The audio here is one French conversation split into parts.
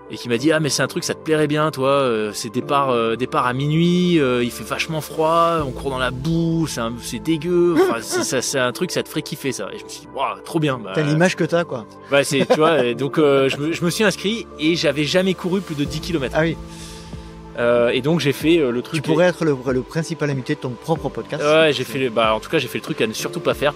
et qui m'a dit mais c'est un truc, ça te plairait bien toi, c'est départ à minuit, il fait vachement froid, on court dans la boue, c'est dégueu, enfin, c'est un truc, ça te ferait kiffer ça. Et je me suis dit waouh, trop bien. T'as l'image que t'as quoi. Ouais, tu vois, et donc je me suis inscrit et j'avais jamais couru plus de 10 km. Ah oui. Et donc j'ai fait le truc. Tu pourrais être le principal invité de ton propre podcast. Ouais, en tout cas j'ai fait le truc à ne surtout pas faire.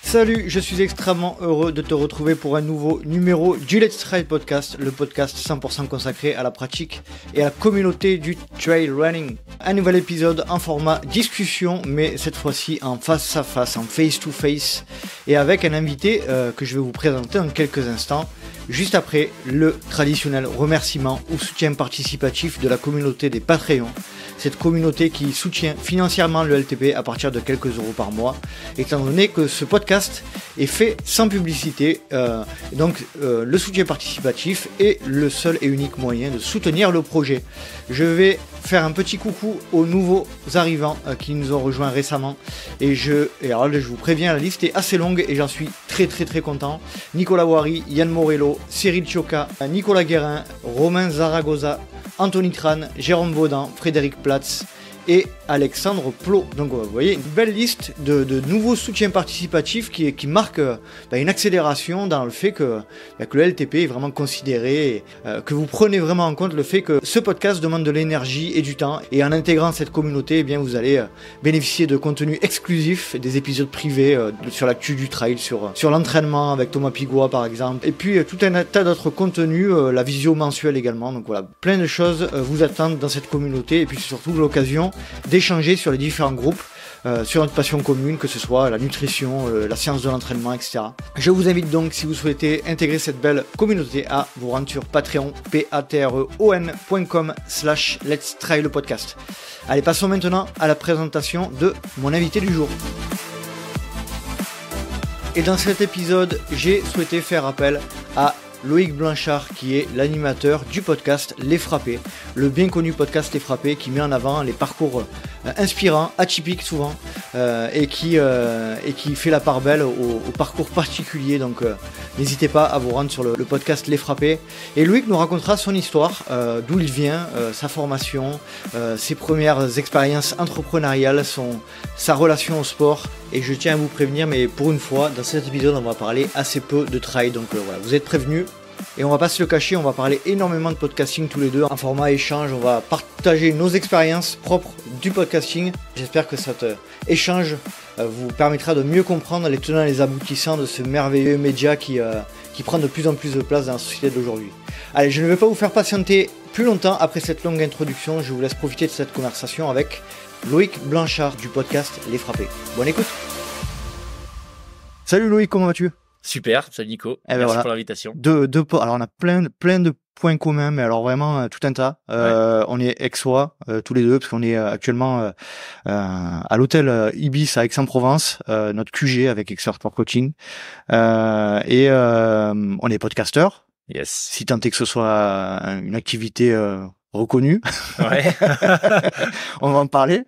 Salut, je suis extrêmement heureux de te retrouver pour un nouveau numéro du Let's Trail Podcast, le podcast 100% consacré à la pratique et à la communauté du trail running. Un nouvel épisode en format discussion, mais cette fois-ci en face à face, en face to face, et avec un invité que je vais vous présenter dans quelques instants, juste après le traditionnel remerciement ou soutien participatif de la communauté des Patreons. Cette communauté qui soutient financièrement le LTP à partir de quelques euros par mois, étant donné que ce podcast est fait sans publicité. Donc le soutien participatif est le seul et unique moyen de soutenir le projet. Je vais faire un petit coucou aux nouveaux arrivants qui nous ont rejoints récemment. Et alors là, je vous préviens, la liste est assez longue et j'en suis très content. Nicolas Wary, Yann Morello, Cyril Chioca, Nicolas Guérin, Romain Zaragoza, Anthony Tran, Jérôme Vaudan, Frédéric Platz et Alexandre Plot. Donc vous voyez une belle liste de nouveaux soutiens participatifs qui marquent une accélération dans le fait que le LTP est vraiment considéré, que vous prenez vraiment en compte le fait que ce podcast demande de l'énergie et du temps, et en intégrant cette communauté, vous allez bénéficier de contenus exclusifs, des épisodes privés sur l'actu du trail, sur l'entraînement avec Thomas Pigois par exemple, et puis tout un tas d'autres contenus, la visio mensuelle également. Donc voilà, plein de choses vous attendent dans cette communauté, et puis c'est surtout l'occasion d'échanger sur les différents groupes, sur notre passion commune, que ce soit la nutrition, la science de l'entraînement, etc. Je vous invite donc, si vous souhaitez intégrer cette belle communauté, à vous rendre sur Patreon, patreon.com/Let's Trail le podcast. Allez, passons maintenant à la présentation de mon invité du jour. Et dans cet épisode, j'ai souhaité faire appel à Loïc Blanchard, qui est l'animateur du podcast Les Frappés, le bien connu podcast Les Frappés qui met en avant les parcours inspirants, atypiques souvent, et qui fait la part belle au parcours particulier. Donc n'hésitez pas à vous rendre sur le podcast Les Frappés. Et Loïc nous racontera son histoire, d'où il vient, sa formation, ses premières expériences entrepreneuriales, sa relation au sport. Et je tiens à vous prévenir, mais pour une fois, dans cet épisode, on va parler assez peu de trail. Donc voilà, vous êtes prévenus. Et on va pas se le cacher, on va parler énormément de podcasting tous les deux en format échange. On va partager nos expériences propres du podcasting. J'espère que cet échange vous permettra de mieux comprendre les tenants et les aboutissants de ce merveilleux média qui prend de plus en plus de place dans la société d'aujourd'hui. Allez, je ne vais pas vous faire patienter plus longtemps après cette longue introduction. Je vous laisse profiter de cette conversation avec Loïc Blanchard du podcast Les Frappés. Bonne écoute. Salut Loïc, comment vas-tu ? Super, salut Nico, merci pour l'invitation. Alors on a plein de points communs, mais alors vraiment tout un tas. On est aixois tous les deux, parce qu'on est actuellement à l'hôtel Ibis à Aix-en-Provence, notre QG avec Expert Sport Coaching, et on est podcasteur. Yes. Si tant est que ce soit une activité reconnue. Ouais. on va en parler.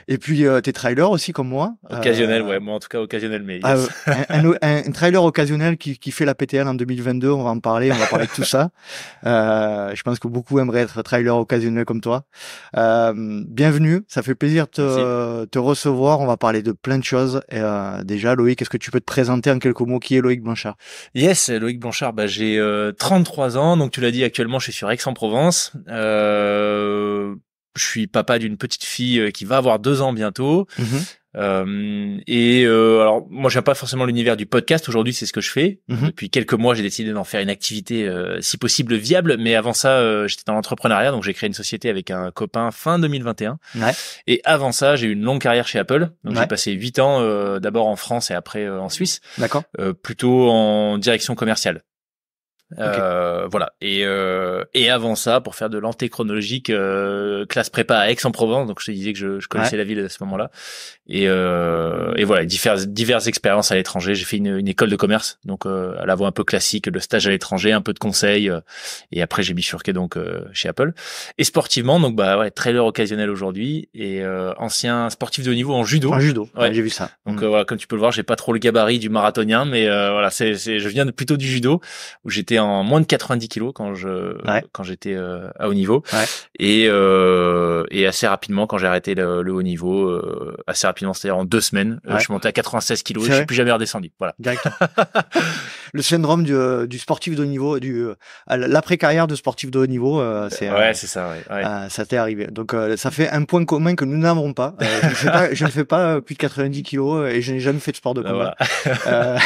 Et puis t'es trailer aussi comme moi. Occasionnel, ouais, moi en tout cas occasionnel, mais yes. un trailer occasionnel qui fait la PTL en 2022, on va en parler, de tout ça. Je pense que beaucoup aimeraient être trailer occasionnel comme toi. Bienvenue, ça fait plaisir de te recevoir, on va parler de plein de choses. Déjà Loïc, est-ce que tu peux te présenter en quelques mots, qui est Loïc Blanchard ? Yes, Loïc Blanchard, j'ai 33 ans, donc tu l'as dit, actuellement je suis sur Aix-en-Provence. Je suis papa d'une petite fille qui va avoir 2 ans bientôt. Alors moi j'aime pas forcément l'univers du podcast aujourd'hui, c'est ce que je fais. Depuis quelques mois j'ai décidé d'en faire une activité si possible viable, mais avant ça j'étais dans l'entrepreneuriat, donc j'ai créé une société avec un copain fin 2021. Ouais. Et avant ça j'ai eu une longue carrière chez Apple, donc j'ai passé 8 ans d'abord en France et après en Suisse. D'accord. Plutôt en direction commerciale. Voilà. Et avant ça, pour faire de l'antéchronologique, classe prépa à Aix-en-Provence. Donc je te disais que je connaissais la ville à ce moment-là. Et voilà, diverses expériences à l'étranger. J'ai fait une école de commerce, donc à la voie un peu classique, le stage à l'étranger, un peu de conseils. Et après j'ai bifurqué donc chez Apple. Et sportivement, donc trailer occasionnel aujourd'hui et ancien sportif de haut niveau en judo. En judo, j'ai vu ça. Donc voilà, comme tu peux le voir, j'ai pas trop le gabarit du marathonien, mais voilà, je viens plutôt du judo où j'étais en moins de 90 kilos quand j'étais à haut niveau et assez rapidement quand j'ai arrêté le haut niveau, assez rapidement, c'est-à-dire en 2 semaines, je suis monté à 96 kilos et je suis plus jamais redescendu. Voilà. Directement. Le syndrome du sportif de haut niveau, l'après-carrière de sportif de haut niveau, c'est ça. Ça t'est arrivé. Donc ça fait un point commun que nous n'avons pas. Je ne fais pas plus de 90 kilos et je n'ai jamais fait de sport de combat. Voilà.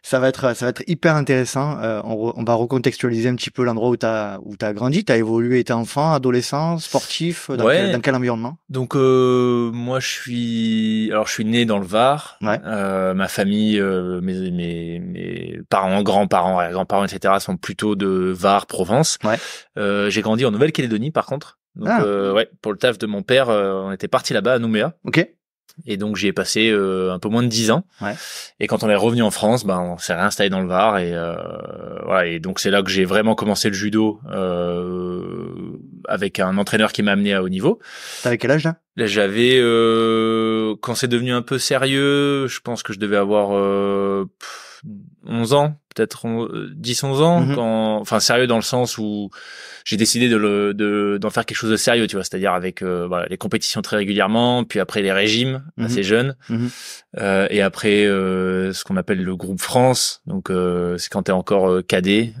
Ça va être hyper intéressant. On va recontextualiser un petit peu l'endroit où t'as grandi. T'as évolué, t'es enfant, adolescent, sportif. Dans quel environnement? Donc moi je suis né dans le Var. Ma famille, mes parents, grands-parents, arrière-grands-parents, etc. sont plutôt de Var, Provence. J'ai grandi en Nouvelle-Calédonie par contre. Donc pour le taf de mon père, on était parti là-bas à Nouméa. Ok. Et donc j'y ai passé un peu moins de 10 ans. Et quand on est revenu en France, on s'est réinstallé dans le Var et voilà. Et donc c'est là que j'ai vraiment commencé le judo avec un entraîneur qui m'a amené à haut niveau. T'avais quel âge là? Là j'avais quand c'est devenu un peu sérieux, je pense que je devais avoir 11 ans, peut-être 10-11 ans, enfin sérieux dans le sens où j'ai décidé d'en faire quelque chose de sérieux, tu vois, c'est-à-dire avec les compétitions très régulièrement, puis après les régimes assez jeunes, et après ce qu'on appelle le groupe France, donc c'est quand t'es encore cadet,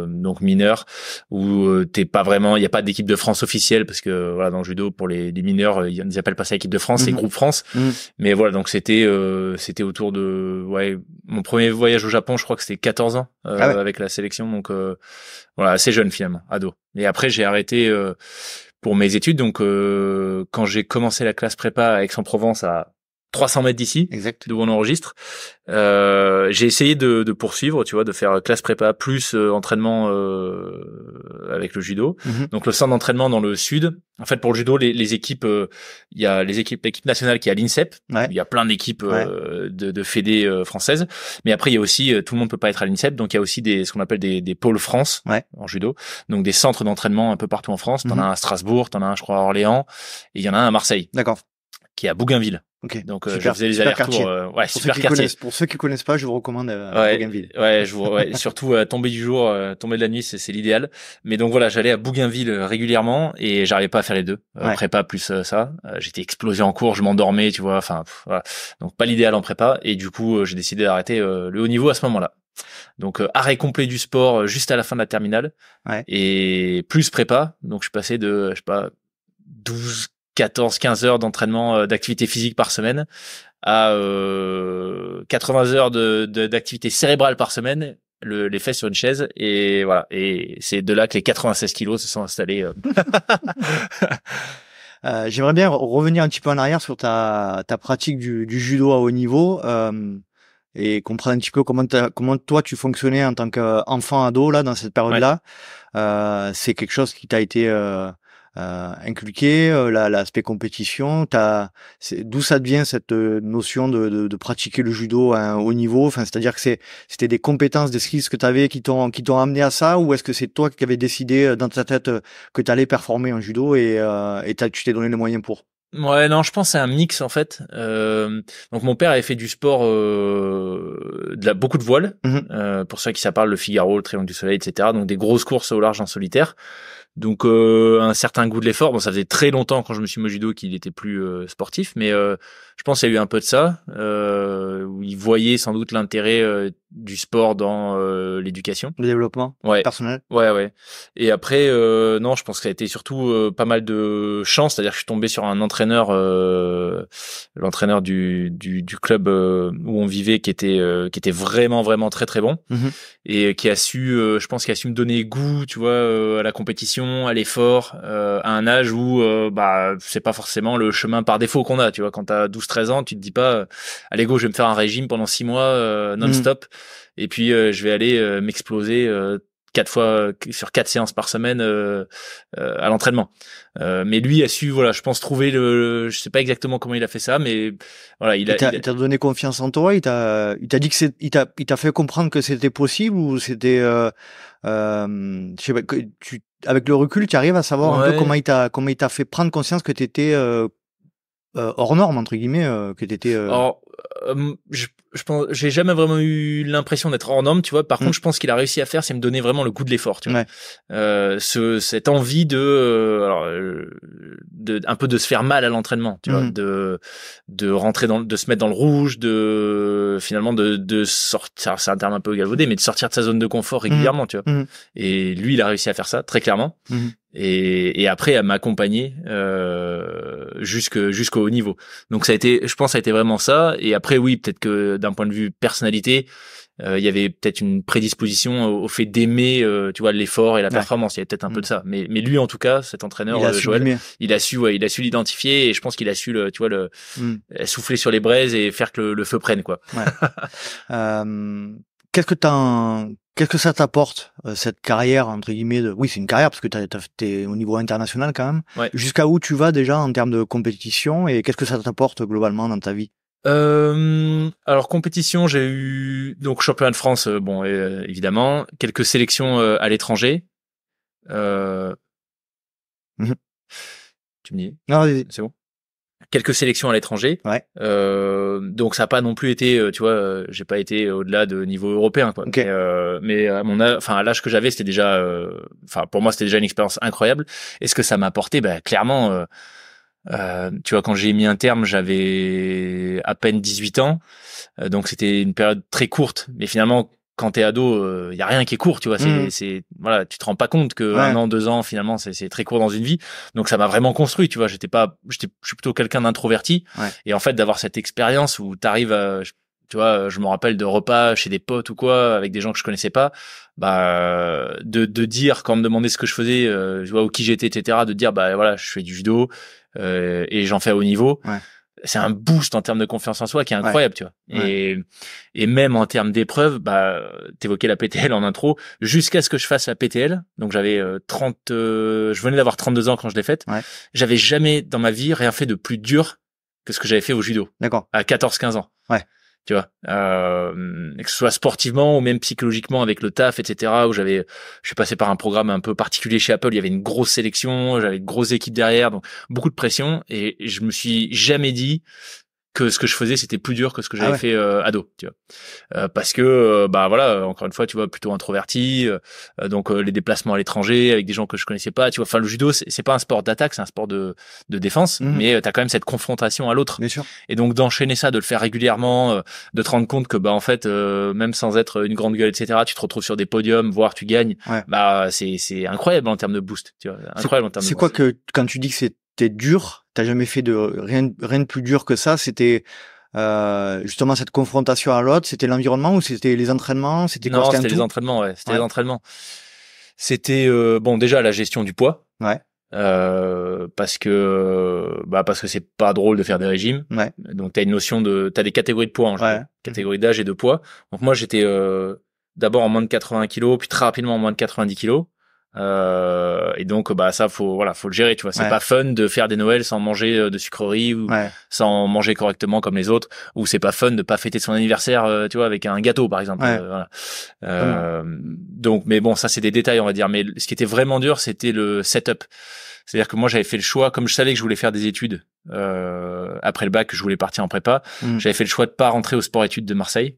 donc mineur, où t'es pas vraiment, il y a pas d'équipe de France officielle parce que voilà, dans le judo pour les mineurs, ils appellent pas ça équipe de France, c'est groupe France, mais voilà, donc c'était autour de mon premier voyage au Japon, je crois que c'était 14 ans avec la sélection, donc voilà, assez jeune finalement, ado. Et après j'ai arrêté pour mes études, donc quand j'ai commencé la classe prépa à Aix-en-Provence à 300 mètres d'ici, d'où on enregistre. J'ai essayé de poursuivre, tu vois, de faire classe prépa plus entraînement avec le judo. Donc le centre d'entraînement dans le sud. En fait, pour le judo, les équipes, il y a l'équipe nationale qui est à l'INSEP. Il y a plein d'équipes de fédés françaises. Mais après, il y a aussi, tout le monde peut pas être à l'INSEP. Donc il y a aussi ce qu'on appelle des pôles France en judo. Donc des centres d'entraînement un peu partout en France. T'en as un à Strasbourg, t'en as un, je crois, à Orléans, et il y en a un à Marseille. D'accord. Qui est à Bougainville. Okay. Donc je faisais les allers-retours, super quartier. Pour ceux qui connaissent pas, je vous recommande Bougainville. Surtout tomber du jour, tomber de la nuit, c'est l'idéal. Mais donc voilà, j'allais à Bougainville régulièrement et j'arrivais pas à faire les deux. Prépa plus ça, j'étais explosé en cours, je m'endormais, tu vois, enfin voilà. Donc pas l'idéal en prépa et du coup, j'ai décidé d'arrêter le haut niveau à ce moment-là. Donc arrêt complet du sport juste à la fin de la terminale et plus prépa. Donc je passais de 14-15 heures d'entraînement d'activité physique par semaine à 80 heures d'activité cérébrale par semaine, les fesses sur une chaise, et voilà. Et c'est de là que les 96 kilos se sont installés. J'aimerais bien revenir un petit peu en arrière sur ta pratique du judo à haut niveau et comprendre un petit peu comment toi tu fonctionnais en tant qu'enfant ado là dans cette période-là. C'est quelque chose qui t'a été inculqué, l'aspect compétition, d'où ça devient cette notion de pratiquer le judo à un haut niveau, enfin c'est-à-dire que c'était des compétences, des skills que tu avais qui t'ont amené à ça, ou est-ce que c'est toi qui avais décidé dans ta tête que tu allais performer en judo et tu t'es donné les moyens pour? Ouais, non, je pense que c'est un mix en fait. Donc mon père avait fait du sport, beaucoup de voile, pour ceux qui ça parle, le Figaro, le Triangle du Soleil, etc. Donc des grosses courses au large en solitaire. Donc un certain goût de l'effort. Bon, ça faisait très longtemps quand je me suis mis au judo qu'il était plus sportif, mais je pense qu'il y a eu un peu de ça, où il voyait sans doute l'intérêt du sport dans l'éducation, le développement personnel. Ouais. Et après non, je pense que ça a été surtout pas mal de chance, c'est-à-dire que je suis tombé sur un entraîneur, l'entraîneur du club où on vivait, qui était vraiment très très bon, et qui a su, je pense qu'il a su me donner goût, tu vois, à la compétition, à l'effort, à un âge où c'est pas forcément le chemin par défaut qu'on a, tu vois. Quand t'as 12-13 ans, tu te dis pas allez go, je vais me faire un régime pendant 6 mois non-stop. et puis je vais aller m'exploser 4 séances par semaine à l'entraînement. Mais lui a su, voilà, je pense trouver je sais pas exactement comment il a fait ça, mais voilà, il t'a donné confiance en toi, il t'a dit que il t'a fait comprendre que c'était possible, ou c'était je sais pas, avec le recul, tu arrives à savoir un peu comment il t'a fait prendre conscience que t'étais hors norme, entre guillemets, que t'étais Alors, je pense, j'ai jamais vraiment eu l'impression d'être hors norme, tu vois. Par contre, je pense qu'il a réussi à faire, c'est me donner vraiment le goût de l'effort, tu vois. Cette envie un peu de se faire mal à l'entraînement, tu vois, de rentrer de se mettre dans le rouge, finalement de sortir, c'est un terme un peu galvaudé, mais de sortir de sa zone de confort régulièrement, tu vois. Et lui, il a réussi à faire ça, très clairement. Et après à m'accompagner jusqu'au haut niveau. Donc je pense que ça a été vraiment ça. Et après oui, peut-être que d'un point de vue personnalité, il y avait peut-être une prédisposition au fait d'aimer tu vois, l'effort et la performance. Il y avait peut-être un peu de ça. Mais lui en tout cas, cet entraîneur Joël, il a su l'identifier, et je pense qu'il a su souffler sur les braises et faire que le feu prenne, quoi. Qu'est-ce que ça t'apporte, cette carrière, entre guillemets, oui, c'est une carrière parce que t'es au niveau international quand même. Jusqu'à où tu vas déjà en termes de compétition, et qu'est-ce que ça t'apporte globalement dans ta vie? Alors compétition, j'ai eu donc championnat de France, évidemment, quelques sélections à l'étranger. Tu me dis? Non, vas-y. C'est bon. Quelques sélections à l'étranger. Donc ça n'a pas non plus été, tu vois, j'ai pas été au-delà de niveau européen, quoi. Mais à l'âge que j'avais, c'était déjà, pour moi, c'était déjà une expérience incroyable. Et ce que ça m'a apporté, clairement, tu vois, quand j'ai mis un terme, j'avais à peine 18 ans. Donc c'était une période très courte. Mais finalement, quand t'es ado, y a rien qui est court, tu vois. Voilà, tu te rends pas compte que 1 an, 2 ans, finalement, c'est très court dans une vie. Donc ça m'a vraiment construit, tu vois. Je suis plutôt quelqu'un d'introverti. Et en fait, d'avoir cette expérience où t'arrives tu vois, je me rappelle de repas chez des potes ou quoi, avec des gens que je connaissais pas, de dire, quand on me demandait ce que je faisais, tu vois, ou qui j'étais, etc., de dire, voilà, je fais du judo, et j'en fais à haut niveau. C'est un boost en termes de confiance en soi qui est incroyable, tu vois. Et même en termes d'épreuves, t'évoquais la PTL en intro, jusqu'à ce que je fasse la PTL. Donc j'avais je venais d'avoir 32 ans quand je l'ai faite. J'avais jamais dans ma vie rien fait de plus dur que ce que j'avais fait au judo. D'accord. À 14-15 ans. Tu vois, que ce soit sportivement ou même psychologiquement avec le taf, etc., où je suis passé par un programme un peu particulier chez Apple. Il y avait une grosse sélection, j'avais une grosse équipe derrière, donc beaucoup de pression, et je me suis jamais dit que ce que je faisais c'était plus dur que ce que j'avais fait ado, tu vois, parce que voilà, encore une fois, tu vois, plutôt introverti, donc les déplacements à l'étranger avec des gens que je connaissais pas, tu vois, enfin le judo c'est pas un sport d'attaque, c'est un sport de défense, mais t'as quand même cette confrontation à l'autre. Bien sûr. Et donc d'enchaîner ça, de le faire régulièrement, de te rendre compte que en fait même sans être une grande gueule, etc., tu te retrouves sur des podiums, voire tu gagnes, c'est incroyable en termes de boost, tu vois, incroyable en termes de boost. C'est quoi que quand tu dis que c'était dur, t'as jamais fait rien de plus dur que ça? C'était justement cette confrontation à l'autre, c'était l'environnement, ou c'était les entraînements, c'était quoi? Non, c'était les entraînements, c'était les entraînements. C'était déjà la gestion du poids. Parce que c'est pas drôle de faire des régimes. Donc t'as des catégories de poids en jeu, catégorie d'âge et de poids. Donc moi j'étais d'abord en moins de 80 kilos, puis très rapidement en moins de 90 kilos. Et donc ça faut le gérer, tu vois. C'est pas fun de faire des Noëls sans manger de sucreries, ou sans manger correctement comme les autres, ou c'est pas fun de pas fêter son anniversaire, tu vois, avec un gâteau par exemple. Donc mais bon, ça c'est des détails, on va dire. Mais ce qui était vraiment dur, c'était le setup. C'est-à-dire que moi j'avais fait le choix, comme je savais que je voulais faire des études après le bac, que je voulais partir en prépa, j'avais fait le choix de pas rentrer au sport-études de Marseille.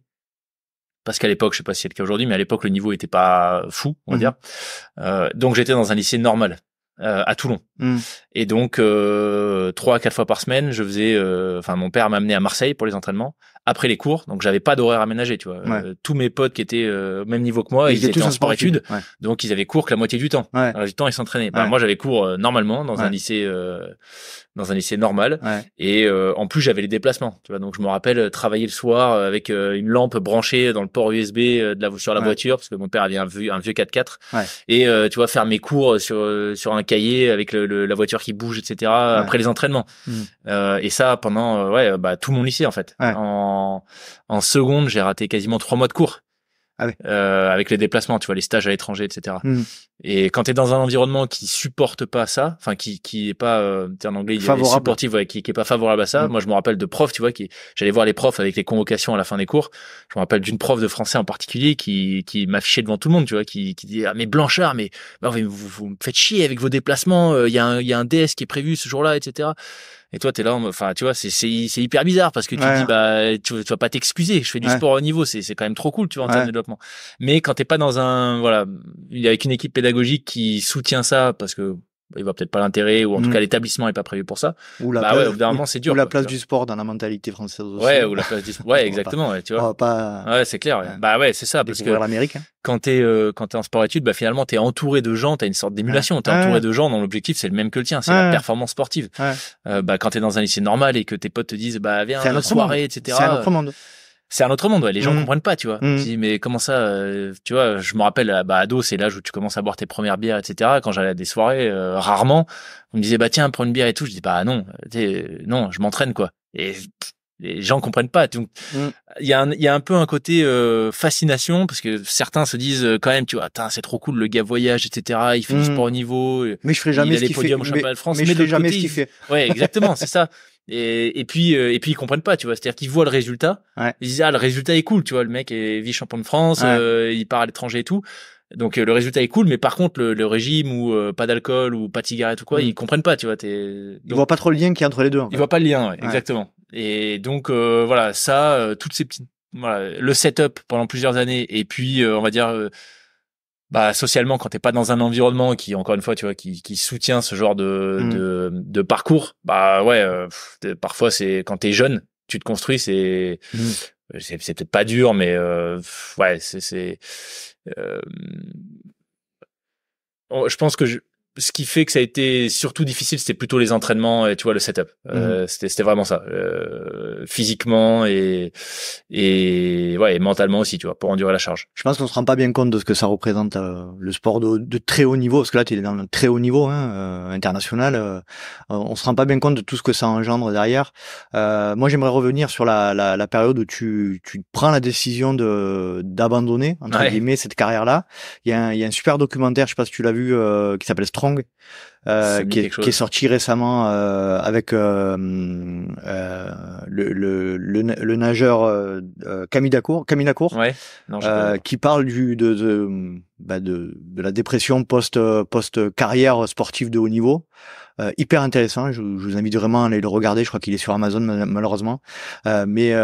Parce qu'à l'époque, je sais pas si c'est le cas aujourd'hui, mais à l'époque, le niveau était pas fou, on va dire. Donc, j'étais dans un lycée normal, à Toulon. Et donc, 3 à 4 fois par semaine, je faisais, mon père m'amenait à Marseille pour les entraînements, après les cours. Donc, j'avais pas d'horaire aménagé, tu vois. Tous mes potes qui étaient au même niveau que moi, ils étaient en sport-études. Donc, ils avaient cours que la moitié du temps. Le reste du temps, ils s'entraînaient. Moi, j'avais cours normalement dans un lycée normal, et en plus j'avais les déplacements, tu vois. Donc je me rappelle travailler le soir avec une lampe branchée dans le port USB sur la voiture, parce que mon père avait un vieux 4x4, et tu vois, faire mes cours sur un cahier avec la voiture qui bouge, etc., après les entraînements. Et ça pendant tout mon lycée en fait. En seconde, j'ai raté quasiment 3 mois de cours. avec les déplacements, tu vois, les stages à l'étranger, etc. Et quand t'es dans un environnement qui supporte pas ça, enfin qui est pas, en anglais il y a les supportifs, qui est pas favorable à ça. Moi je me rappelle de profs, tu vois, j'allais voir les profs avec les convocations à la fin des cours. Je me rappelle d'une prof de français en particulier qui m'affichait devant tout le monde, tu vois, qui dit mais Blanchard, mais vous me faites chier avec vos déplacements. Il y a un DS qui est prévu ce jour-là, etc. Et toi, t'es là, enfin, tu vois, c'est hyper bizarre parce que tu dis, tu vas pas t'excuser. Je fais du sport au niveau, c'est quand même trop cool, tu vois, en termes de développement. Mais quand t'es pas dans avec une équipe pédagogique qui soutient ça parce que il voit peut-être pas l'intérêt ou en tout cas l'établissement est pas prévu pour ça. Ou au bout d'un moment, c'est dur. Ou la place du sport dans la mentalité française aussi. Ou la place du sport. Exactement, tu vois. C'est clair. C'est ça, parce que l'Amérique, quand t'es en sport-études, finalement, t'es entouré de gens, t'as une sorte d'émulation. T'es entouré de gens dont l'objectif, c'est le même que le tien, c'est la performance sportive. Quand t'es dans un lycée normal et que tes potes te disent, viens, soirée, etc. C'est un autre monde. C'est un autre monde, les gens comprennent pas, tu vois. Je dis, mais comment ça, tu vois, je me rappelle, ado, c'est l'âge où tu commences à boire tes premières bières, etc. Quand j'allais à des soirées, rarement, on me disait, tiens, prends une bière et tout. Je dis, non, non, je m'entraîne, quoi. Et les gens comprennent pas. Donc, il y a un peu un côté, fascination, parce que certains se disent, quand même, tu vois, c'est trop cool, le gars voyage, etc. Il fait du sport au niveau. Mais je ferai jamais ce qu'il fait. Mais je ferai jamais ce qu'il fait. Ouais, exactement, c'est ça. Et puis ils comprennent pas, tu vois, c'est-à-dire qu'ils voient le résultat, ils disent le résultat est cool, tu vois, le mec est vice-champion de France, il part à l'étranger et tout, donc le résultat est cool, mais par contre le régime ou pas d'alcool ou pas de cigarette ou quoi, ils comprennent pas, tu vois, ils voient pas trop le lien qu'il y a entre les deux. Ils voient pas le lien, exactement. Et donc toutes ces petites, le setup pendant plusieurs années, et puis on va dire socialement, quand t'es pas dans un environnement qui, encore une fois, tu vois, qui soutient ce genre de parcours, parfois c'est quand t'es jeune, tu te construis, c'est peut-être pas dur, mais je pense que ce qui fait que ça a été surtout difficile, c'était plutôt les entraînements et tu vois le setup. C'était vraiment ça, physiquement et mentalement aussi, tu vois, pour endurer la charge. Je pense qu'on se rend pas bien compte de ce que ça représente le sport de très haut niveau, parce que là tu es dans le très haut niveau international. On se rend pas bien compte de tout ce que ça engendre derrière. Moi, j'aimerais revenir sur la période où tu prends la décision d'abandonner entre guillemets cette carrière-là. Il y a un super documentaire, je sais pas si tu l'as vu, qui s'appelle Strong, qui est sorti récemment avec le nageur Camille Lacour, qui parle de la dépression post carrière sportive de haut niveau. Hyper intéressant, je vous invite vraiment à aller le regarder, je crois qu'il est sur Amazon malheureusement, mais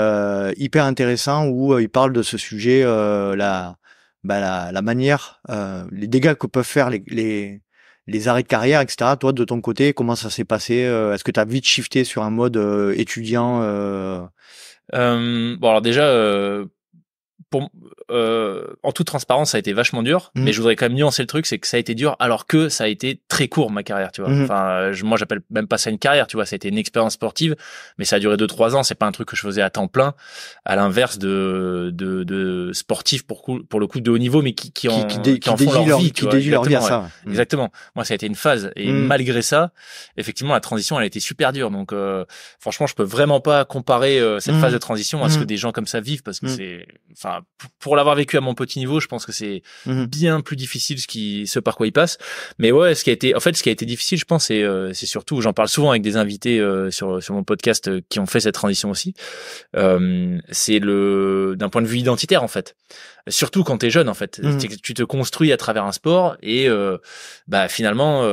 hyper intéressant, où il parle de ce sujet, la manière, les dégâts que peuvent faire les arrêts de carrière, etc. Toi, de ton côté, comment ça s'est passé? Est-ce que tu as vite shifté sur un mode étudiant? Alors déjà, en toute transparence, ça a été vachement dur, mais je voudrais quand même nuancer le truc, c'est que ça a été dur alors que ça a été très court, ma carrière, tu vois. Enfin, moi j'appelle même pas ça une carrière, tu vois, ça a été une expérience sportive, mais ça a duré 2-3 ans, c'est pas un truc que je faisais à temps plein, à l'inverse de sportifs pour le coup de haut niveau, mais qui en font leur vie, qui dédient leur vie à ça. Exactement. Moi, ça a été une phase, et malgré ça, effectivement, la transition, elle a été super dure, donc franchement, je peux vraiment pas comparer cette phase de transition à ce que des gens comme ça vivent, parce que pour l'avoir vécu à mon petit niveau, je pense que c'est bien plus difficile ce par quoi il passe. Mais ouais, ce qui a été difficile, je pense, c'est surtout, j'en parle souvent avec des invités sur mon podcast qui ont fait cette transition aussi. C'est d'un point de vue identitaire, en fait. Surtout quand t'es jeune, en fait. Tu te construis à travers un sport et finalement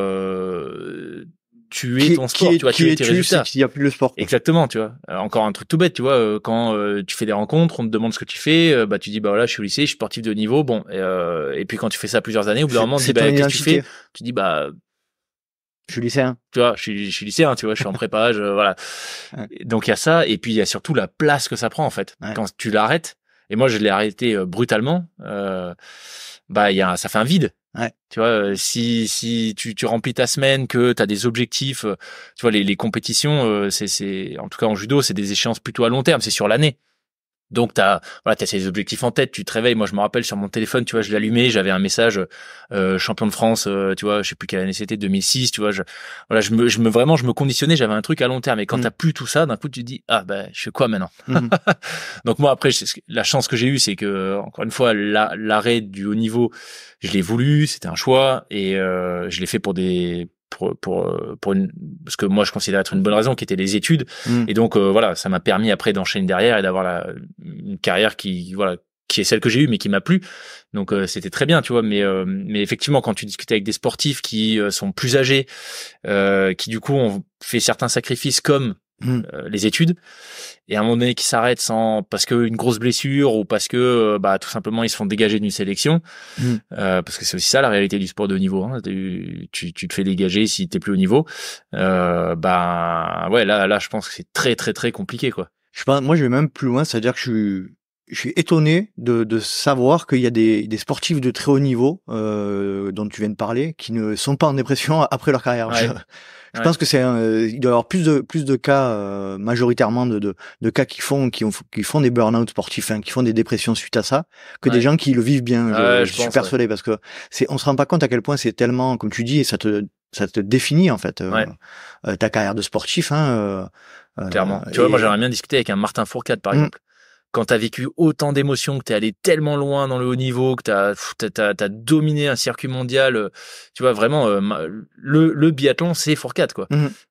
tu es ton sport, tu vois, tu es tes résultats. Il y a plus le sport. Exactement, tu vois. Encore un truc tout bête, tu vois, quand tu fais des rencontres, on te demande ce que tu fais, tu dis voilà, je suis au lycée, je suis sportif de haut niveau, bon, et puis quand tu fais ça plusieurs années, au bout d'un moment, on te dit qu'est-ce que tu fais? Tu dis je suis lycéen. Tu vois, je suis lycéen, tu vois, je suis en prépa, voilà. Donc il y a ça, et puis il y a surtout la place que ça prend, en fait. Quand tu l'arrêtes, et moi je l'ai arrêté brutalement, ça fait un vide. Tu vois, si tu remplis ta semaine, que tu as des objectifs, tu vois, les compétitions, c'est en tout cas en judo, c'est des échéances plutôt à long terme, c'est sur l'année. Donc t'as ces objectifs en tête, tu te réveilles. Moi je me rappelle sur mon téléphone, tu vois, je l'allumais, j'avais un message champion de France, tu vois, je sais plus quelle année c'était, 2006, tu vois, je me conditionnais, j'avais un truc à long terme. Et quand t'as plus tout ça, d'un coup tu te dis je fais quoi maintenant? Donc moi après la chance que j'ai eue, c'est que encore une fois l'arrêt du haut niveau, je l'ai voulu, c'était un choix et je l'ai fait pour parce que moi je considère être une bonne raison, qui était les études. Et donc ça m'a permis après d'enchaîner derrière et d'avoir une carrière qui est celle que j'ai eue mais qui m'a plu. Donc c'était très bien, tu vois, mais effectivement quand tu discutes avec des sportifs qui sont plus âgés, qui du coup ont fait certains sacrifices comme les études, et à un moment donné qui s'arrêtent parce que une grosse blessure ou parce que tout simplement ils se font dégager d'une sélection, parce que c'est aussi ça la réalité du sport de haut niveau, hein. Tu te fais dégager si t'es plus au niveau, là je pense que c'est très très très compliqué, quoi. Moi je vais même plus loin, c'est-à-dire que je suis étonné de savoir qu'il y a des sportifs de très haut niveau dont tu viens de parler qui ne sont pas en dépression après leur carrière. Je pense que il doit y avoir plus de cas majoritairement de cas qui font des burn-out sportifs, qui font des dépressions suite à ça, que des gens qui le vivent bien. Je suis persuadé, parce que on se rend pas compte à quel point c'est tellement, comme tu dis, et ça te définit en fait ta carrière de sportif. Clairement. Tu vois, moi j'aimerais bien discuter avec un Martin Fourcade par exemple. Quand t'as vécu autant d'émotions, que t'es allé tellement loin dans le haut niveau, que t'as dominé un circuit mondial, tu vois, vraiment, le biathlon, c'est Fourcade, quoi.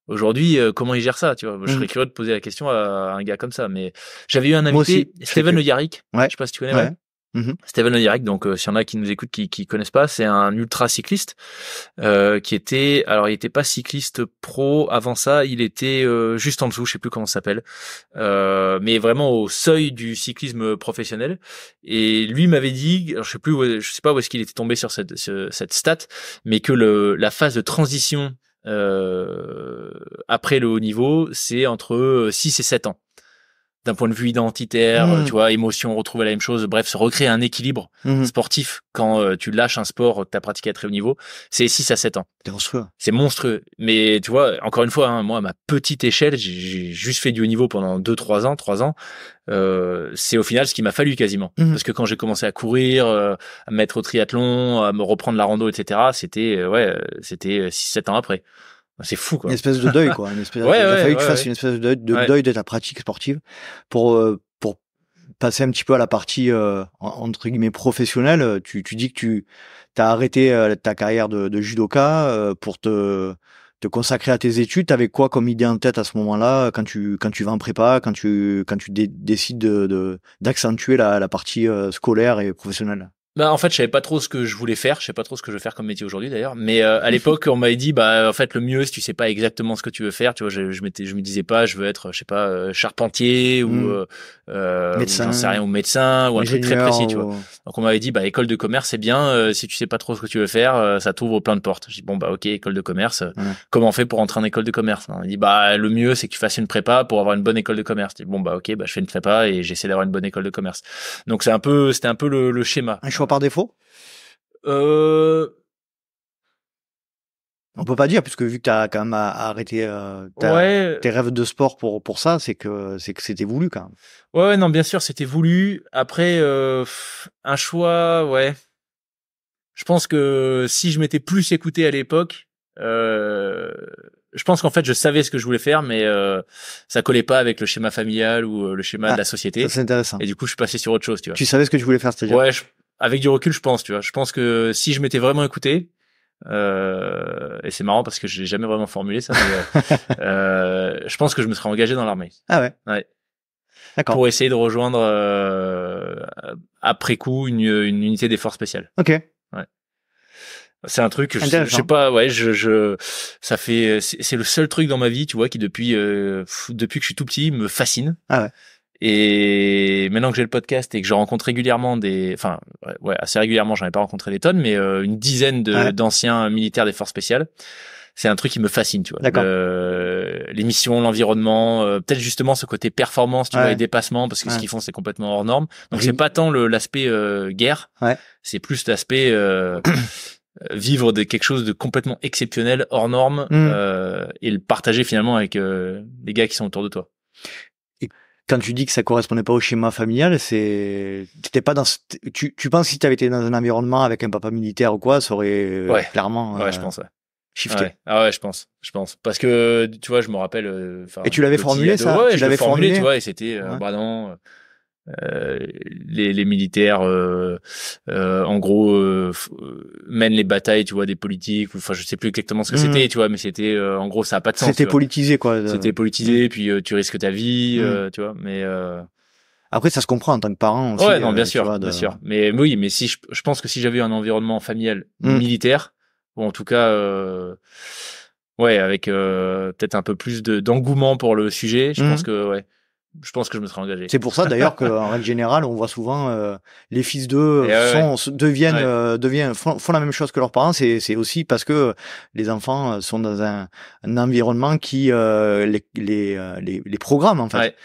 Aujourd'hui, comment il gère ça, tu vois? Je serais curieux de poser la question à un gars comme ça, mais j'avais eu un invité, Steven Le Yarrick. Je sais pas si tu connais, Steven Le Yarrick, donc s'il y en a qui nous écoutent qui connaissent pas, c'est un ultra cycliste il était pas cycliste pro avant ça, il était juste en dessous, je sais plus comment ça s'appelle, mais vraiment au seuil du cyclisme professionnel. Et lui m'avait dit, alors je sais pas où est-ce qu'il était tombé sur cette stat, mais que la phase de transition après le haut niveau, c'est entre 6 et 7 ans. D'un point de vue identitaire, tu vois, émotion, retrouver la même chose, bref, se recréer un équilibre sportif quand tu lâches un sport que tu as pratiqué à très haut niveau, c'est 6 à 7 ans. C'est monstrueux. C'est monstrueux. Mais tu vois, encore une fois, moi, à ma petite échelle, j'ai juste fait du haut niveau pendant 3 ans. C'est au final ce qu'il m'a fallu quasiment. Parce que quand j'ai commencé à courir, à me mettre au triathlon, à me reprendre la rando, etc., c'était 6-7 ans après. C'est fou, quoi. Une espèce de deuil, quoi. Il a fallu que tu fasses une espèce de deuil de ta pratique sportive pour passer un petit peu à la partie entre guillemets professionnelle. Tu dis que tu as arrêté ta carrière de judoka pour te consacrer à tes études. T'avais quoi comme idée en tête à ce moment-là, quand tu vas en prépa, quand tu décides d'accentuer la partie scolaire et professionnelle? En fait, je savais pas trop ce que je voulais faire. Je sais pas trop ce que je veux faire comme métier aujourd'hui d'ailleurs. Mais à l'époque, on m'avait dit, en fait, le mieux, si tu sais pas exactement ce que tu veux faire, tu vois, je me disais pas, je veux être, je sais pas, charpentier ou médecin, j'en sais rien, ou médecin ou un truc très précis, tu vois. Donc on m'avait dit, école de commerce, c'est bien. Si tu sais pas trop ce que tu veux faire, ça t'ouvre plein de portes. J'ai dit ok, école de commerce. Comment on fait pour entrer en école de commerce? On m'a dit, le mieux, c'est que tu fasses une prépa pour avoir une bonne école de commerce. J'ai dit, ok, je fais une prépa et j'essaie d'avoir une bonne école de commerce. Donc c'était un peu le schéma. Un choix par défaut? On peut pas dire, puisque vu que t'as quand même arrêté tes rêves de sport pour ça, c'est que c'était voulu quand même. Ouais, non, bien sûr, c'était voulu. Après, un choix, je pense que si je m'étais plus écouté à l'époque, je pense qu'en fait, je savais ce que je voulais faire, mais ça collait pas avec le schéma familial ou le schéma de la société. Ça, c'est intéressant. Et du coup, je suis passé sur autre chose, tu vois. Tu savais ce que tu voulais faire, c'est-à-dire? Ouais, avec du recul, je pense, tu vois. Je pense que si je m'étais vraiment écouté, et c'est marrant parce que je l'ai jamais vraiment formulé ça, mais je pense que je me serais engagé dans l'armée. Ah ouais. Ouais. D'accord. Pour essayer de rejoindre après coup une unité des forces spéciales. Ok. Ouais. C'est un truc, je sais pas, ça fait, c'est le seul truc dans ma vie, tu vois, qui depuis que je suis tout petit me fascine. Ah ouais. Et maintenant que j'ai le podcast et que je rencontre régulièrement assez régulièrement, j'en ai pas rencontré des tonnes, mais une dizaine d'anciens militaires des forces spéciales, c'est un truc qui me fascine, tu vois. Les missions, l'environnement, peut-être justement ce côté performance, tu vois, et dépassement, parce que ce qu'ils font, c'est complètement hors norme. Donc c'est pas tant l'aspect guerre, c'est plus l'aspect vivre quelque chose de complètement exceptionnel, hors norme, et le partager finalement avec les gars qui sont autour de toi. quand tu dis que ça correspondait pas au schéma familial, t'étais pas dans, tu penses que si t'avais été dans un environnement avec un papa militaire ou quoi, ça aurait clairement, je pense, shifté. Ouais. Ah ouais, je pense. Parce que, tu vois, je me rappelle, et tu l'avais formulé, ça? Ouais, je l'avais formulé, tu vois, et c'était, bah non, les militaires, en gros, mènent les batailles, tu vois, des politiques. Enfin, je sais plus exactement ce que c'était, tu vois, mais c'était, en gros, ça a pas de sens. C'était politisé, quoi. C'était politisé, puis tu risques ta vie, tu vois, mais. Après, ça se comprend en tant que parent aussi. Ouais, non, bien sûr, bien sûr. Mais oui, mais si je pense que si j'avais eu un environnement familial militaire, ou en tout cas, ouais, avec peut-être un peu plus d'engouement pour le sujet, je pense que je me serais engagé. C'est pour ça d'ailleurs qu'en règle générale, on voit souvent les fils d'eux font la même chose que leurs parents. C'est aussi parce que les enfants sont dans un environnement qui les programme en fait. Ouais.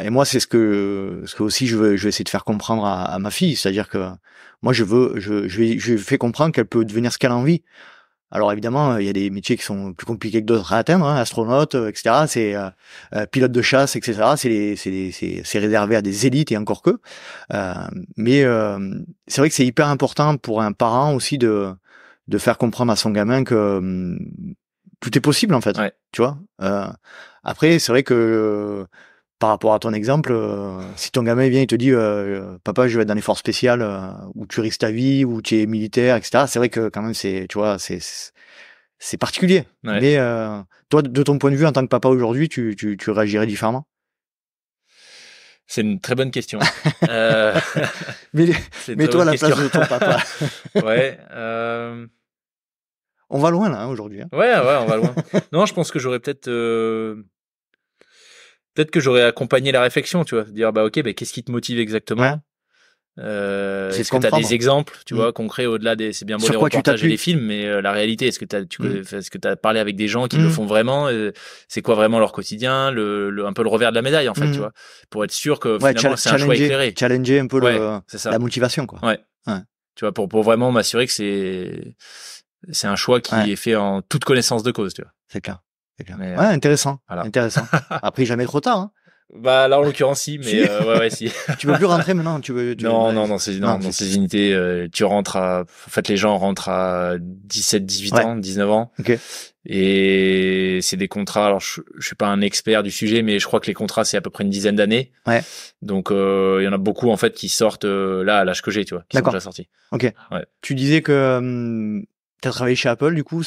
Et moi, c'est ce que aussi je vais essayer de faire comprendre à ma fille, c'est-à-dire que moi je fais comprendre qu'elle peut devenir ce qu'elle a envie. Alors évidemment, il y a des métiers qui sont plus compliqués que d'autres à atteindre, hein, astronaute, etc. C'est pilote de chasse, etc. C'est réservé à des élites et encore que. Mais c'est vrai que c'est hyper important pour un parent aussi de faire comprendre à son gamin que tout est possible en fait. Ouais. Tu vois. Après, c'est vrai que par rapport à ton exemple, si ton gamin vient et te dit papa, je vais être dans les forces spéciales où tu risques ta vie, où tu es militaire, etc. C'est vrai que quand même c'est particulier. Ouais. Mais toi, de ton point de vue en tant que papa aujourd'hui, tu réagirais différemment? C'est une très bonne question. Mets-toi à la place de ton papa. Ouais. On va loin là aujourd'hui. Hein. Ouais, on va loin. Non, je pense que j'aurais peut-être que j'aurais accompagné la réflexion, tu vois, dire bah ok, qu'est-ce qui te motive exactement? Est-ce que tu as des exemples, tu vois, concrets au-delà des, c'est bien beau les reportages et les films, mais la réalité, est-ce que tu as parlé avec des gens qui le font vraiment? C'est quoi vraiment leur quotidien, un peu le revers de la médaille en fait, tu vois, pour être sûr que finalement c'est un choix éclairé. Challenger un peu la motivation, quoi. Ouais. Tu vois, pour vraiment m'assurer que c'est un choix qui est fait en toute connaissance de cause, tu vois. C'est clair. Mais, intéressant. Voilà. Intéressant. Après, jamais trop tard, hein. Bah, là, en l'occurrence, si, mais, si. Tu peux plus rentrer maintenant, non, dans ces unités, tu rentres en fait, les gens rentrent à 17, 18 ans, 19 ans. Okay. Et c'est des contrats, alors, je suis pas un expert du sujet, mais je crois que les contrats, c'est à peu près une dizaine d'années. Ouais. Donc, il y en a beaucoup, en fait, qui sortent, là, à l'âge que j'ai, tu vois, qui sont déjà sortis. Ok. Ouais. Tu disais que, t'as travaillé chez Apple, du coup,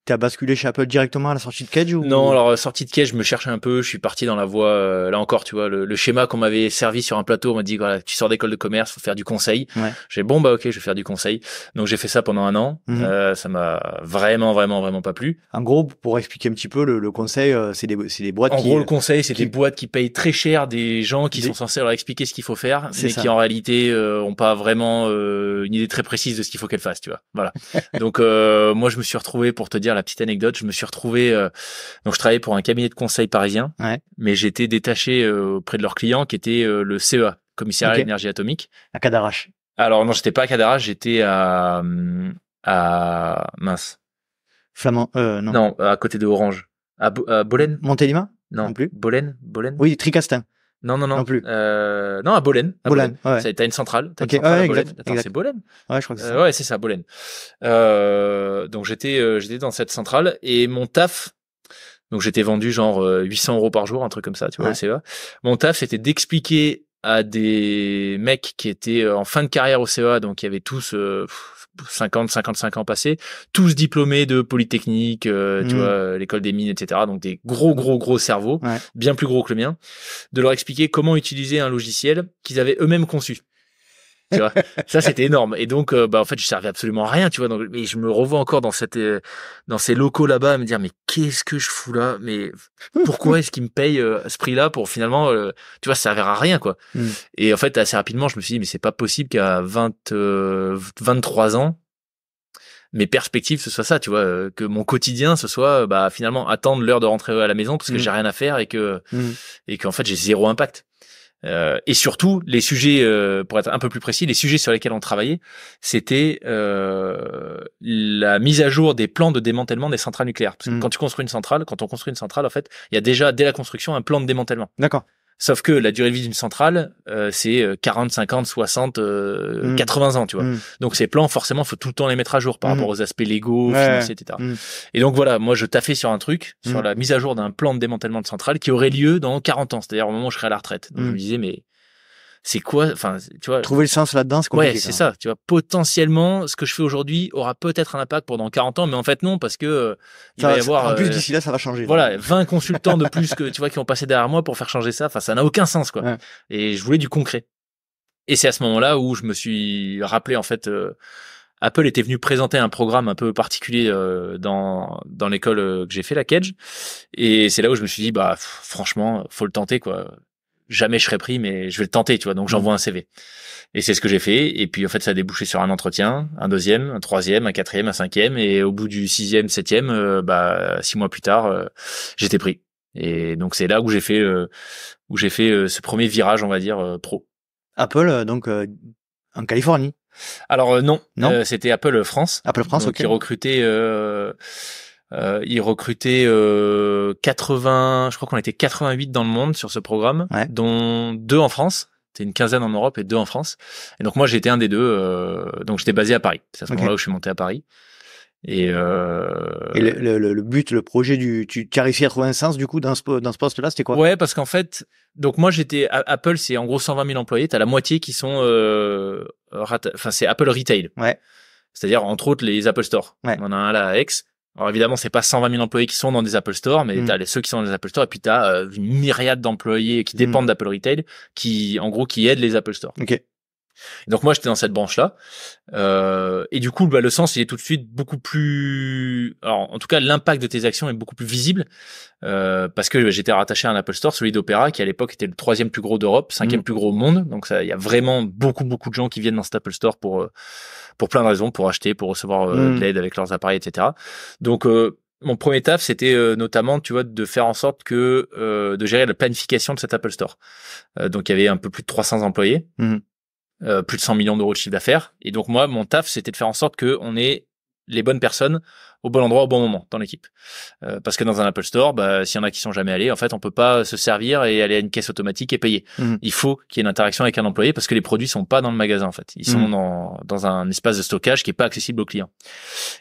t'as basculé chez Apple directement à la sortie de Cage ou... Non, alors sortie de Cage, je me cherchais un peu, je suis parti dans la voie, là encore, tu vois, le schéma qu'on m'avait servi sur un plateau, on m'a dit, voilà, tu sors d'école de commerce, faut faire du conseil. Ouais. J'ai dit, bon, bah ok, je vais faire du conseil. Donc j'ai fait ça pendant 1 an, ça m'a vraiment pas plu. En gros, pour expliquer un petit peu, le conseil, c'est des boîtes en gros, le conseil, c'est des boîtes qui payent très cher des gens qui sont censés leur expliquer ce qu'il faut faire, mais qui en réalité ont pas vraiment une idée très précise de ce qu'il faut qu'elles fassent, tu vois. Voilà. Donc moi, je me suis retrouvé, pour te dire la petite anecdote, je me suis retrouvé, donc je travaillais pour un cabinet de conseil parisien, mais j'étais détaché auprès de leurs clients qui était le CEA, Commissariat à l'énergie atomique. À Cadarache. Alors non, j'étais pas à Cadarache, j'étais à mince. Flamand, non. Non, à côté de Orange. À Bolène. Montélimar? Non plus. Bolène. Oui, Tricastin. Non plus. Non, à Bolène. Bolène. Ouais. T'as une centrale. T'as okay. une centrale à Bolène. Exact, Attends, c'est Bolène. Ouais, je crois que c'est ça. Ouais, c'est ça, Bolène. Donc j'étais dans cette centrale et mon taf. Donc j'étais vendu genre 800 € par jour, un truc comme ça, tu vois, le CEA. Mon taf, c'était d'expliquer à des mecs qui étaient en fin de carrière au CEA, donc qui avaient tous 50, 55 ans passés, tous diplômés de Polytechnique, tu vois, l'école des mines, etc. Donc des gros cerveaux, bien plus gros que le mien, de leur expliquer comment utiliser un logiciel qu'ils avaient eux-mêmes conçu. Tu vois, ça c'était énorme. Et donc, en fait, je servais absolument à rien, tu vois. Donc, mais je me revois encore dans ces locaux là-bas, à me dire, mais qu'est-ce que je fous là? Mais pourquoi est-ce qu'ils me payent ce prix-là pour finalement, tu vois, ça servir à rien, quoi. Et en fait, assez rapidement, je me suis dit, mais c'est pas possible qu'à 23 ans, mes perspectives ce soit ça, tu vois, que mon quotidien ce soit, finalement, attendre l'heure de rentrer à la maison parce que j'ai rien à faire et qu'en fait, j'ai zéro impact. Et surtout, les sujets, pour être un peu plus précis, les sujets sur lesquels on travaillait, c'était la mise à jour des plans de démantèlement des centrales nucléaires. Parce que quand on construit une centrale, en fait, il y a déjà, dès la construction, un plan de démantèlement. D'accord. Sauf que la durée de vie d'une centrale, c'est 40, 50, 60, 80 ans, tu vois. Donc ces plans, forcément, faut tout le temps les mettre à jour par rapport aux aspects légaux, financiers, etc. Et donc voilà, moi je taffais sur un truc, sur la mise à jour d'un plan de démantèlement de centrale qui aurait lieu dans 40 ans, c'est-à-dire au moment où je serai à la retraite. Donc je me disais, mais c'est quoi, enfin, tu vois. Trouver le sens là-dedans, c'est compliqué. Ouais, c'est ça, tu vois. Potentiellement, ce que je fais aujourd'hui aura peut-être un impact pendant 40 ans, mais en fait, non, parce que il va y avoir. En plus, d'ici là, ça va changer. Voilà, 20 consultants de plus que, tu vois, qui ont passé derrière moi pour faire changer ça. Enfin, ça n'a aucun sens, quoi. Ouais. Et je voulais du concret. Et c'est à ce moment-là où je me suis rappelé, en fait, Apple était venu présenter un programme un peu particulier dans l'école que j'ai fait, la Kedge. Et c'est là où je me suis dit, bah, franchement, faut le tenter, quoi. Jamais je serais pris, mais je vais le tenter, tu vois. Donc j'envoie un CV. Et c'est ce que j'ai fait. Et puis en fait, ça a débouché sur un entretien, un deuxième, un troisième, un quatrième, un cinquième. Et au bout du sixième, septième, 6 mois plus tard, j'étais pris. Et donc c'est là où j'ai fait ce premier virage, on va dire, pro. Apple, donc en Californie. Alors non, c'était Apple France. Apple France, donc, qui recrutait. Il recrutait 80, je crois qu'on était 88 dans le monde sur ce programme, dont 2 en France. C'était une quinzaine en Europe et 2 en France. Et donc moi j'étais un des 2, donc j'étais basé à Paris. C'est à ce moment-là où je suis monté à Paris. Et le but, le projet tu as réussi à trouver un sens du coup dans ce poste-là, c'était quoi? Ouais, parce qu'en fait, donc moi j'étais Apple, c'est en gros 120 000 employés. T'as la moitié qui sont, c'est Apple Retail. Ouais. C'est-à-dire entre autres les Apple Store. Ouais. On en a un là à Aix. Alors évidemment, c'est pas 120 000 employés qui sont dans des Apple Store, mais t'as ceux qui sont dans les Apple Store, et puis t'as une myriade d'employés qui dépendent d'Apple Retail, qui aident les Apple Store. Okay. Donc moi, j'étais dans cette branche-là, et du coup, le sens, il est tout de suite beaucoup plus. Alors, en tout cas, l'impact de tes actions est beaucoup plus visible, parce que j'étais rattaché à un Apple Store, celui d'Opéra, qui à l'époque était le 3e plus gros d'Europe, 5e plus gros au monde. Donc ça, il y a vraiment beaucoup de gens qui viennent dans cet Apple Store pour plein de raisons, pour acheter, pour recevoir de l'aide avec leurs appareils, etc. Donc mon premier taf, c'était notamment, tu vois, de faire en sorte que de gérer la planification de cet Apple Store. Donc il y avait un peu plus de 300 employés, plus de 100 millions d'euros de chiffre d'affaires. Et donc moi, mon taf, c'était de faire en sorte que on ait les bonnes personnes au bon endroit au bon moment dans l'équipe, parce que dans un Apple Store, s'il y en a qui sont jamais allés, en fait on peut pas se servir et aller à une caisse automatique et payer. Il faut qu'il y ait une interaction avec un employé, parce que les produits sont pas dans le magasin, en fait, ils sont dans un espace de stockage qui est pas accessible aux clients.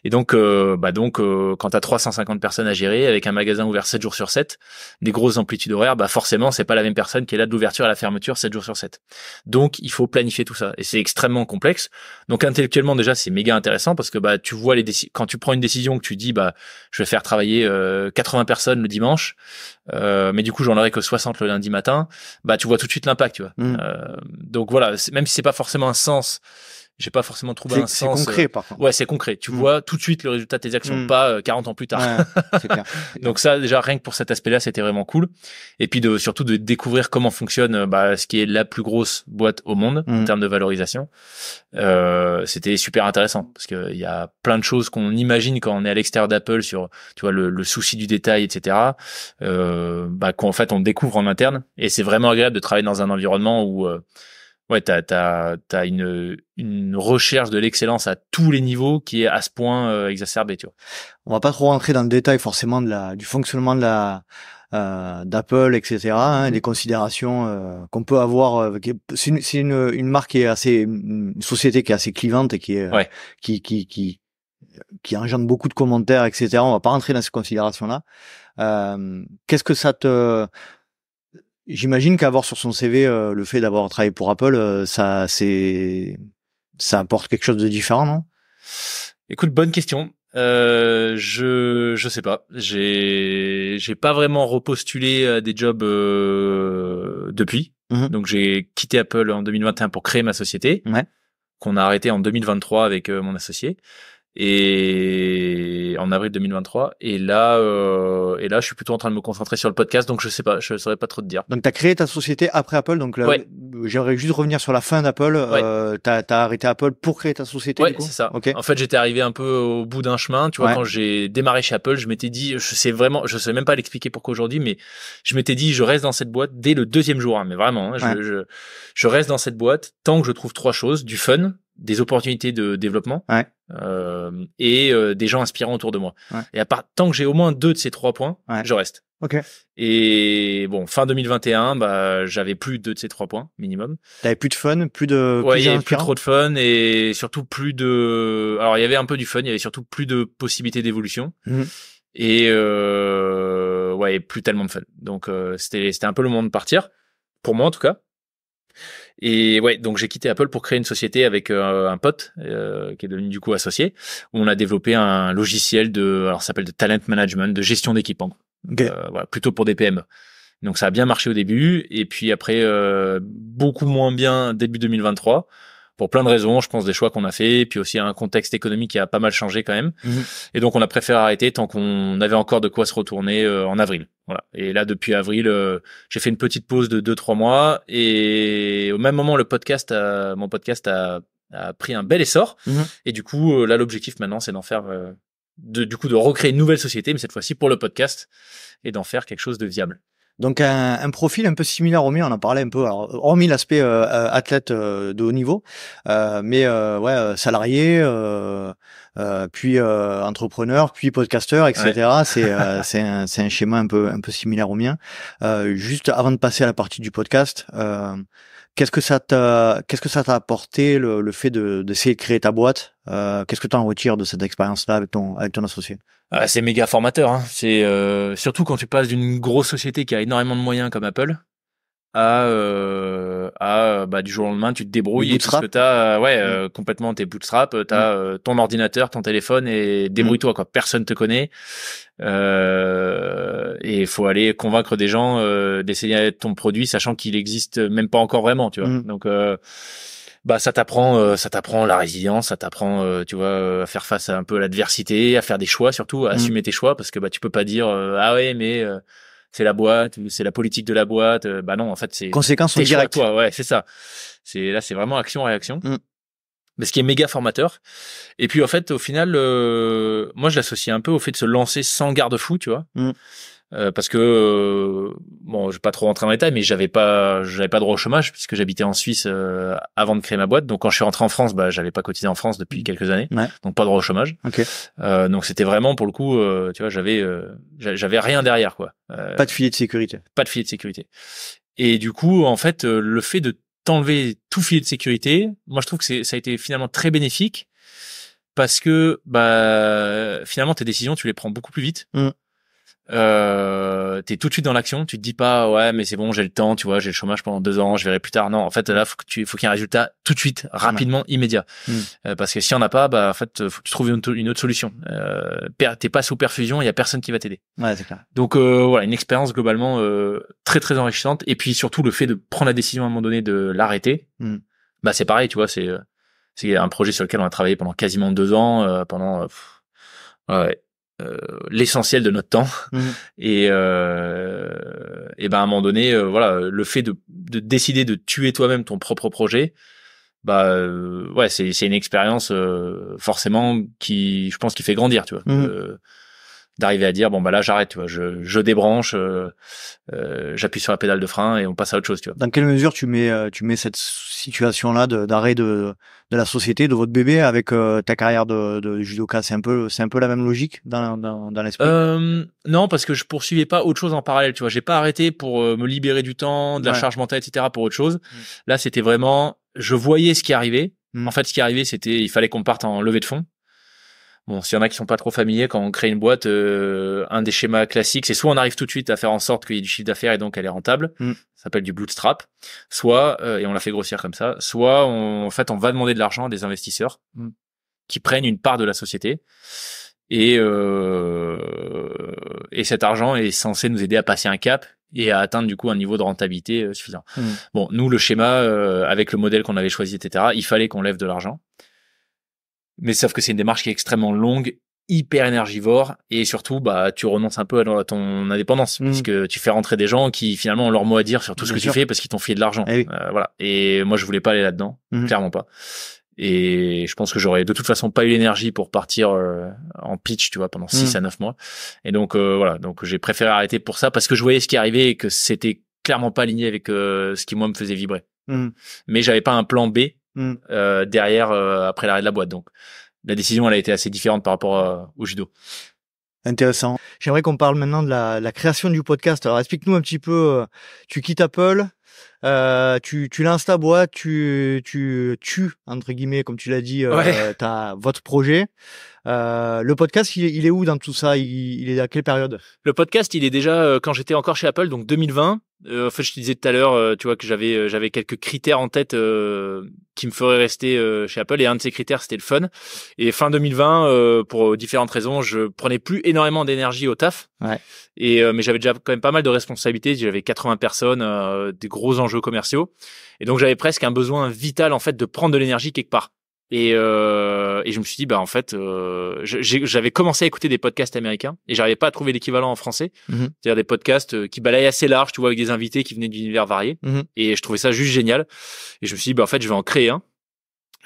Et donc quand t'as 350 personnes à gérer avec un magasin ouvert 7 jours sur 7, des grosses amplitudes horaires, forcément c'est pas la même personne qui est là de l'ouverture à la fermeture 7 jours sur 7. Donc il faut planifier tout ça, et c'est extrêmement complexe. Donc intellectuellement déjà c'est méga intéressant, parce que tu vois quand tu prends une décision, que tu dis je vais faire travailler 80 personnes le dimanche, mais du coup j'en aurai que 60 le lundi matin, tu vois tout de suite l'impact, tu vois. Donc voilà, même si c'est pas forcément un sens, j'ai pas forcément trouvé un sens. C'est concret, par contre. Ouais, c'est concret. Tu vois tout de suite le résultat de tes actions, pas 40 ans plus tard. Ouais, c'est clair. Donc ça, déjà, rien que pour cet aspect-là, c'était vraiment cool. Et puis surtout de découvrir comment fonctionne ce qui est la plus grosse boîte au monde en termes de valorisation. C'était super intéressant, parce que il y a plein de choses qu'on imagine quand on est à l'extérieur d'Apple sur, tu vois, le souci du détail, etc. Qu'en fait on découvre en interne. Et c'est vraiment agréable de travailler dans un environnement où t'as une recherche de l'excellence à tous les niveaux qui est à ce point exacerbée, tu vois. On va pas trop rentrer dans le détail forcément du fonctionnement d'Apple, etc. Des considérations qu'on peut avoir. C'est une marque qui est une société qui est assez clivante et qui est qui engendre beaucoup de commentaires, etc. On va pas rentrer dans ces considérations-là. Qu'est-ce que ça te... J'imagine qu'avoir sur son CV le fait d'avoir travaillé pour Apple, ça apporte quelque chose de différent, non? Écoute, bonne question. Je sais pas. J'ai pas vraiment repostulé à des jobs depuis. Donc j'ai quitté Apple en 2021 pour créer ma société, qu'on a arrêté en 2023 avec mon associé. Et en avril 2023, et là je suis plutôt en train de me concentrer sur le podcast, donc je sais pas, je saurais pas trop te dire. Donc t'as créé ta société après Apple, donc là, j'aimerais juste revenir sur la fin d'Apple. T'as arrêté Apple pour créer ta société. Ouais, c'est ça. Okay. En fait, j'étais arrivé un peu au bout d'un chemin, tu vois. Quand j'ai démarré chez Apple, je m'étais dit, je sais même pas l'expliquer pourquoi aujourd'hui, mais je m'étais dit, je reste dans cette boîte dès le 2e jour, mais vraiment, je reste dans cette boîte tant que je trouve 3 choses: du fun, des opportunités de développement et des gens inspirants autour de moi. Et tant que j'ai au moins 2 de ces 3 points, je reste. Et bon, fin 2021, bah, j'avais plus 2 de ces 3 points minimum. T'avais plus de fun, plus de il y avait plus trop de fun et surtout plus de. Alors il y avait un peu du fun, il y avait surtout plus de possibilités d'évolution et plus tellement de fun. Donc c'était un peu le moment de partir pour moi en tout cas. Et donc j'ai quitté Apple pour créer une société avec un pote qui est devenu du coup associé, où on a développé un logiciel ça s'appelle de talent management, de gestion d'équipe, plutôt pour des PME. Donc ça a bien marché au début, et puis après beaucoup moins bien début 2023 pour plein de raisons, je pense des choix qu'on a fait, et puis aussi un contexte économique qui a pas mal changé quand même. Et donc on a préféré arrêter tant qu'on avait encore de quoi se retourner en avril. Voilà. Et là depuis avril, j'ai fait une petite pause de 2-3 mois, et au même moment mon podcast a pris un bel essor. Et du coup là l'objectif maintenant c'est d'en faire de recréer une nouvelle société, mais cette fois-ci pour le podcast, et d'en faire quelque chose de viable. Donc un profil un peu similaire au mien, on en parlait un peu, alors hormis l'aspect athlète de haut niveau, mais salarié, puis entrepreneur, puis podcasteur, etc. C'est un schéma un peu similaire au mien. Juste avant de passer à la partie du podcast, qu'est-ce que ça t'a apporté le fait d'essayer de créer ta boîte? Qu'est-ce que tu en retires de cette expérience-là avec ton associé? C'est méga formateur, hein. C'est surtout quand tu passes d'une grosse société qui a énormément de moyens comme Apple à du jour au lendemain tu te débrouilles et tout ce que t'as complètement tes bootstrap, t'as ton ordinateur, ton téléphone et débrouille-toi quoi. Personne te connaît et il faut aller convaincre des gens d'essayer ton produit sachant qu'il existe même pas encore vraiment, tu vois. Donc ça t'apprend la résilience, ça t'apprend tu vois à faire face à un peu à l'adversité, à faire des choix, surtout à assumer tes choix, parce que tu peux pas dire c'est la boîte, c'est la politique de la boîte. Non, en fait c'est conséquences directes. Toi, c'est ça. C'est vraiment action réaction. Mais ce qui est méga formateur. Et puis en fait au final moi je l'associe un peu au fait de se lancer sans garde-fou, tu vois. Parce que je vais pas trop rentrer dans les détails, mais j'avais pas droit au chômage puisque j'habitais en Suisse avant de créer ma boîte. Donc quand je suis rentré en France, j'avais pas cotisé en France depuis quelques années, donc pas droit au chômage. Donc c'était vraiment pour le coup, tu vois, j'avais rien derrière quoi. Pas de filet de sécurité. Pas de filet de sécurité. Et du coup, en fait, le fait de t'enlever tout filet de sécurité, moi je trouve que ça a été finalement très bénéfique parce que finalement tes décisions tu les prends beaucoup plus vite. T'es tout de suite dans l'action, tu te dis pas mais c'est bon, j'ai le temps, tu vois, j'ai le chômage pendant 2 ans, je verrai plus tard. Non, en fait là faut qu'il y ait un résultat tout de suite, rapidement, immédiat. Parce que si on n'a pas, en fait faut que tu trouves une autre solution. T'es pas sous perfusion, il y a personne qui va t'aider. C'est clair. Donc une expérience globalement très très enrichissante, et puis surtout le fait de prendre la décision à un moment donné de l'arrêter. C'est pareil, tu vois, c'est un projet sur lequel on a travaillé pendant quasiment 2 ans, pendant l'essentiel de notre temps. Et à un moment donné le fait de décider de tuer toi-même ton propre projet, c'est une expérience forcément qui, je pense, qui fait grandir, tu vois. D'arriver à dire là j'arrête, tu vois, je débranche, j'appuie sur la pédale de frein et on passe à autre chose, tu vois. Dans quelle mesure tu mets cette situation là d'arrêt de la société, de votre bébé, avec ta carrière de judoka? C'est un peu la même logique dans l'esprit? Non, parce que je poursuivais pas autre chose en parallèle, tu vois. J'ai pas arrêté pour me libérer du temps, de la charge mentale, etc. pour autre chose. Là c'était vraiment, je voyais ce qui arrivait. En fait, ce qui arrivait, c'était, il fallait qu'on parte en levée de fonds. Bon, s'il y en a qui sont pas trop familiers, quand on crée une boîte, un des schémas classiques, c'est soit on arrive tout de suite à faire en sorte qu'il y ait du chiffre d'affaires et donc elle est rentable, ça s'appelle du bootstrap, soit, et on l'a fait grossir comme ça, soit on va demander de l'argent à des investisseurs qui prennent une part de la société, et cet argent est censé nous aider à passer un cap et à atteindre du coup un niveau de rentabilité suffisant. Bon, nous, le schéma, avec le modèle qu'on avait choisi, etc., il fallait qu'on lève de l'argent. Mais sauf que c'est une démarche qui est extrêmement longue, hyper énergivore, et surtout tu renonces un peu à ton indépendance, puisque tu fais rentrer des gens qui finalement ont leur mot à dire sur tout ce que tu fais parce qu'ils t'ont filé de l'argent. Et moi je voulais pas aller là-dedans, clairement pas. Et je pense que j'aurais de toute façon pas eu l'énergie pour partir en pitch, tu vois, pendant 6 à 9 mois. Et donc donc j'ai préféré arrêter pour ça, parce que je voyais ce qui arrivait et que c'était clairement pas aligné avec ce qui moi me faisait vibrer. Mais j'avais pas un plan B derrière après l'arrêt de la boîte. Donc la décision elle a été assez différente par rapport au judo. Intéressant. J'aimerais qu'on parle maintenant de la création du podcast. Alors explique-nous un petit peu, tu quittes Apple, tu lances ta boîte, tu entre guillemets comme tu l'as dit t'as votre projet. Le podcast il est où dans tout ça, il est à quelle période? Le podcast il est déjà quand j'étais encore chez Apple, donc 2020. En fait, je te disais tout à l'heure, tu vois que j'avais quelques critères en tête qui me feraient rester chez Apple, et un de ces critères c'était le fun. Et fin 2020, pour différentes raisons, je prenais plus énormément d'énergie au taf. Ouais. Et mais j'avais déjà quand même pas mal de responsabilités. J'avais 80 personnes, des gros enjeux commerciaux, et donc j'avais presque un besoin vital en fait de prendre de l'énergie quelque part. Et je me suis dit, bah en fait, j'avais commencé à écouter des podcasts américains et j'arrivais pas à trouver l'équivalent en français. C'est-à-dire des podcasts qui balayaient assez large, tu vois, avec des invités qui venaient d'univers variés. Et je trouvais ça juste génial. Et je me suis dit, bah en fait, je vais en créer un.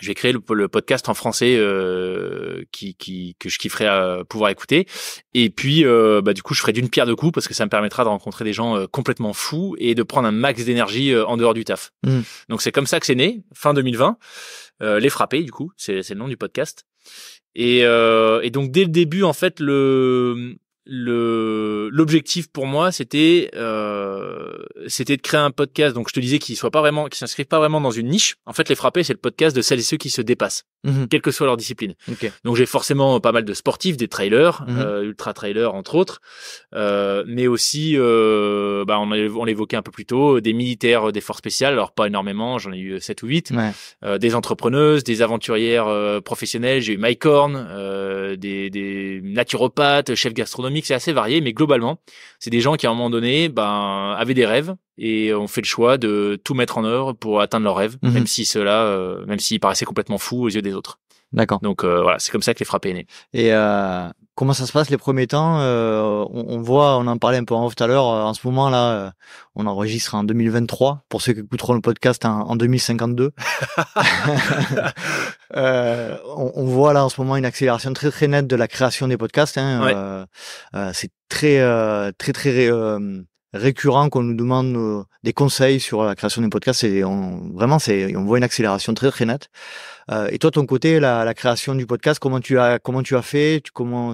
Je vais créer le podcast en français que je kifferais pouvoir écouter. Et puis, bah du coup, je ferai d'une pierre deux coups parce que ça me permettra de rencontrer des gens complètement fous et de prendre un max d'énergie en dehors du taf. Donc c'est comme ça que c'est né, fin 2020. Les Frappés, du coup, c'est le nom du podcast. Et donc dès le début, en fait, l'objectif pour moi, c'était de créer un podcast. Donc je te disais qui s'inscrive pas vraiment dans une niche. En fait, Les Frappés, c'est le podcast de celles et ceux qui se dépassent, quelle que soit leur discipline. Okay. Donc j'ai forcément pas mal de sportifs, des trailers, ultra trailers entre autres, mais aussi, on l'évoquait un peu plus tôt, des militaires des forces spéciales. Alors pas énormément, j'en ai eu 7 ou 8. Des entrepreneuses, des aventurières professionnelles. J'ai eu Mike Horn, des naturopathes, chefs gastronomiques. C'est assez varié, mais globalement, c'est des gens qui à un moment donné, avaient des rêves et ont fait le choix de tout mettre en œuvre pour atteindre leurs rêves, même si même s'ils paraissaient complètement fous aux yeux des autres. D'accord. Donc voilà, c'est comme ça que Les Frappés est né. Et comment ça se passe les premiers temps? On voit, on en parlait un peu en off tout à l'heure. En ce moment là, on enregistre en 2023. Pour ceux qui écouteront le podcast en 2052, on voit là en ce moment une accélération très très nette de la création des podcasts. C'est très récurrent qu'on nous demande des conseils sur la création des podcasts. On voit une accélération très très nette. Et toi, ton côté, la création du podcast, comment tu as fait?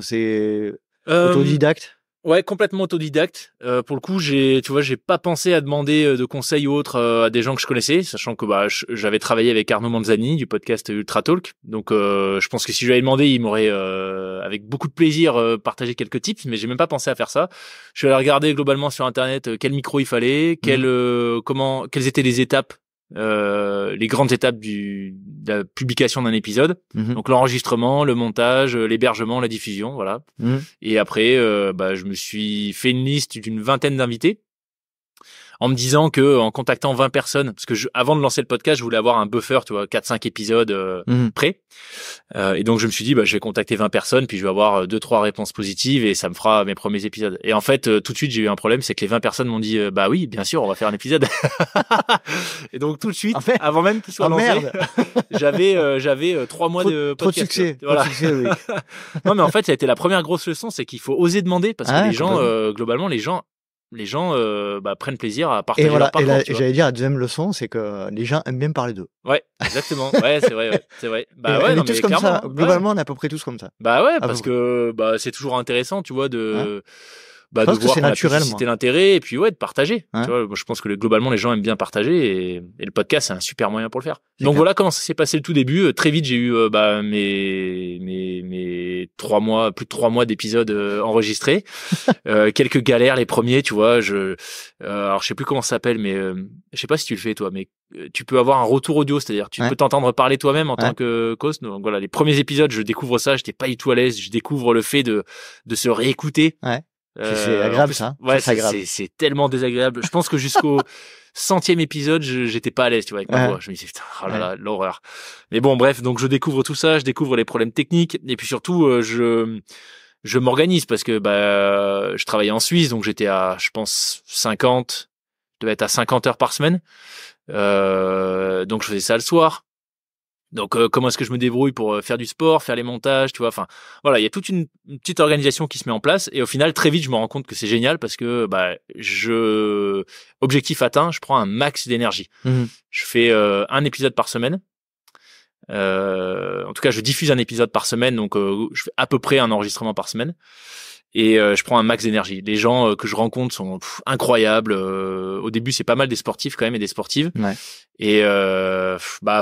C'est autodidacte? Ouais, complètement autodidacte. Pour le coup, j'ai pas pensé à demander de conseils ou autres à des gens que je connaissais, sachant que j'avais travaillé avec Arnaud Manzani du podcast Ultra Talk. Donc je pense que si je lui avais demandé, il m'aurait avec beaucoup de plaisir partagé quelques tips, mais j'ai même pas pensé à faire ça. Je suis allé regarder globalement sur internet quel micro il fallait, quelles étaient les étapes, les grandes étapes de la publication d'un épisode. Donc l'enregistrement, le montage, l'hébergement, la diffusion, voilà. Et après je me suis fait une liste d'une vingtaine d'invités en me disant que en contactant 20 personnes, parce que avant de lancer le podcast, je voulais avoir un buffer, tu vois, 4-5 épisodes prêts. Et donc je me suis dit je vais contacter 20 personnes, puis je vais avoir 2-3 réponses positives et ça me fera mes premiers épisodes. Et en fait, tout de suite, j'ai eu un problème, c'est que les 20 personnes m'ont dit oui, bien sûr, on va faire un épisode. Et donc tout de suite, avant même qu'il soit lancé, j'avais 3 mois de podcast. Trop de succès. Voilà. Trop de succès, oui. Non, mais en fait, ça a été la première grosse leçon, c'est qu'il faut oser demander parce que les gens, globalement, les gens prennent plaisir à partager leur parcours. Et j'allais dire, la deuxième leçon, c'est que les gens aiment bien parler d'eux. Ouais, exactement. Ouais, c'est vrai. C'est vrai. On est tous comme ça. Globalement, on est à peu près tous comme ça. Parce que c'est toujours intéressant, tu vois, de voir que c'est naturel, susciter l'intérêt et puis de partager. Tu vois, je pense que globalement les gens aiment bien partager et le podcast c'est un super moyen pour le faire. Donc voilà comment ça s'est passé le tout début. Très vite j'ai eu mes 3 mois, plus de 3 mois d'épisodes enregistrés. Quelques galères les premiers, tu vois. Alors je sais plus comment ça s'appelle, mais je sais pas si tu le fais toi, mais tu peux avoir un retour audio, c'est-à-dire tu peux t'entendre parler toi-même en tant que host. Donc voilà, les premiers épisodes, je découvre ça, j'étais pas du tout à l'aise. Je découvre le fait de se réécouter. C'est agréable ça. Ouais, c'est tellement désagréable. Je pense que jusqu'au 100e épisode, j'étais pas à l'aise, tu vois, avec ma voix. Je me disais, putain, oh là là, l'horreur. Mais bon, bref, donc je découvre tout ça, je découvre les problèmes techniques, et puis surtout, je m'organise parce que je travaillais en Suisse, donc j'étais à, je pense, je devais être à 50 heures par semaine. Donc je faisais ça le soir. Donc comment est-ce que je me débrouille pour faire du sport, faire les montages, tu vois, enfin voilà, il y a toute une petite organisation qui se met en place et au final très vite je me rends compte que c'est génial parce que objectif atteint, je prends un max d'énergie. Je fais un épisode par semaine En tout cas, je diffuse un épisode par semaine, donc je fais à peu près un enregistrement par semaine. Et je prends un max d'énergie. Les gens que je rencontre sont incroyables. Au début, c'est pas mal des sportifs quand même et des sportives. Ouais. Et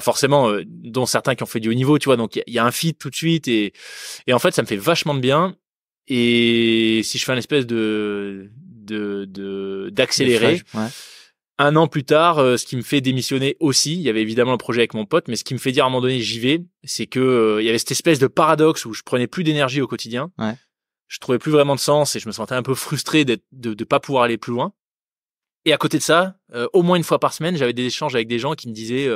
forcément, dont certains qui ont fait du haut niveau, tu vois. Donc il y a un fit tout de suite et en fait, ça me fait vachement de bien. Et si je fais une espèce d'accélérer, ouais. Un an plus tard, ce qui me fait démissionner aussi, il y avait évidemment le projet avec mon pote, mais ce qui me fait dire à un moment donné j'y vais, c'est que il y avait cette espèce de paradoxe où je prenais plus d'énergie au quotidien. Ouais. Je trouvais plus vraiment de sens et je me sentais un peu frustré de pas pouvoir aller plus loin. Et à côté de ça, au moins une fois par semaine, j'avais des échanges avec des gens qui me disaient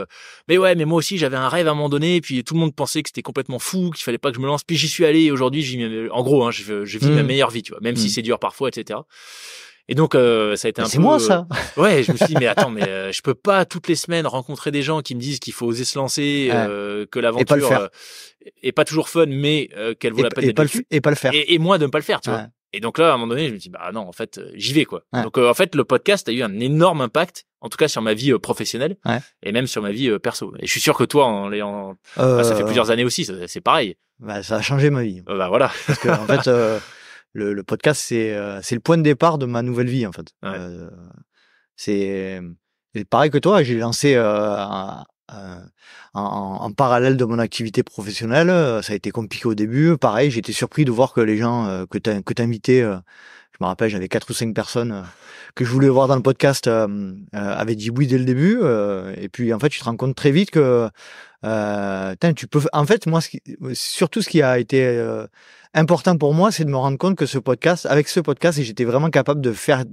mais ouais, mais moi aussi j'avais un rêve à un moment donné, et puis tout le monde pensait que c'était complètement fou, qu'il fallait pas que je me lance, puis j'y suis allé et aujourd'hui en gros hein, je vis ma meilleure vie, tu vois, même si c'est dur parfois, etc. Et donc ça a été un peu c'est moi ça. Ouais, je me suis dit mais attends, mais je peux pas toutes les semaines rencontrer des gens qui me disent qu'il faut oser se lancer, que l'aventure est pas toujours fun, mais qu'elle vaut la peine d'être vécue. Et pas le faire. Et moi de ne pas le faire, tu vois. Et donc là, à un moment donné, je me dis bah non, en fait, j'y vais quoi. Ouais. Donc en fait, le podcast a eu un énorme impact, en tout cas sur ma vie professionnelle et même sur ma vie perso. Et je suis sûr que toi, ça fait plusieurs années aussi, c'est pareil. Bah, ça a changé ma vie. Bah voilà. Parce que en fait, le podcast c'est le point de départ de ma nouvelle vie en fait. Ouais. C'est pareil que toi, j'ai lancé en parallèle de mon activité professionnelle. Ça a été compliqué au début. Pareil, j'étais surpris de voir que les gens que t'invitais, je me rappelle, j'avais 4 ou 5 personnes que je voulais voir dans le podcast avaient dit oui dès le début. Et puis en fait, tu te rends compte très vite que tu peux. En fait, moi, surtout ce qui a été important pour moi, c'est de me rendre compte que avec ce podcast, j'étais vraiment capable de faire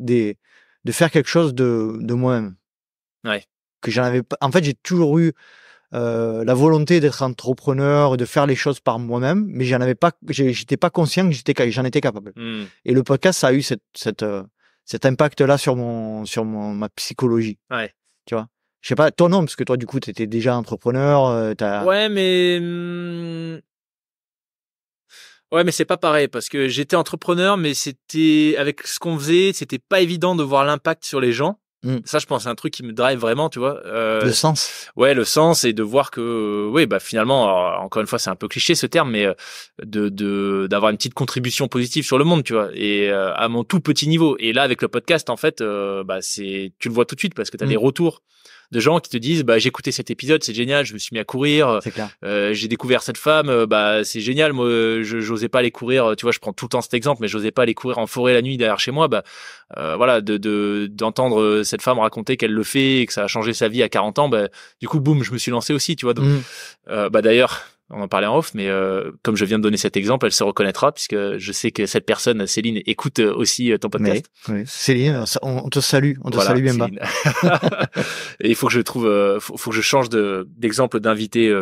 quelque chose de moi-même. Ouais. Que j'en avais pas. En fait, j'ai toujours eu la volonté d'être entrepreneur, de faire les choses par moi-même, mais j'étais pas conscient que j'en étais capable. Et le podcast, ça a eu cet impact-là sur ma psychologie. Ouais. Tu vois. Je sais pas, toi non, parce que toi, du coup, t'étais déjà entrepreneur, Ouais, mais c'est pas pareil parce que j'étais entrepreneur, mais c'était avec ce qu'on faisait, c'était pas évident de voir l'impact sur les gens. Ça, je pense, c'est un truc qui me drive vraiment, tu vois. Le sens. Ouais, le sens, et de voir que, finalement, alors, encore une fois, c'est un peu cliché ce terme, mais d'avoir une petite contribution positive sur le monde, tu vois, et à mon tout petit niveau. Et là, avec le podcast, en fait, tu le vois tout de suite parce que t'as des retours de gens qui te disent j'ai écouté cet épisode, c'est génial, je me suis mis à courir, c'est clair. J'ai découvert cette femme, c'est génial, moi j'osais pas aller courir, tu vois, je prends tout le temps cet exemple, mais j'osais pas aller courir en forêt la nuit derrière chez moi, voilà, d'entendre cette femme raconter qu'elle le fait et que ça a changé sa vie à 40 ans, du coup boum, je me suis lancé aussi, tu vois. Donc d'ailleurs, on en parlait en off, mais comme je viens de donner cet exemple, elle se reconnaîtra puisque je sais que cette personne, Céline, écoute aussi ton podcast. Oui. Céline, on te salue, salue bien bas. Et il faut que je trouve, faut que je change d'exemple d'invité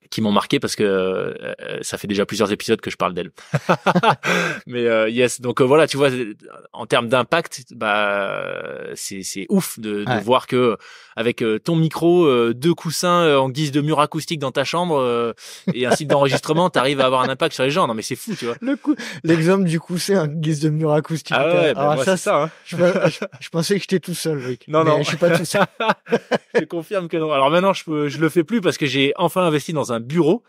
qui m'ont marqué parce que ça fait déjà plusieurs épisodes que je parle d'elle. Mais yes, donc voilà, tu vois, en termes d'impact, c'est ouf de voir que avec ton micro, 2 coussins en guise de mur acoustique dans ta chambre et un site d'enregistrement, t'arrives à avoir un impact sur les gens. Non mais c'est fou, tu vois. L'exemple du coussin en guise de mur acoustique. Ah ouais, moi, c'est ça. Hein. Je pensais que j'étais tout seul, Loïc. Non, je suis pas tout seul. Je confirme que non. Alors maintenant, je le fais plus parce que j'ai enfin investi dans un bureau,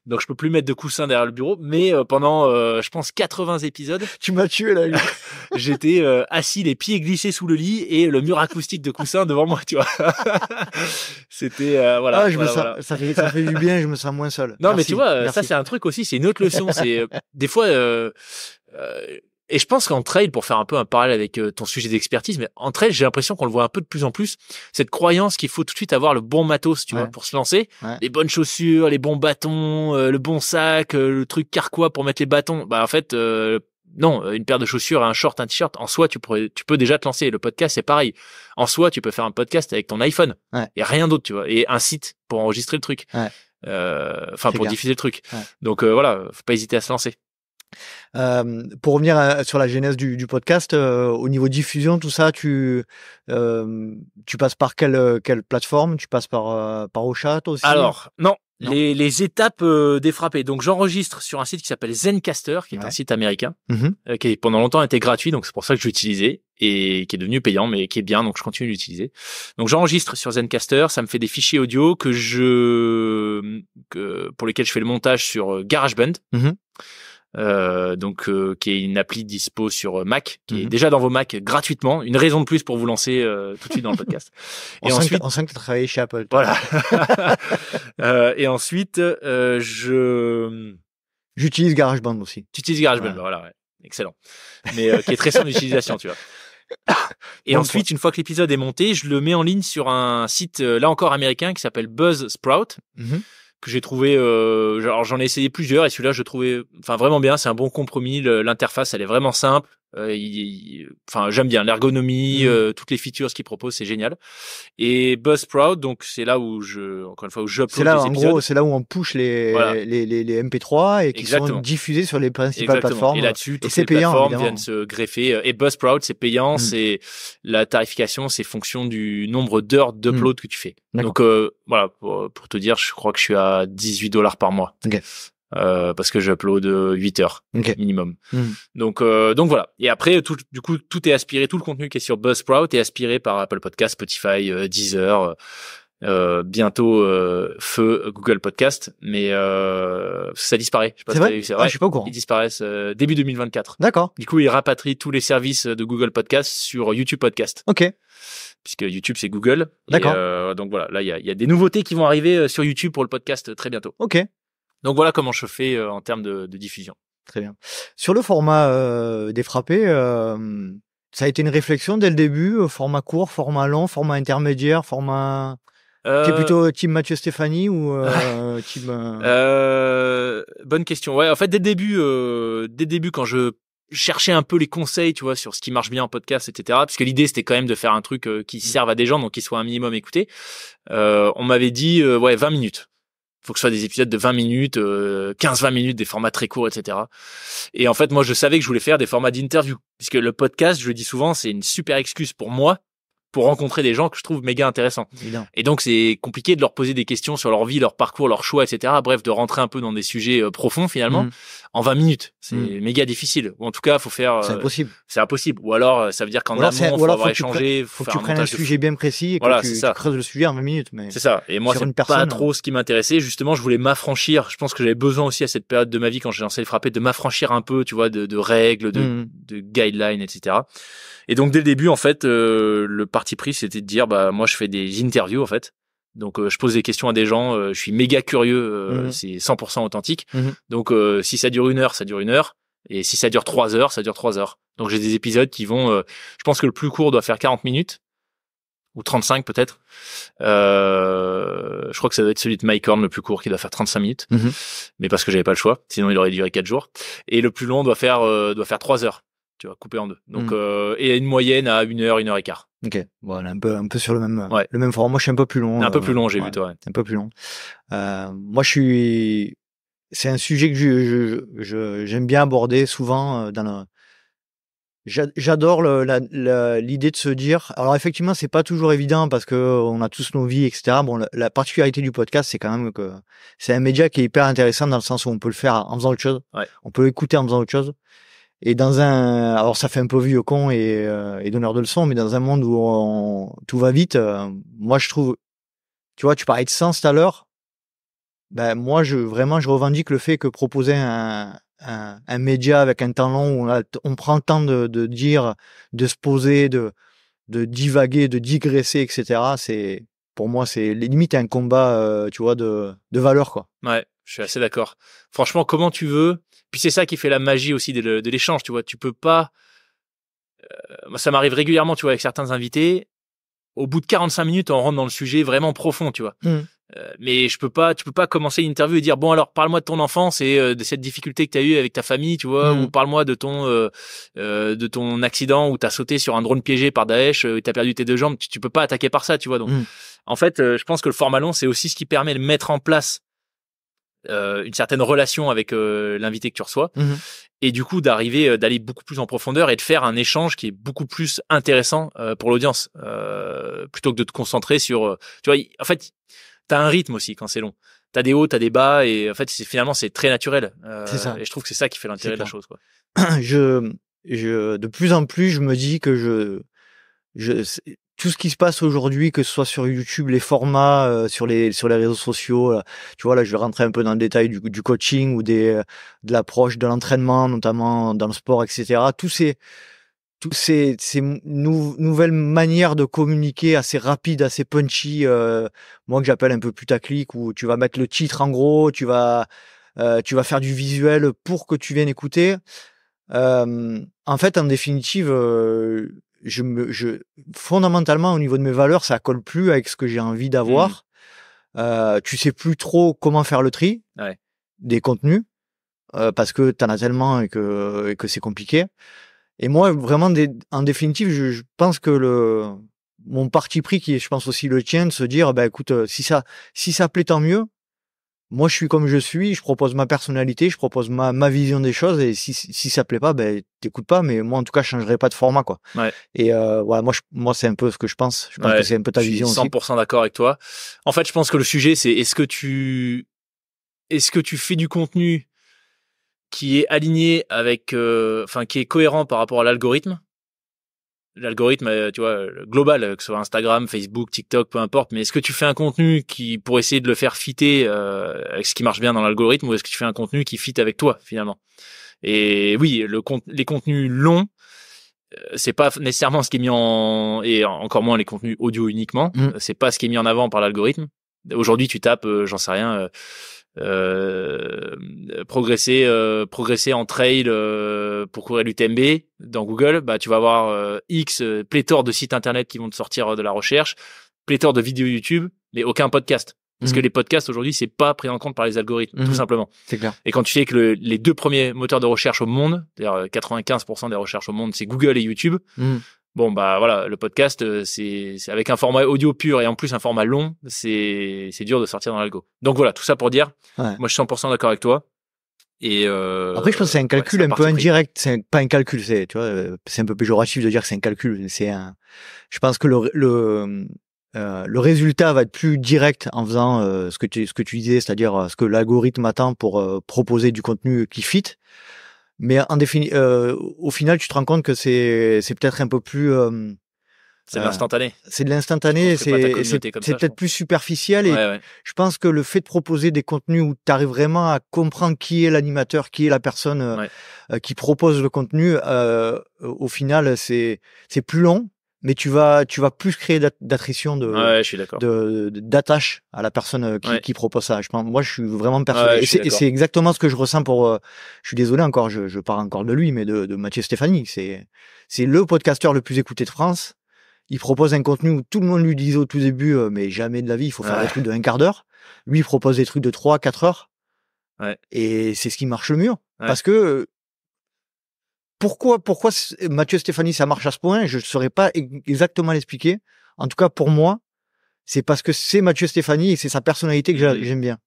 donc je peux plus mettre de coussin derrière le bureau, mais pendant je pense 80 épisodes tu m'as tué là. J'étais assis, les pieds glissés sous le lit et le mur acoustique de coussin devant moi, tu vois. C'était voilà, voilà. Ça fait du bien, je me sens moins seul. Non, merci, mais tu vois, ça c'est un truc aussi, c'est une autre leçon, c'est des fois et je pense qu'en trail, pour faire un peu un parallèle avec ton sujet d'expertise, mais en trail, j'ai l'impression qu'on le voit un peu de plus en plus, cette croyance qu'il faut tout de suite avoir le bon matos, tu vois, pour se lancer, les bonnes chaussures, les bons bâtons, le bon sac, le truc carquois pour mettre les bâtons. En fait, non, une paire de chaussures, un short, un t-shirt, en soi, tu peux déjà te lancer. Le podcast, c'est pareil. En soi, tu peux faire un podcast avec ton iPhone et rien d'autre, tu vois, et un site pour enregistrer le truc, pour diffuser le truc. Donc voilà, faut pas hésiter à se lancer. Pour revenir sur la genèse du podcast, au niveau diffusion, tout ça, tu passes par quelle plateforme? Tu passes par Ocha, toi aussi? Alors non, Les étapes des frappés. Donc j'enregistre sur un site qui s'appelle Zencastr, qui est un site américain, qui pendant longtemps été gratuit, donc c'est pour ça que je l'utilisais, et qui est devenu payant, mais qui est bien, donc je continue de l'utiliser. Donc j'enregistre sur Zencastr, ça me fait des fichiers audio pour lesquels je fais le montage sur GarageBand. Qui est une appli dispo sur Mac, qui est déjà dans vos Mac gratuitement. Une raison de plus pour vous lancer tout de suite dans le podcast. Et ensuite, on sent que tu as travaillé chez Apple. Voilà. Et ensuite, j'utilise GarageBand aussi. Tu utilises GarageBand, voilà, ouais. Excellent. Mais qui est très simple d'utilisation, tu vois. Et ensuite, une fois que l'épisode est monté, je le mets en ligne sur un site, là encore américain, qui s'appelle Buzzsprout. Que j'ai trouvé, genre j'en ai essayé plusieurs et celui-là je trouvais, vraiment bien. C'est un bon compromis. L'interface elle est vraiment simple. J'aime bien l'ergonomie, toutes les features qu'il propose, c'est génial. Et Buzzsprout, donc c'est là où encore une fois où j'upload les épisodes. Gros, c'est là où on push les MP3 et qui sont diffusés sur les principales plateformes. Et là-dessus, toutes les plateformes viennent se greffer. Et Buzzsprout, c'est payant, c'est la tarification, c'est fonction du nombre d'heures d'upload que tu fais. Donc voilà, pour te dire, je crois que je suis à $18 par mois. Parce que j'upload 8 heures minimum. Donc voilà. Et après, tout est aspiré, tout le contenu qui est sur Buzzsprout est aspiré par Apple Podcast, Spotify, Deezer, bientôt feu Google Podcast, mais ça disparaît. Je sais pas c'est vrai. Je suis pas au courant. Ils disparaissent début 2024. D'accord. Du coup, ils rapatrient tous les services de Google Podcast sur YouTube Podcast. Ok. Puisque YouTube c'est Google. D'accord. Et, donc voilà, là il y a des nouveautés qui vont arriver sur YouTube pour le podcast très bientôt. Ok. Donc voilà comment je fais en termes de diffusion. Très bien. Sur le format des frappés, ça a été une réflexion dès le début, format court, format long, format intermédiaire, format... T'es plutôt team Mathieu Stéphanie ou team... Bonne question. Ouais, en fait dès le début quand je cherchais un peu les conseils, tu vois, sur ce qui marche bien en podcast, etc. Puisque l'idée c'était quand même de faire un truc qui serve à des gens, donc qui soit un minimum écouté. On m'avait dit 20 minutes. Faut que ce soit des épisodes de 20 minutes, 15-20 minutes, des formats très courts, etc. Et en fait, moi, je savais que je voulais faire des formats d'interview. Puisque le podcast, je le dis souvent, c'est une super excuse pour moi pour rencontrer des gens que je trouve méga intéressants. Évidemment. Et donc, c'est compliqué de leur poser des questions sur leur vie, leur parcours, leur choix, etc. Bref, de rentrer un peu dans des sujets profonds, finalement, en 20 minutes. C'est méga difficile. Ou en tout cas, faut faire... c'est impossible. C'est impossible. Ou alors, ça veut dire qu'en amont, faut avoir échangé. Faut que tu prennes un sujet bien précis et voilà, que tu creuses le sujet en 20 minutes. Mais c'est ça. Et moi, c'est pas trop ce qui m'intéressait. Justement, je voulais m'affranchir. Je pense que j'avais besoin aussi à cette période de ma vie, quand j'ai lancé les frappés, de m'affranchir un peu, tu vois, de règles, de guidelines, etc. Et donc, dès le début, en fait, le parti pris, c'était de dire, moi, je fais des interviews, en fait. Donc, je pose des questions à des gens. Je suis méga curieux. C'est 100% authentique. Donc, si ça dure 1 heure, ça dure 1 heure. Et si ça dure 3 heures, ça dure 3 heures. Donc, j'ai des épisodes qui vont... je pense que le plus court doit faire 40 minutes. Ou 35 peut-être. Je crois que ça doit être celui de Mike Horn, le plus court, qui doit faire 35 minutes. Mais parce que j'avais pas le choix. Sinon, il aurait duré 4 jours. Et le plus long doit faire 3 heures. Tu vois, coupé en 2. Donc, et une moyenne à 1 heure, 1 heure et quart. Ok. Bon, on est un peu sur le même format. Moi, je suis un peu plus long. Un peu plus long, j'ai vu, toi. Un peu plus long. Moi, c'est un sujet que j'aime bien aborder souvent J'adore l'idée de se dire. Alors effectivement, c'est pas toujours évident parce que on a tous nos vies, etc. Bon, la particularité du podcast, c'est quand même que c'est un média qui est hyper intéressant dans le sens où on peut le faire en faisant autre chose. Ouais. On peut l'écouter en faisant autre chose. Et alors ça fait un peu vieux con et donneur de leçons, mais dans un monde où tout va vite, moi je trouve, tu vois, tu parlais de sens tout à l'heure. Moi je revendique le fait que proposer un média avec un temps long où on prend le temps de dire, de se poser, de divaguer, de digresser, etc. Pour moi, c'est limite un combat, tu vois, de valeur, quoi. Ouais, je suis assez d'accord. Franchement, comment tu veux. Puis c'est ça qui fait la magie aussi de l'échange, tu vois. Tu peux pas. Ça m'arrive régulièrement, tu vois, avec certains invités. Au bout de 45 minutes, on rentre dans le sujet vraiment profond, tu vois. Mais tu peux pas commencer une interview et dire bon alors parle-moi de ton enfance et de cette difficulté que tu as eue avec ta famille, tu vois, ou parle-moi de ton accident où tu as sauté sur un drone piégé par Daesh et tu as perdu tes 2 jambes. Tu peux pas attaquer par ça, tu vois. Donc en fait, je pense que le format long, c'est aussi ce qui permet de mettre en place une certaine relation avec l'invité que tu reçois et du coup d'aller beaucoup plus en profondeur et de faire un échange qui est beaucoup plus intéressant pour l'audience plutôt que de te concentrer sur tu vois, en fait t'as un rythme aussi quand c'est long. t'as des hauts, t'as des bas, et en fait, finalement, c'est très naturel. C'est ça. Et je trouve que c'est ça qui fait l'intérêt de la chose, quoi. De plus en plus, je me dis que tout ce qui se passe aujourd'hui, que ce soit sur YouTube, les formats, sur les réseaux sociaux, tu vois, là, je vais rentrer un peu dans le détail du coaching ou de l'approche de l'entraînement, notamment dans le sport, etc. Toutes ces nouvelles manières de communiquer assez rapides, assez punchy, moi que j'appelle un peu putaclic, où tu vas mettre le titre en gros, tu vas faire du visuel pour que tu viennes écouter. En fait, en définitive, fondamentalement, au niveau de mes valeurs, ça colle plus avec ce que j'ai envie d'avoir. Tu sais plus trop comment faire le tri des contenus, parce que t'en as tellement et que c'est compliqué. Et moi, vraiment, en définitive, je pense que mon parti pris, qui est, je pense aussi le tien, de se dire, bah écoute, si ça plaît, tant mieux. Moi, je suis comme je suis, je propose ma personnalité, je propose ma vision des choses, et si ça plaît pas, ben t'écoutes pas, mais moi, en tout cas, je changerai pas de format, quoi. Ouais. Et voilà, moi, c'est un peu ce que je pense. Je pense que c'est un peu ta vision aussi. Je suis 100% d'accord avec toi. En fait, je pense que le sujet, c'est est-ce que tu fais du contenu qui est aligné avec, qui est cohérent par rapport à l'algorithme. L'algorithme, tu vois, global, que ce soit Instagram, Facebook, TikTok, peu importe. Mais est-ce que tu fais un contenu pour essayer de le faire fitter avec ce qui marche bien dans l'algorithme, ou est-ce que tu fais un contenu qui fit avec toi finalement? Et oui, les contenus longs, c'est pas nécessairement ce qui est mis et encore moins les contenus audio uniquement. C'est pas ce qui est mis en avant par l'algorithme. Aujourd'hui, tu tapes, j'en sais rien. Progresser en trail pour courir l'UTMB dans Google, bah tu vas avoir X pléthore de sites internet qui vont te sortir de la recherche, pléthore de vidéos YouTube, mais aucun podcast. Parce que les podcasts aujourd'hui, c'est pas pris en compte par les algorithmes, tout simplement. C'est clair. Et quand tu sais que les deux premiers moteurs de recherche au monde, c'est-à-dire 95% des recherches au monde, c'est Google et YouTube. Bon, bah voilà, le podcast, c'est avec un format audio pur et en plus un format long, c'est dur de sortir dans l'algo. Donc voilà, tout ça pour dire, moi je suis 100% d'accord avec toi. Et après, je pense que c'est un calcul un peu indirect. C'est pas un calcul, tu vois, c'est un peu péjoratif de dire que c'est un calcul. Je pense que le résultat va être plus direct en faisant ce que tu disais, c'est-à-dire ce que l'algorithme attend pour proposer du contenu qui fit. Mais au final, tu te rends compte que c'est peut-être un peu plus c'est de l'instantané. C'est de l'instantané, c'est peut-être plus superficiel, et je pense que le fait de proposer des contenus où tu arrives vraiment à comprendre qui est l'animateur, qui est la personne qui propose le contenu, au final c'est plus long, mais tu vas plus créer d'attrition, je suis d'accord, d'attache à la personne qui propose ça. Moi, je suis vraiment persuadé. Et c'est exactement ce que je ressens pour. Je suis désolé encore, je parle encore de lui, mais de Mathieu Stéphanie. C'est le podcasteur le plus écouté de France. Il propose un contenu où tout le monde lui disait au tout début, mais jamais de la vie, il faut faire des trucs de 1/4 d'heure. Lui, il propose des trucs de 3-4 heures. Et c'est ce qui marche le mieux, parce que. Pourquoi Mathieu Stéphanie ça marche à ce point, je ne saurais pas exactement l'expliquer. En tout cas, pour moi, c'est parce que c'est Mathieu Stéphanie et c'est sa personnalité que j'aime bien.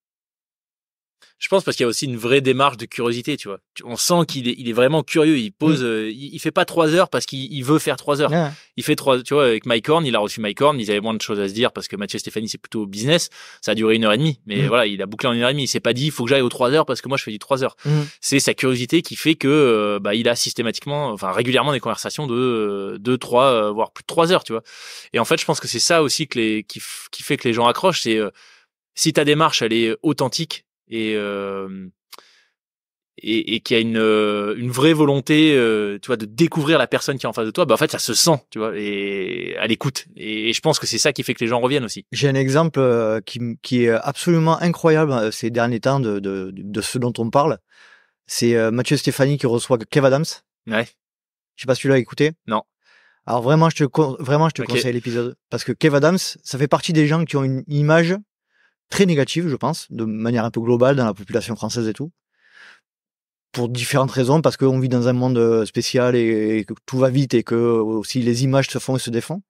Je pense parce qu'il y a aussi une vraie démarche de curiosité, tu vois. On sent qu'il est vraiment curieux. Il pose, il fait pas 3 heures parce qu'il veut faire 3 heures. Il fait 3, tu vois, avec Mike Horn, il a reçu Mike Horn, ils avaient moins de choses à se dire parce que Mathieu Stéphanie, c'est plutôt business. Ça a duré 1h30. Mais voilà, il a bouclé en 1h30. Il s'est pas dit, il faut que j'aille aux 3 heures parce que moi, je fais du 3 heures. C'est sa curiosité qui fait que, il a régulièrement des conversations de 2, 3, voire plus de 3 heures, tu vois. Et en fait, je pense que c'est ça aussi qui fait que les gens accrochent. C'est, si ta démarche, elle est authentique, et qui a une vraie volonté, tu vois, de découvrir la personne qui est en face de toi, en fait ça se sent, tu vois, et à l'écoute, et je pense que c'est ça qui fait que les gens reviennent aussi. J'ai un exemple qui est absolument incroyable ces derniers temps de ce dont on parle. C'est Mathieu Stéphanie qui reçoit Kev Adams. Je sais pas si tu l'as écouté. Non. Alors vraiment, je te conseille l'épisode, parce que Kev Adams, ça fait partie des gens qui ont une image très négative, je pense, de manière un peu globale dans la population française et tout, pour différentes raisons, parce qu'on vit dans un monde spécial et que tout va vite et que aussi les images se font et se défont.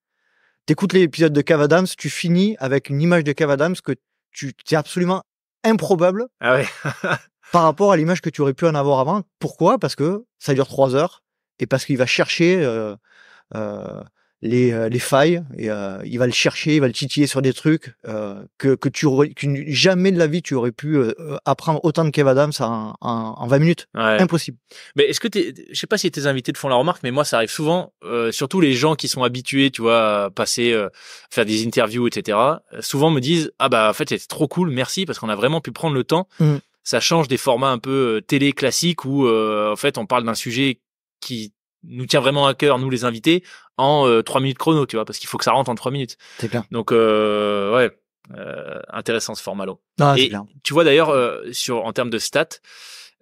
T'écoutes l'épisode de Kev Adams, tu finis avec une image de Kev Adams que c'est absolument improbable par rapport à l'image que tu aurais pu en avoir avant. Pourquoi ? Parce que ça dure 3 heures et parce qu'il va chercher les failles et il va le chercher, il va le titiller sur des trucs que jamais de la vie tu aurais pu apprendre autant de Kev Adams en 20 minutes. Ouais. Impossible. Mais est-ce que je sais pas si tes invités te font la remarque, mais moi ça arrive souvent, surtout les gens qui sont habitués, tu vois, à passer, faire des interviews, etc. Souvent me disent ah bah en fait c'était trop cool, merci parce qu'on a vraiment pu prendre le temps. Ça change des formats un peu télé classiques où en fait on parle d'un sujet qui nous tient vraiment à cœur, nous les invités, en 3 minutes chrono, tu vois, parce qu'il faut que ça rentre en 3 minutes. C'est clair. Donc intéressant ce format-là. Et tu vois d'ailleurs en termes de stats,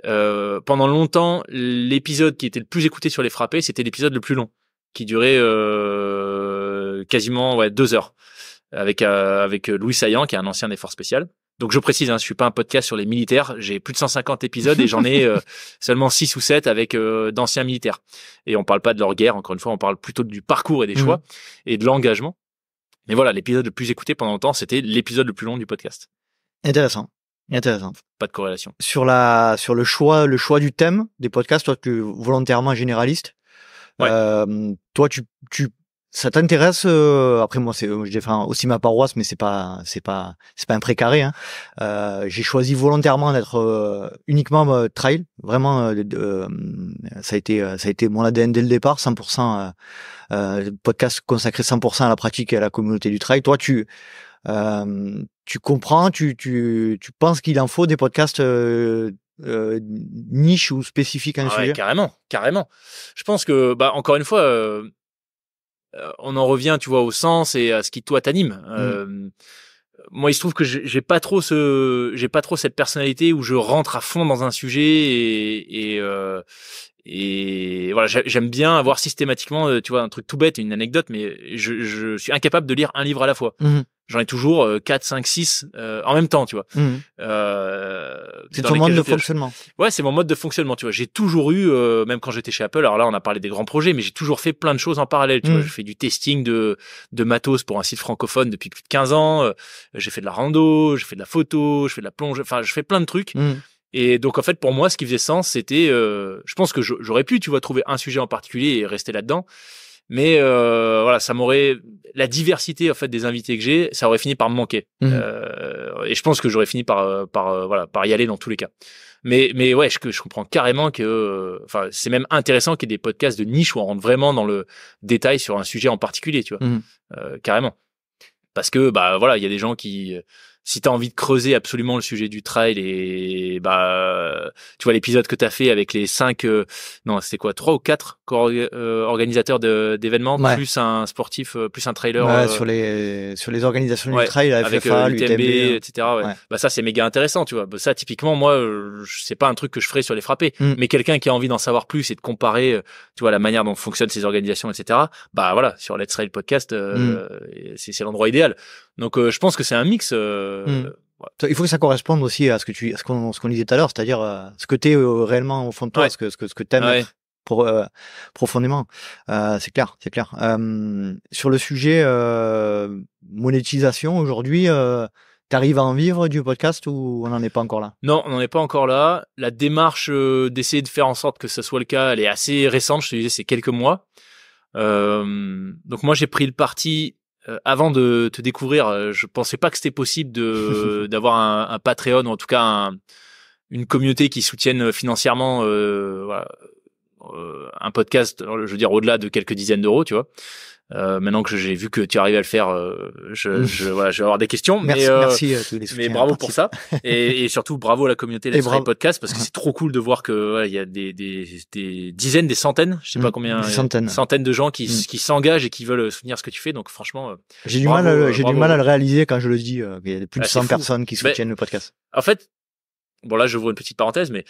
pendant longtemps l'épisode qui était le plus écouté sur les frappés, c'était l'épisode le plus long, qui durait quasiment 2 heures, avec Louis Saillant, qui est un ancien des forces spéciales. Donc je précise, je suis pas un podcast sur les militaires, j'ai plus de 150 épisodes et j'en ai seulement 6 ou 7 avec d'anciens militaires. Et on parle pas de leur guerre, encore une fois, on parle plutôt du parcours et des choix et de l'engagement. Mais voilà, l'épisode le plus écouté pendant longtemps, c'était l'épisode le plus long du podcast. Intéressant. Pas de corrélation. Sur le choix du thème des podcasts, toi tu es volontairement généraliste. Ouais. Toi ça t'intéresse après moi je défends aussi ma paroisse mais c'est pas un précaré j'ai choisi volontairement d'être uniquement trail, vraiment ça a été mon ADN dès le départ, 100% podcast consacré 100% à la pratique et à la communauté du trail. Toi tu comprends, tu penses qu'il en faut des podcasts niche ou spécifiques à un sujet? Carrément. Je pense que encore une fois on en revient, tu vois, au sens et à ce qui toi t'anime. Moi, il se trouve que j'ai pas trop cette personnalité où je rentre à fond dans un sujet et voilà, j'aime bien avoir systématiquement, tu vois, un truc tout bête, une anecdote, mais je suis incapable de lire un livre à la fois. J'en ai toujours 4, 5, 6 en même temps, tu vois. C'est ton mode de fonctionnement. Ouais, c'est mon mode de fonctionnement, tu vois. J'ai toujours eu, même quand j'étais chez Apple, alors là on a parlé des grands projets, mais j'ai toujours fait plein de choses en parallèle, tu vois. J'ai fait du testing de matos pour un site francophone depuis plus de 15 ans, j'ai fait de la rando, j'ai fait de la photo, je fais de la plongée, enfin je fais plein de trucs. Et donc en fait pour moi ce qui faisait sens c'était, je pense que j'aurais pu, tu vois, trouver un sujet en particulier et rester là-dedans. Mais voilà, ça m'aurait la diversité en fait des invités que j'ai, ça aurait fini par me manquer. Et je pense que j'aurais fini par y aller dans tous les cas. Mais ouais, je comprends carrément que enfin c'est même intéressant qu'il y ait des podcasts de niche où on rentre vraiment dans le détail sur un sujet en particulier, tu vois. Carrément. Parce que voilà, il y a des gens qui si t'as envie de creuser absolument le sujet du trail et tu vois l'épisode que t'as fait avec les 5 non c'était quoi 3 ou 4 organisateurs d'événements, plus un sportif, plus un trailer sur les organisations du trail, la avec FFA, l'UTMB, etc. Ouais. Ça c'est méga intéressant, tu vois. Ça typiquement moi c'est pas un truc que je ferais sur les frappés, mais quelqu'un qui a envie d'en savoir plus et de comparer tu vois la manière dont fonctionnent ces organisations, etc. Voilà, sur Let's Trail Podcast c'est l'endroit idéal. Donc je pense que c'est un mix. Il faut que ça corresponde aussi à ce qu'on disait tout à l'heure, c'est-à-dire ce que t'es réellement au fond de toi, ce que t'aimes profondément. C'est clair. Sur le sujet monétisation aujourd'hui, t'arrives à en vivre du podcast ou on n'en est pas encore là? Non, on n'en est pas encore là. La démarche d'essayer de faire en sorte que ce soit le cas, elle est assez récente. Je te disais, c'est quelques mois. Donc moi, j'ai pris le parti. Avant de te découvrir, je pensais pas que c'était possible d'avoir un Patreon ou en tout cas une communauté qui soutienne financièrement un podcast, je veux dire au-delà de quelques dizaines d'euros, tu vois. Maintenant que j'ai vu que tu arrives à le faire, je vais avoir des questions. Merci à tous les soutiens. Mais bravo pour ça. Et surtout, bravo à la communauté Let's Trail Podcast parce que c'est trop cool de voir que il y a des dizaines, des centaines, je sais pas combien, centaines de gens qui s'engagent et qui veulent soutenir ce que tu fais. Donc franchement, j'ai du mal à le réaliser quand je le dis. Il y a plus de 100 personnes qui soutiennent le podcast. En fait, bon là j'ouvre une petite parenthèse, mais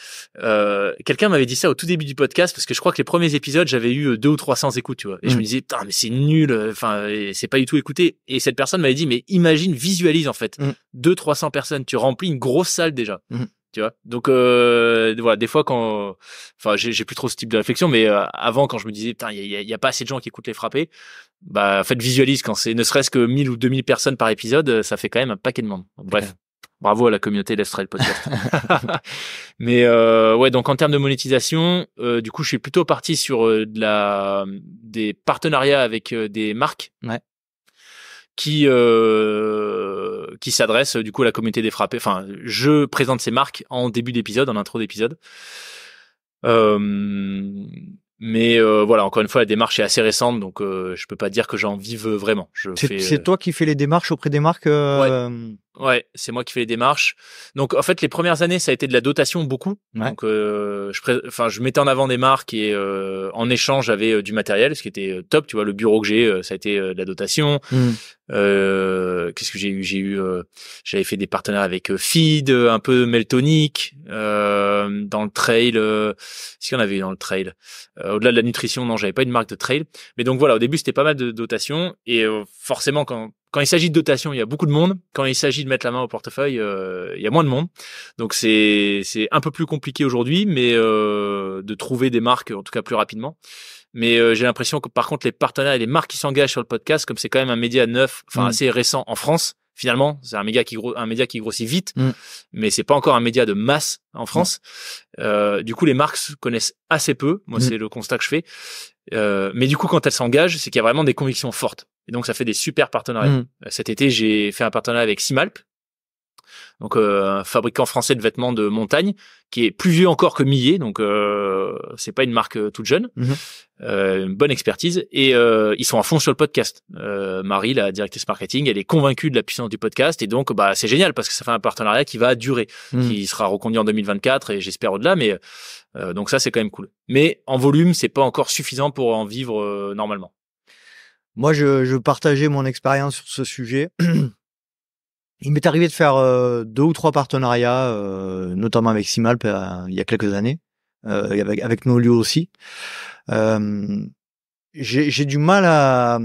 quelqu'un m'avait dit ça au tout début du podcast parce que je crois que les premiers épisodes j'avais eu 200 ou 300 écoutes, tu vois, et je me disais putain mais c'est nul, enfin c'est pas du tout écouté, et cette personne m'avait dit mais imagine, visualise en fait 200-300 personnes, tu remplis une grosse salle déjà. Tu vois, donc voilà, des fois quand, enfin j'ai plus trop ce type de réflexion, mais avant quand je me disais putain il y a pas assez de gens qui écoutent les frappés, en fait visualise quand c'est ne serait-ce que 1000 ou 2000 personnes par épisode, ça fait quand même un paquet de monde. Bref. Bravo à la communauté Let's Try Podcast. Mais ouais, donc en termes de monétisation, du coup, je suis plutôt parti sur des partenariats avec des marques. Ouais. Qui s'adressent du coup à la communauté des frappés. Enfin, je présente ces marques en début d'épisode, en intro d'épisode. Mais voilà, encore une fois, la démarche est assez récente, donc je peux pas dire que j'en vive vraiment. C'est toi qui fais les démarches auprès des marques Ouais, c'est moi qui fais les démarches. Donc en fait, les premières années, ça a été de la dotation beaucoup. Ouais. Donc je mettais en avant des marques et en échange, j'avais du matériel, ce qui était top. Tu vois, le bureau que j'ai, ça a été de la dotation. Qu'est-ce que j'ai eu? J'avais fait des partenaires avec Feed, un peu Meltonic, dans le trail. Qu'est-ce qu'il y en avait dans le trail? Au-delà de la nutrition, non, j'avais pas une marque de trail. Mais donc voilà, au début, c'était pas mal de dotation et forcément quand il s'agit de dotation, il y a beaucoup de monde. Quand il s'agit de mettre la main au portefeuille, il y a moins de monde. Donc c'est un peu plus compliqué aujourd'hui, mais de trouver des marques, en tout cas plus rapidement. Mais j'ai l'impression que par contre les partenaires et les marques qui s'engagent sur le podcast, comme c'est quand même un média neuf, enfin assez récent en France, finalement, c'est un média qui grossit vite, mais c'est pas encore un média de masse en France. Du coup, les marques se connaissent assez peu. Moi, c'est le constat que je fais. Mais du coup, quand elles s'engagent, c'est qu'il y a vraiment des convictions fortes. Et donc, ça fait des super partenariats. Cet été, j'ai fait un partenariat avec Simalp, donc un fabricant français de vêtements de montagne, qui est plus vieux encore que Millet, donc c'est pas une marque toute jeune, une bonne expertise, et ils sont à fond sur le podcast. Marie, la directrice marketing, elle est convaincue de la puissance du podcast, et donc bah c'est génial parce que ça fait un partenariat qui va durer, qui sera reconduit en 2024 et j'espère au-delà, mais donc ça c'est quand même cool. Mais en volume, c'est pas encore suffisant pour en vivre normalement. Moi, je partageais mon expérience sur ce sujet. Il m'est arrivé de faire 2 ou 3 partenariats, notamment avec Simalp il y a quelques années, et avec Nolio aussi. J'ai du mal à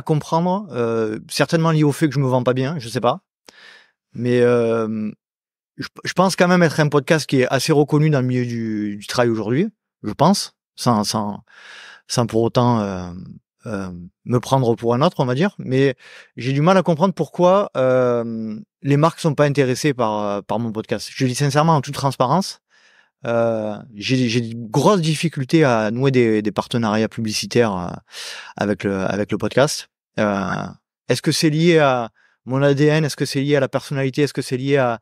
comprendre, certainement lié au fait que je me vends pas bien, je sais pas. Mais je pense quand même être un podcast qui est assez reconnu dans le milieu du travail aujourd'hui, je pense, sans pour autant me prendre pour un autre, on va dire, mais j'ai du mal à comprendre pourquoi les marques sont pas intéressées par mon podcast. Je le dis sincèrement, en toute transparence, j'ai de grosses difficultés à nouer des partenariats publicitaires avec le podcast. Est-ce que c'est lié à mon ADN? Est-ce que c'est lié à la personnalité? Est-ce que c'est lié à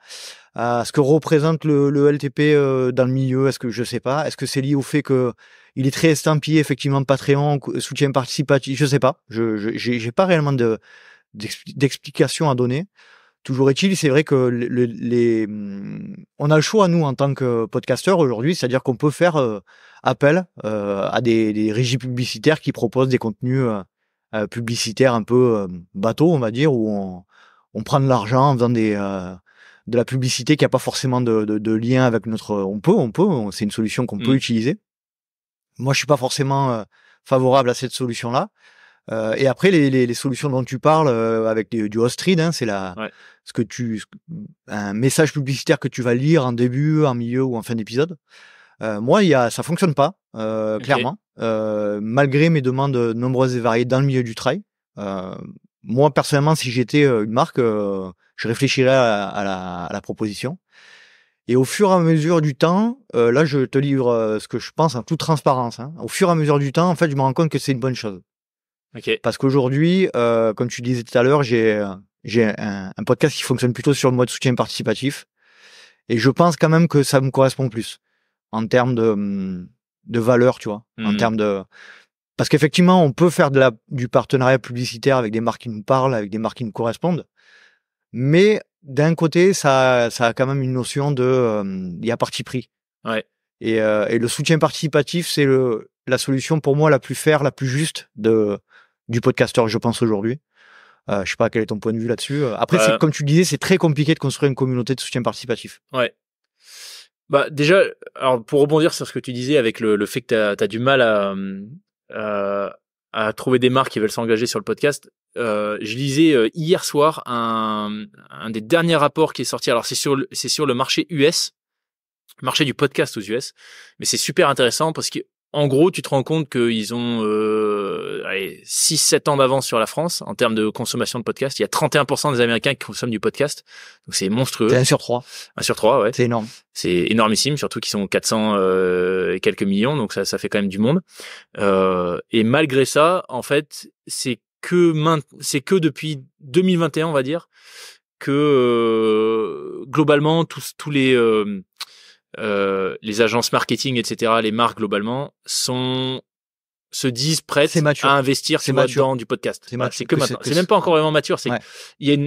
ce que représente le LTP dans le milieu? Est-ce que je sais pas? Est-ce que c'est lié au fait que il est très estampillé effectivement Patreon, soutien participatif? Je sais pas. J'ai pas réellement d'explication à donner. Toujours est-il, c'est vrai que on a le choix nous en tant que podcasteurs aujourd'hui, c'est-à-dire qu'on peut faire appel à des régies publicitaires qui proposent des contenus publicitaires un peu bateau, on va dire, où on prend de l'argent en faisant de la publicité qui a pas forcément de lien avec notre. On peut, c'est une solution qu'on peut utiliser. Moi, je suis pas forcément favorable à cette solution-là. Et après, les solutions dont tu parles avec du host read, hein, c'est un message publicitaire que tu vas lire en début, en milieu ou en fin d'épisode. Moi, ça fonctionne pas, clairement, malgré mes demandes nombreuses et variées dans le milieu du trail. Moi, personnellement, si j'étais une marque, je réfléchirais à la proposition. Et au fur et à mesure du temps, là, je te livre ce que je pense en toute transparence. Hein. Au fur et à mesure du temps, en fait, je me rends compte que c'est une bonne chose. Okay. Parce qu'aujourd'hui, comme tu disais tout à l'heure, j'ai un podcast qui fonctionne plutôt sur le mode soutien participatif. Et je pense quand même que ça me correspond plus en termes de valeur, tu vois, en termes de. Parce qu'effectivement, on peut faire du partenariat publicitaire avec des marques qui nous parlent, avec des marques qui nous correspondent. Mais d'un côté, ça a quand même une notion il y a parti pris. Ouais. Et le soutien participatif, c'est la solution pour moi la plus fair, la plus juste du podcasteur, je pense aujourd'hui. Je sais pas quel est ton point de vue là-dessus. Après, comme tu le disais, c'est très compliqué de construire une communauté de soutien participatif. Ouais. Bah déjà, alors pour rebondir sur ce que tu disais avec le fait que t'as du mal à trouver des marques qui veulent s'engager sur le podcast. Je lisais hier soir un des derniers rapports qui est sorti. Alors c'est sur le marché US, marché du podcast aux US, mais c'est super intéressant parce que en gros, tu te rends compte qu'ils ont 6-7 ans d'avance sur la France en termes de consommation de podcasts. Il y a 31% des Américains qui consomment du podcast. Donc, c'est monstrueux. C'est 1 sur 3. 1 sur 3, ouais. C'est énorme. C'est énormissime, surtout qu'ils sont 400 et quelques millions. Donc, ça fait quand même du monde. Et malgré ça, en fait, c'est que depuis 2021, on va dire, que globalement, tous les agences marketing, etc., les marques globalement se disent prêtes à investir dans du podcast. C'est que maintenant. C'est même pas encore vraiment mature. C'est il y a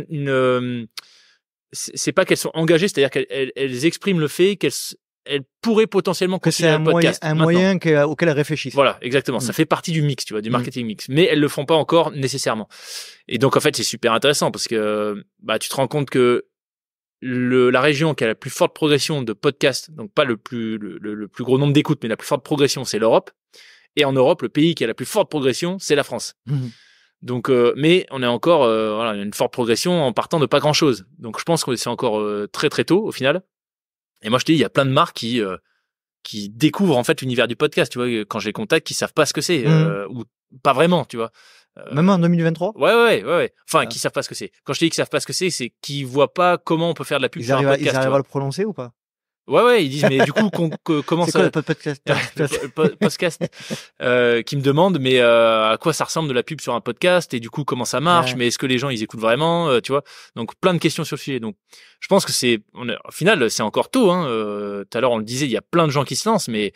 c'est pas qu'elles sont engagées, c'est-à-dire qu'elles expriment le fait qu'elles pourraient potentiellement continuer un podcast. C'est un moyen auquel elles réfléchissent. Voilà, exactement. Ça fait partie du mix, tu vois, du marketing mix. Mais elles le font pas encore nécessairement. Et donc, en fait, c'est super intéressant parce que, tu te rends compte que la région qui a la plus forte progression de podcasts, donc pas le plus gros nombre d'écoutes, mais la plus forte progression, c'est l'Europe. Et en Europe, le pays qui a la plus forte progression, c'est la France. Donc, mais on est encore, une forte progression en partant de pas grand chose. Donc, je pense que c'est encore très très tôt au final. Et moi, je te dis, il y a plein de marques qui découvrent en fait l'univers du podcast. Tu vois, quand je les contacte, qui savent pas ce que c'est ou pas vraiment, tu vois. Même en 2023. Ouais. Enfin, qui savent pas ce que c'est. Quand je te dis qu'ils savent pas ce que c'est qu'ils voient pas comment on peut faire de la pub sur un podcast. Ils arrivent à le prononcer ou pas? Ouais, ils disent, mais du coup, comment c'est ça... C'est quoi le podcast qui me demande, mais à quoi ça ressemble de la pub sur un podcast et du coup, comment ça marche, mais est-ce que les gens, ils écoutent vraiment, tu vois? Donc, plein de questions sur le sujet. Donc, je pense que au final, c'est encore tôt, hein. Tout à l'heure, on le disait, il y a plein de gens qui se lancent, mais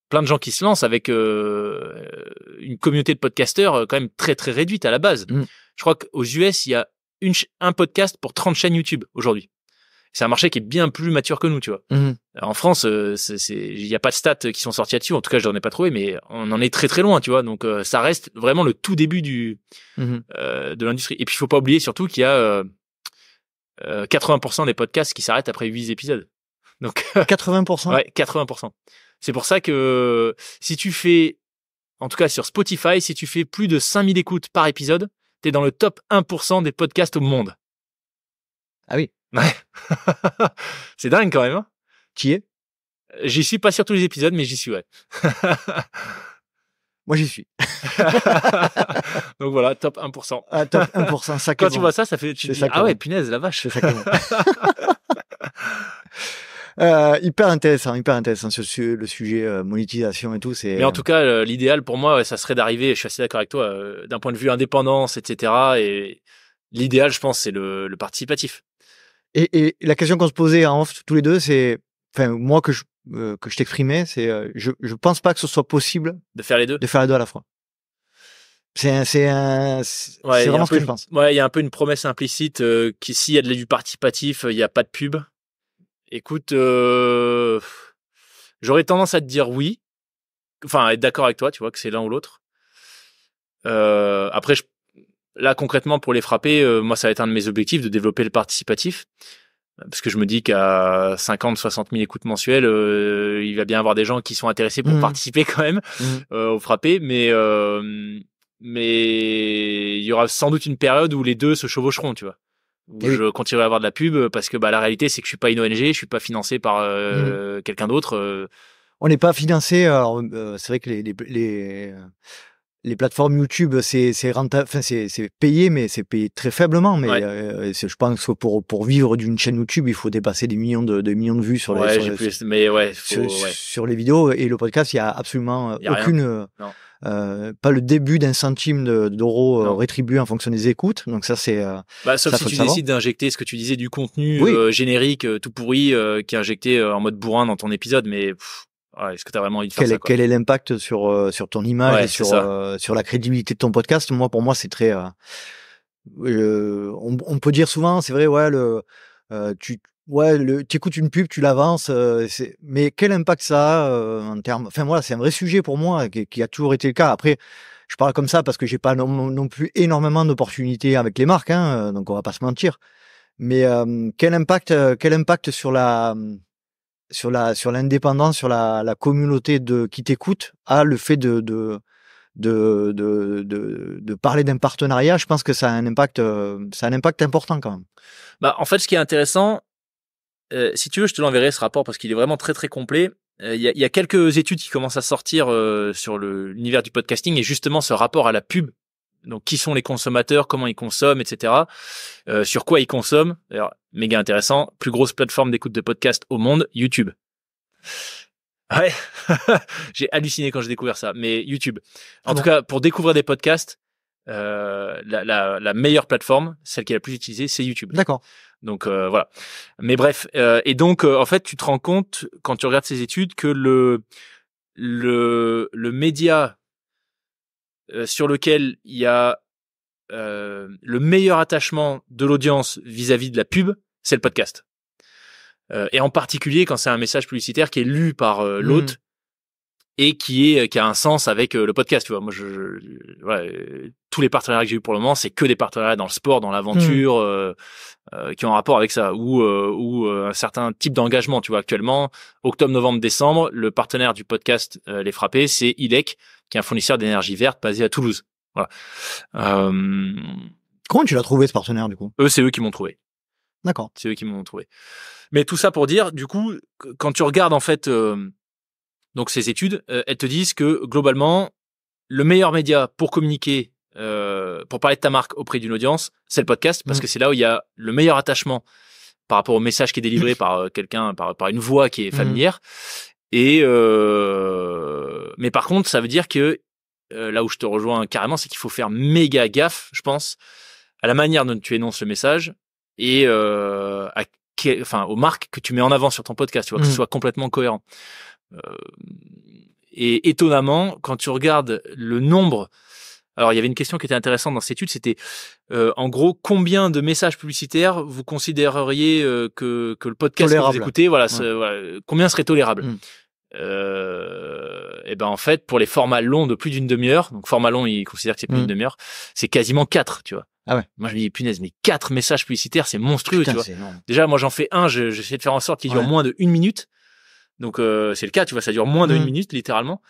plein de gens qui se lancent avec une communauté de podcasteurs quand même très, très réduite à la base. Je crois qu'aux US, il y a un podcast pour 30 chaînes YouTube aujourd'hui. C'est un marché qui est bien plus mature que nous, tu vois. En France, il y a pas de stats qui sont sortis là-dessus. En tout cas, je n'en ai pas trouvé, mais on en est très très loin, tu vois. Donc, ça reste vraiment le tout début de l'industrie. Et puis, il faut pas oublier surtout qu'il y a 80% des podcasts qui s'arrêtent après 8 épisodes. Donc 80%. Ouais, 80%. C'est pour ça que si tu fais, en tout cas sur Spotify, si tu fais plus de 5000 écoutes par épisode, t'es dans le top 1% des podcasts au monde. Ah oui. Ouais. C'est dingue quand même. Hein. Qui est? J'y suis pas sur tous les épisodes, mais j'y suis, ouais. Moi, j'y suis. Donc voilà, top 1%. Ah, top 1%, ça. Quand tu vois ça, ça fait, tu te dis, ah ouais, punaise, la vache. C'est ça hyper intéressant sur le sujet monétisation et tout. Mais en tout cas, l'idéal pour moi, ça serait d'arriver, je suis assez d'accord avec toi, d'un point de vue indépendance, etc. Et l'idéal, je pense, c'est le participatif. Et la question qu'on se posait en off tous les deux, c'est, enfin, moi que je t'exprimais, c'est, je pense pas que ce soit possible de faire les deux à la fois. C'est vraiment ce que je pense. Ouais, il y a un peu une promesse implicite qui s'il y a du participatif, il y a pas de pub. Écoute, j'aurais tendance à te dire oui, enfin à être d'accord avec toi, tu vois que c'est l'un ou l'autre. Après, là concrètement pour les frapper, moi ça va être un de mes objectifs de développer le participatif. Parce que je me dis qu'à 50-60 000 écoutes mensuelles, il va bien avoir des gens qui sont intéressés pour participer quand même au frappé, mais il y aura sans doute une période où les deux se chevaucheront, tu vois. Où je continuerai à avoir de la pub parce que la réalité c'est que je suis pas une ONG, je suis pas financé par quelqu'un d'autre. On n'est pas financé. Alors c'est vrai que les plateformes YouTube, c'est rentable, enfin c'est payé, mais c'est payé très faiblement. Mais je pense que pour vivre d'une chaîne YouTube, il faut dépasser des millions de vues sur les vidéos. Et le podcast, il y a absolument aucune, pas le début d'un centime d'euros rétribué en fonction des écoutes. Donc ça c'est. Sauf si tu décides d'injecter ce que tu disais du contenu générique tout pourri qui est injecté en mode bourrin dans ton épisode, mais. Est-ce que tu as vraiment envie de faire ça, quel est l'impact sur ton image et sur la crédibilité de ton podcast? Pour moi, c'est très. On peut dire souvent, c'est vrai, tu écoutes une pub, tu l'avances, mais quel impact ça a en termes. Enfin voilà, c'est un vrai sujet pour moi qui a toujours été le cas. Après, je parle comme ça parce que j'ai pas non plus énormément d'opportunités avec les marques, hein, donc on va pas se mentir. Mais quel impact sur l'indépendance, sur la communauté qui t'écoute, a le fait de parler d'un partenariat. Je pense que ça a un impact important quand même. En fait, ce qui est intéressant, si tu veux, je te l'enverrai ce rapport parce qu'il est vraiment très très complet. il y a quelques études qui commencent à sortir sur l'univers du podcasting et justement ce rapport à la pub. Donc, qui sont les consommateurs, comment ils consomment, etc. Sur quoi ils consomment. D'ailleurs, méga intéressant. Plus grosse plateforme d'écoute de podcast au monde, YouTube. Ouais, j'ai halluciné quand j'ai découvert ça. Mais YouTube. En tout cas, pour découvrir des podcasts, la meilleure plateforme, celle qui est la plus utilisée, c'est YouTube. D'accord. Donc voilà. Mais bref, et donc en fait, tu te rends compte quand tu regardes ces études que le média sur lequel il y a le meilleur attachement de l'audience vis-à-vis de la pub, c'est le podcast. Et en particulier quand c'est un message publicitaire qui est lu par l'hôte et qui a un sens avec le podcast. Tu vois, moi, voilà, tous les partenariats que j'ai eu pour le moment, c'est que des partenariats dans le sport, dans l'aventure, qui ont un rapport avec ça, ou un certain type d'engagement. Tu vois, actuellement, octobre, novembre, décembre, le partenaire du podcast Les Frappés, c'est ILEC, qui est un fournisseur d'énergie verte basé à Toulouse. Voilà. Comment tu l'as trouvé ce partenaire du coup? C'est eux qui m'ont trouvé. D'accord. C'est eux qui m'ont trouvé. Mais tout ça pour dire, du coup, quand tu regardes en fait donc ces études, elles te disent que globalement, le meilleur média pour communiquer, pour parler de ta marque auprès d'une audience, c'est le podcast, parce que c'est là où il y a le meilleur attachement par rapport au message qui est délivré par quelqu'un, par une voix qui est familière. Et mais par contre, ça veut dire que là où je te rejoins carrément, c'est qu'il faut faire méga gaffe, je pense, à la manière dont tu énonces le message et aux marques que tu mets en avant sur ton podcast, tu vois, que ce soit complètement cohérent. Et étonnamment, quand tu regardes le nombre, alors il y avait une question qui était intéressante dans cette étude, c'était en gros combien de messages publicitaires vous considéreriez que le podcast que vous écoutez, voilà, combien serait tolérable. Et ben en fait, pour les formats longs de plus d'une demi-heure, donc format long, ils considèrent que c'est plus d'une demi-heure, c'est quasiment 4, tu vois. Ah ouais. Moi je me dis punaise, mais 4 messages publicitaires, c'est monstrueux. Putain, tu vois. Déjà moi j'en fais un, j'essaie de faire en sorte qu'il dure moins de 1 minute. Donc c'est le cas, tu vois, ça dure moins de 1 minute littéralement.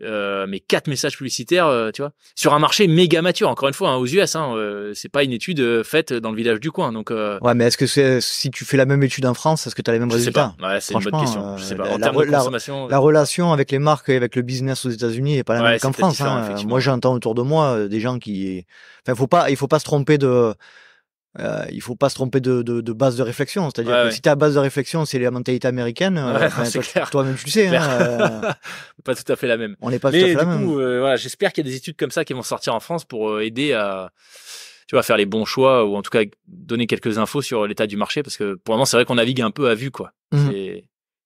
Mais 4 messages publicitaires, tu vois, sur un marché méga mature. Encore une fois, aux US, c'est pas une étude faite dans le village du coin. Donc ouais, mais est-ce que si tu fais la même étude en France, est-ce que tu as les mêmes résultats? Je sais pas. Ouais, c'est une bonne question. Je sais pas. En termes de consommation, la relation avec les marques et avec le business aux États-Unis est pas la même qu'en France. Moi, j'entends autour de moi des gens qui, enfin, il faut pas se tromper de. Il faut pas se tromper de base de réflexion, c'est-à-dire que si ta base de réflexion c'est la mentalité américaine, toi-même tu le sais, pas tout à fait la même. On n'est pas tout à fait la même. Du coup, voilà, j'espère qu'il y a des études comme ça qui vont sortir en France pour aider à, tu vois, faire les bons choix ou en tout cas donner quelques infos sur l'état du marché, parce que pour le moment c'est vrai qu'on navigue un peu à vue, quoi.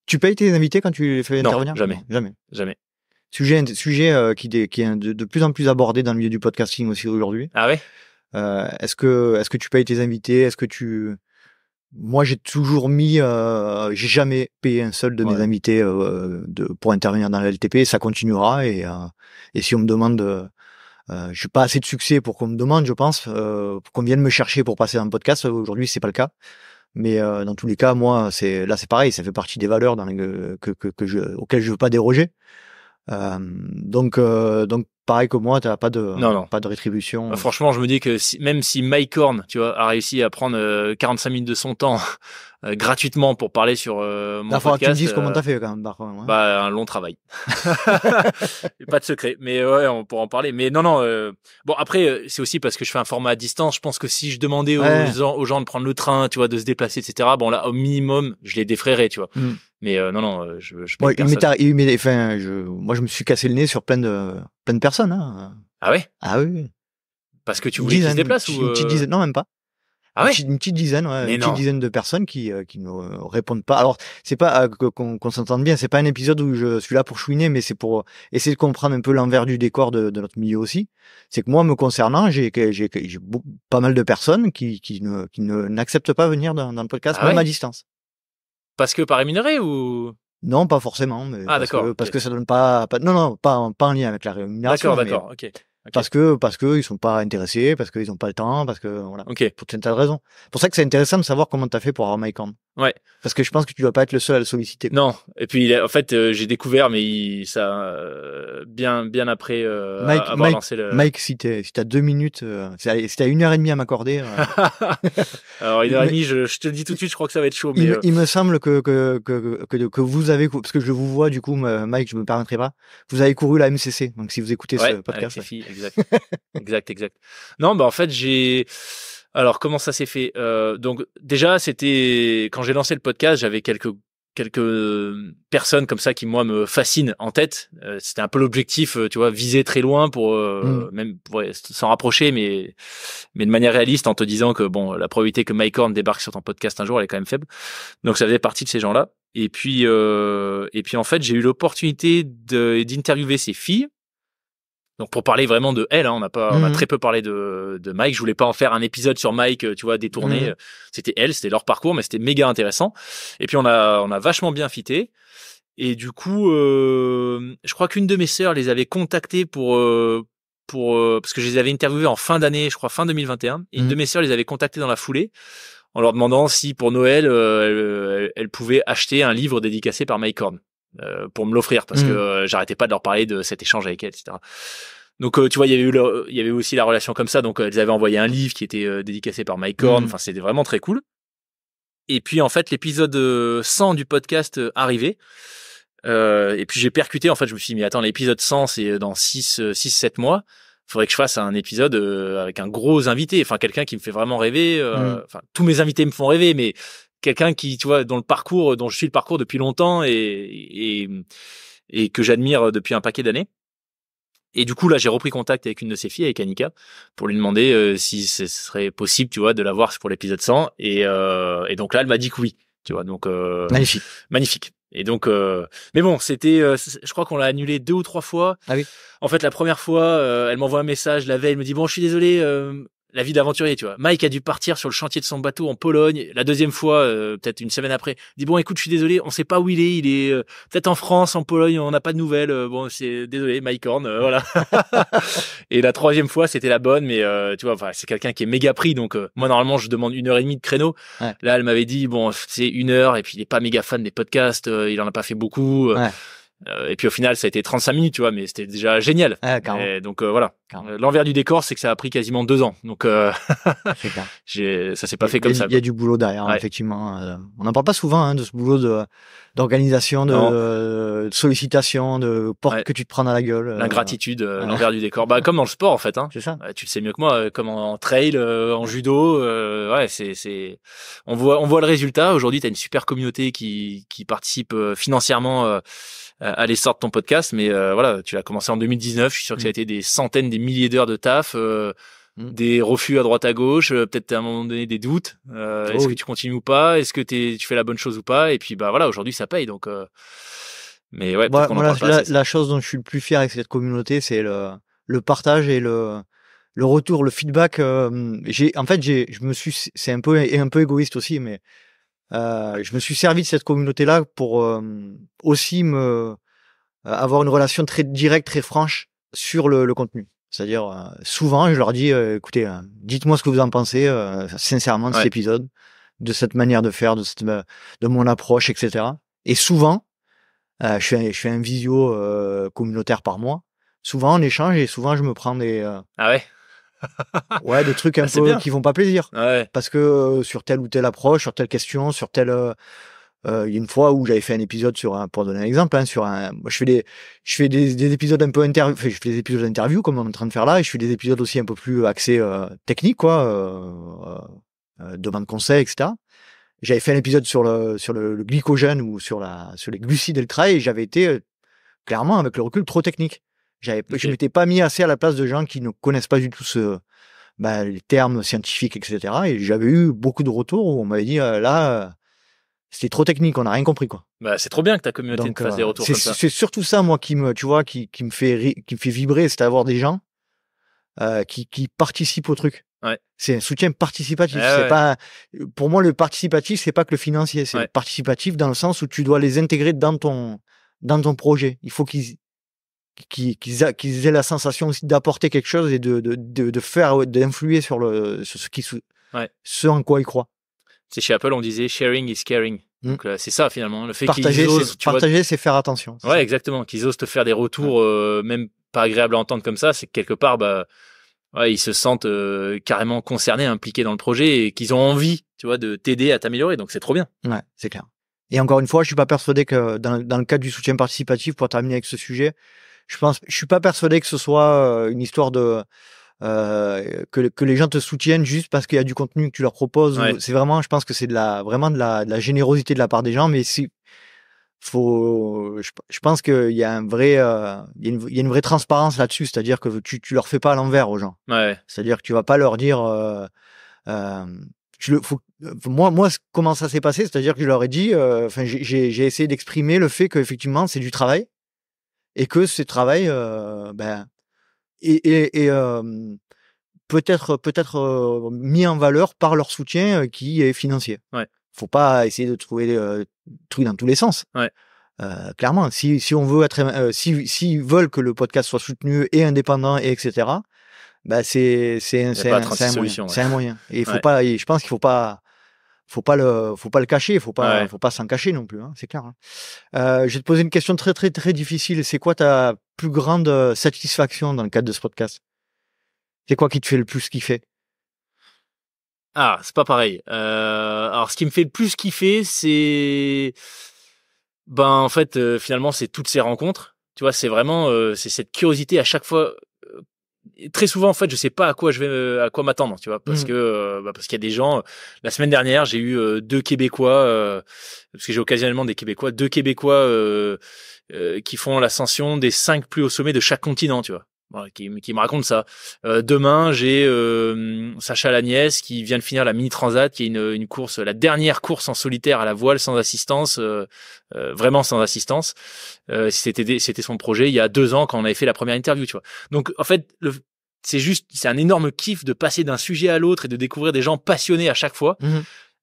Tu payes tes invités quand tu les fais intervenir? Non, jamais. Sujet qui est de plus en plus abordé dans le milieu du podcasting aussi aujourd'hui. Ah ouais. Est-ce que tu payes tes invités? Moi, j'ai toujours j'ai jamais payé un seul de mes invités pour intervenir dans la LTP. Ça continuera et si on me demande, je suis pas assez de succès pour qu'on me demande, je pense, pour qu'on vienne me chercher pour passer dans le podcast. Aujourd'hui, c'est pas le cas. Mais dans tous les cas, moi, c'est pareil. Ça fait partie des valeurs auxquelles je veux pas déroger. Donc pareil que moi, t'as pas de rétribution. Franchement, je me dis que même si Mike Horn, tu vois, a réussi à prendre 45 minutes de son temps gratuitement pour parler sur mon podcast. Que tu me dises comment t'as fait quand même. Bah, un long travail. Pas de secret, mais ouais, on pourra en parler. Mais non. Bon, après, c'est aussi parce que je fais un format à distance. Je pense que si je demandais aux gens de prendre le train, tu vois, de se déplacer, etc. Bon, là, au minimum, je les défrayerais, tu vois. Mais non, je paye personne. Moi, je me suis cassé le nez sur plein de personnes. Hein. Ah ouais? Ah oui. Parce que tu voulais qu'ils se déplacent une petite dizaine, non, même pas. Ah ouais? Une petite dizaine, petite dizaine de personnes qui ne répondent pas. Alors, c'est pas qu'on s'entende bien. C'est pas un épisode où je suis là pour chouiner, mais c'est pour essayer de comprendre un peu l'envers du décor de notre milieu aussi. C'est que moi, me concernant, j'ai pas mal de personnes qui n'acceptent pas venir dans le podcast, même à distance. Parce que pas rémunéré ou? Non, pas forcément, mais parce que ça donne pas en lien avec la rémunération. D'accord, ok. Parce que ils sont pas intéressés, parce qu'ils ont pas le temps, parce que voilà. Ok. Pour tout un tas de raisons. C'est pour ça que c'est intéressant de savoir comment t'as fait pour avoir Mike Horn. Ouais. Parce que je pense que tu dois pas être le seul à le solliciter. Non. Et puis en fait, j'ai découvert, mais bien après avoir lancé le. Mike, si t'as 2 minutes, si t'as 1h30 à m'accorder. Alors 1h30, je te le dis tout de suite, je crois que ça va être chaud. Mais il me semble que vous avez, parce que je vous vois du coup, Mike, je me permettrai pas. Vous avez couru la MCC, donc si vous écoutez ce podcast. Avec les filles, exact. Non, bah en fait alors comment ça s'est fait donc déjà c'était quand j'ai lancé le podcast, j'avais quelques personnes comme ça qui moi me fascinent en tête. C'était un peu l'objectif, tu vois, viser très loin pour même pour s'en rapprocher, mais de manière réaliste en te disant que bon, la probabilité que Mike Horn débarque sur ton podcast un jour elle est quand même faible. Donc ça faisait partie de ces gens-là. Et puis en fait j'ai eu l'opportunité d'interviewer ces filles. Donc pour parler vraiment de elle, on a très peu parlé de Mike. Je voulais pas en faire un épisode sur Mike, tu vois, détourné. C'était leur parcours, mais c'était méga intéressant. Et puis on a vachement bien fité. Et du coup, je crois qu'une de mes sœurs les avait contactés pour parce que je les avais interviewés en fin d'année, je crois fin 2021. Et une de mes sœurs les avait contactés dans la foulée en leur demandant si pour Noël elle pouvait acheter un livre dédicacé par Mike Horn. Pour me l'offrir parce que j'arrêtais pas de leur parler de cet échange avec elle, etc. Donc tu vois, il y avait aussi la relation comme ça. Donc elles avaient envoyé un livre qui était dédicacé par Mike Horn. Enfin, c'était vraiment très cool. Et puis en fait, l'épisode 100 du podcast arrivait. Et puis j'ai percuté. En fait, je me suis dit, mais attends, l'épisode 100, c'est dans 6-7 mois. Faudrait que je fasse un épisode avec un gros invité. Enfin, quelqu'un qui me fait vraiment rêver. Enfin, tous mes invités me font rêver, mais quelqu'un qui, tu vois, dont je suis le parcours depuis longtemps et que j'admire depuis un paquet d'années. Et du coup, là, j'ai repris contact avec une de ses filles, avec Annika, pour lui demander si ce serait possible, tu vois, de la voir pour l'épisode 100. Et donc là, elle m'a dit que oui, tu vois. Donc magnifique. Et donc, mais bon, c'était, je crois qu'on l'a annulé 2 ou 3 fois. Ah oui. En fait, la première fois, elle m'envoie un message la veille, elle me dit bon, je suis désolé. La vie d'aventurier, tu vois. Mike a dû partir sur le chantier de son bateau en Pologne. La deuxième fois, peut-être une semaine après, il dit bon, écoute, je suis désolé, on sait pas où il est. Il est peut-être en France, en Pologne, on n'a pas de nouvelles. Bon, c'est désolé, Mike Horn, voilà. Et la troisième fois, c'était la bonne, mais tu vois, enfin, c'est quelqu'un qui est méga pris. Donc moi, normalement, je demande 1h30 de créneau. Ouais. Là, elle m'avait dit bon, c'est 1 heure, et puis il est pas méga fan des podcasts, il en a pas fait beaucoup. Ouais. Et puis au final, ça a été 35 minutes, tu vois, mais c'était déjà génial. Et donc voilà. L'envers du décor, c'est que ça a pris quasiment 2 ans. Donc ça s'est pas fait comme ça. Il y a du boulot derrière, effectivement. On n'en parle pas souvent de ce boulot d'organisation, de sollicitation, de porte que tu te prends dans la gueule. L'ingratitude, l'envers du décor. Bah comme dans le sport en fait. C'est ça. Tu le sais mieux que moi, comme en trail, en judo. On voit le résultat. Aujourd'hui, t'as une super communauté qui participe financièrement. À l'essor de ton podcast, mais voilà, tu l'as commencé en 2019. Je suis sûr que ça a été des centaines, des milliers d'heures de taf, des refus à droite à gauche, peut-être à un moment donné des doutes. Est-ce que tu continues ou pas? Est-ce que tu fais la bonne chose ou pas? Et puis bah voilà, aujourd'hui ça paye. Donc, mais ouais. La chose dont je suis le plus fier avec cette communauté, c'est le partage et le retour, le feedback. C'est un peu égoïste aussi, mais je me suis servi de cette communauté-là pour aussi avoir une relation très directe, très franche sur le contenu. C'est-à-dire, souvent, je leur dis, écoutez, dites-moi ce que vous en pensez sincèrement de cet épisode, de cette manière de faire, de mon approche, etc. Et souvent, je fais un visio communautaire par mois. Souvent, on échange et souvent, je me prends des... Ah ouais. Ouais, des trucs un peu qui font pas plaisir. Ouais. Parce que sur telle ou telle approche, sur telle question, sur telle... il y a une fois où j'avais fait un épisode pour donner un exemple, moi, je fais des épisodes un peu je fais des épisodes d'interview comme on est en train de faire là, et je fais des épisodes aussi un peu plus axés techniques, quoi, demande conseil, etc. J'avais fait un épisode sur le glycogène ou sur les glucides et le trail, et j'avais été clairement, avec le recul, trop technique. Je m'étais pas mis assez à la place de gens qui ne connaissent pas du tout les termes scientifiques, etc. Et j'avais eu beaucoup de retours où on m'avait dit c'était trop technique, on n'a rien compris, quoi. Bah c'est trop bien que ta communauté te fasse des retours comme ça. C'est surtout ça, moi, qui me fait vibrer, c'est d'avoir des gens qui participent au truc. Ouais. C'est un soutien participatif. Pas, pour moi, le participatif, c'est pas que le financier, c'est le participatif dans le sens où tu dois les intégrer dans ton projet. Il faut qu'ils qu'ils aient la sensation aussi d'apporter quelque chose et d'influer sur ce en quoi ils croient. C'est chez Apple, on disait sharing is caring. Donc c'est ça finalement, le fait partager, c'est faire attention. Ouais, exactement, qu'ils osent te faire des retours même pas agréables à entendre comme ça, c'est que quelque part ils se sentent carrément concernés, impliqués dans le projet et qu'ils ont envie, tu vois, de t'aider à t'améliorer. Donc c'est trop bien. Ouais, c'est clair. Et encore une fois, je suis pas persuadé que dans le cadre du soutien participatif, pour terminer avec ce sujet, je suis pas persuadé que ce soit une histoire de que les gens te soutiennent juste parce qu'il y a du contenu que tu leur proposes. Ouais. C'est vraiment, je pense que c'est vraiment de la générosité de la part des gens, mais je pense qu'il y a il y a une vraie transparence là-dessus, c'est-à-dire que tu leur fais pas à l'envers aux gens. Ouais. C'est-à-dire que tu vas pas leur dire moi comment ça s'est passé, c'est-à-dire que je leur ai dit j'ai essayé d'exprimer le fait qu'effectivement c'est du travail et que ce travail peut-être mis en valeur par leur soutien qui est financier. Ouais. Faut pas essayer de trouver trucs dans tous les sens. Ouais. Clairement, si on veut être, s'ils veulent que le podcast soit soutenu et indépendant et etc. C'est un moyen. Et je pense qu'il faut pas le cacher, faut pas s'en cacher non plus, hein, c'est clair. Je vais te poser une question très très très difficile. C'est quoi ta plus grande satisfaction dans le cadre de ce podcast? C'est quoi qui te fait le plus kiffer? Ah, c'est pas pareil. Alors, ce qui me fait le plus kiffer, c'est, en fait, finalement, c'est toutes ces rencontres. Tu vois, c'est vraiment, c'est cette curiosité à chaque fois. Très souvent, en fait, je sais pas à quoi m'attendre, tu vois, parce que parce qu'il y a des gens. La semaine dernière, j'ai eu 2 Québécois, parce que j'ai occasionnellement des Québécois, 2 Québécois qui font l'ascension des 5 plus hauts sommets de chaque continent, tu vois. Voilà, qui me raconte ça. Demain, j'ai Sacha Lagnès qui vient de finir la Mini Transat, qui est une course, la dernière course en solitaire à la voile sans assistance, vraiment sans assistance. C'était son projet il y a 2 ans quand on avait fait la première interview, tu vois. Donc en fait, c'est un énorme kiff de passer d'un sujet à l'autre et de découvrir des gens passionnés à chaque fois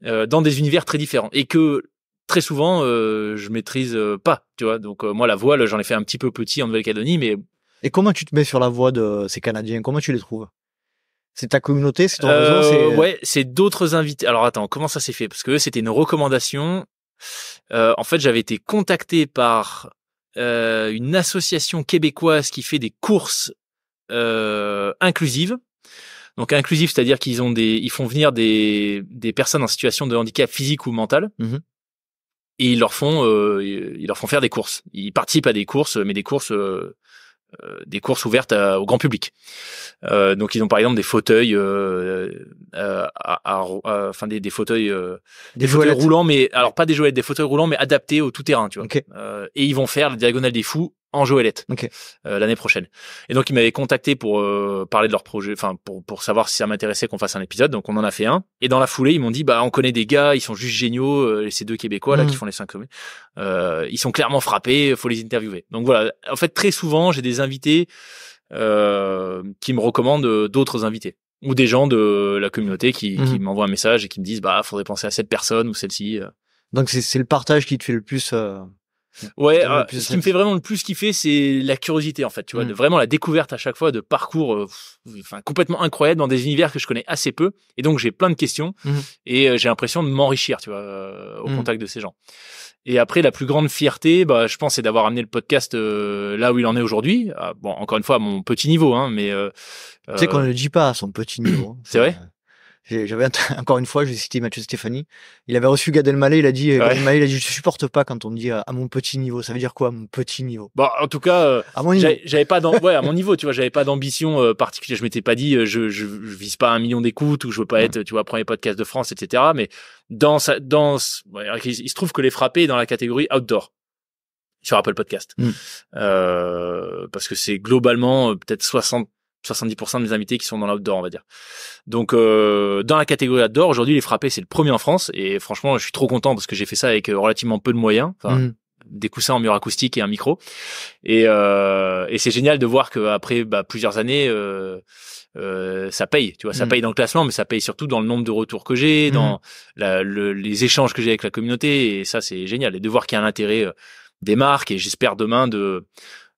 dans des univers très différents et que très souvent je maîtrise pas, tu vois. Donc moi la voile, j'en ai fait un petit peu petit en Nouvelle-Calédonie, mais et comment tu te mets sur la voie de ces Canadiens? Comment tu les trouves? C'est ta communauté, c'est ton réseau? Ouais, c'est d'autres invités. Alors attends, comment ça s'est fait? Parce que c'était une recommandation. En fait, j'avais été contacté par une association québécoise qui fait des courses inclusives. Donc inclusives, c'est-à-dire ils font venir des personnes en situation de handicap physique ou mental. Et ils leur font faire des courses. Ils participent à des courses, mais des courses ouvertes au grand public. Donc ils ont par exemple des fauteuils, des fauteuils roulants, mais alors pas des joëlettes, des fauteuils roulants, mais adaptés au tout terrain, tu vois. Okay. Et ils vont faire la Diagonale des Fous en joëlette l'année prochaine. Et donc ils m'avaient contacté pour parler de leur projet, enfin pour savoir si ça m'intéressait qu'on fasse un épisode. Donc on en a fait un. Et dans la foulée ils m'ont dit on connaît des gars, ils sont juste géniaux, ces 2 Québécois là qui font les 5 sommets. Ils sont clairement frappés, faut les interviewer. Donc voilà. En fait très souvent j'ai des invités qui me recommandent d'autres invités ou des gens de la communauté qui m'envoient un message et qui me disent faudrait penser à cette personne ou celle-ci. Donc c'est le partage qui te fait le plus. Ouais, ce qui me fait vraiment le plus kiffer, c'est la curiosité en fait, tu vois, de vraiment la découverte à chaque fois de parcours complètement incroyables dans des univers que je connais assez peu et donc j'ai plein de questions et j'ai l'impression de m'enrichir, tu vois, au contact de ces gens. Et après la plus grande fierté, je pense c'est d'avoir amené le podcast là où il en est aujourd'hui. Bon, encore une fois à mon petit niveau mais tu sais qu'on ne le dit pas à son petit niveau. C'est vrai. J'avais encore une fois, je vais citer Mathieu Stéphanie. Il avait reçu Gad Elmaleh, il a dit, je supporte pas quand on me dit à mon petit niveau. Ça veut dire quoi, mon petit niveau? Bon, en tout cas, à mon niveau. J'avais pas à mon niveau, tu vois, j'avais pas d'ambition particulière. Je m'étais pas dit, je vise pas 1 million d'écoutes ou je veux pas être, tu vois, premier podcast de France, etc. Mais il se trouve que Les Frappés est dans la catégorie outdoor sur Apple Podcast. Parce que c'est globalement peut-être 70% de mes invités qui sont dans l'outdoor, on va dire. Donc, dans la catégorie outdoor, aujourd'hui, Les Frappés, c'est le premier en France. Et franchement, je suis trop content parce que j'ai fait ça avec relativement peu de moyens. Des coussins en mur acoustique et un micro. Et c'est génial de voir qu'après plusieurs années, ça paye. Tu vois, ça paye dans le classement, mais ça paye surtout dans le nombre de retours que j'ai, dans les échanges que j'ai avec la communauté. Et ça, c'est génial. Et de voir qu'il y a un intérêt des marques. Et j'espère demain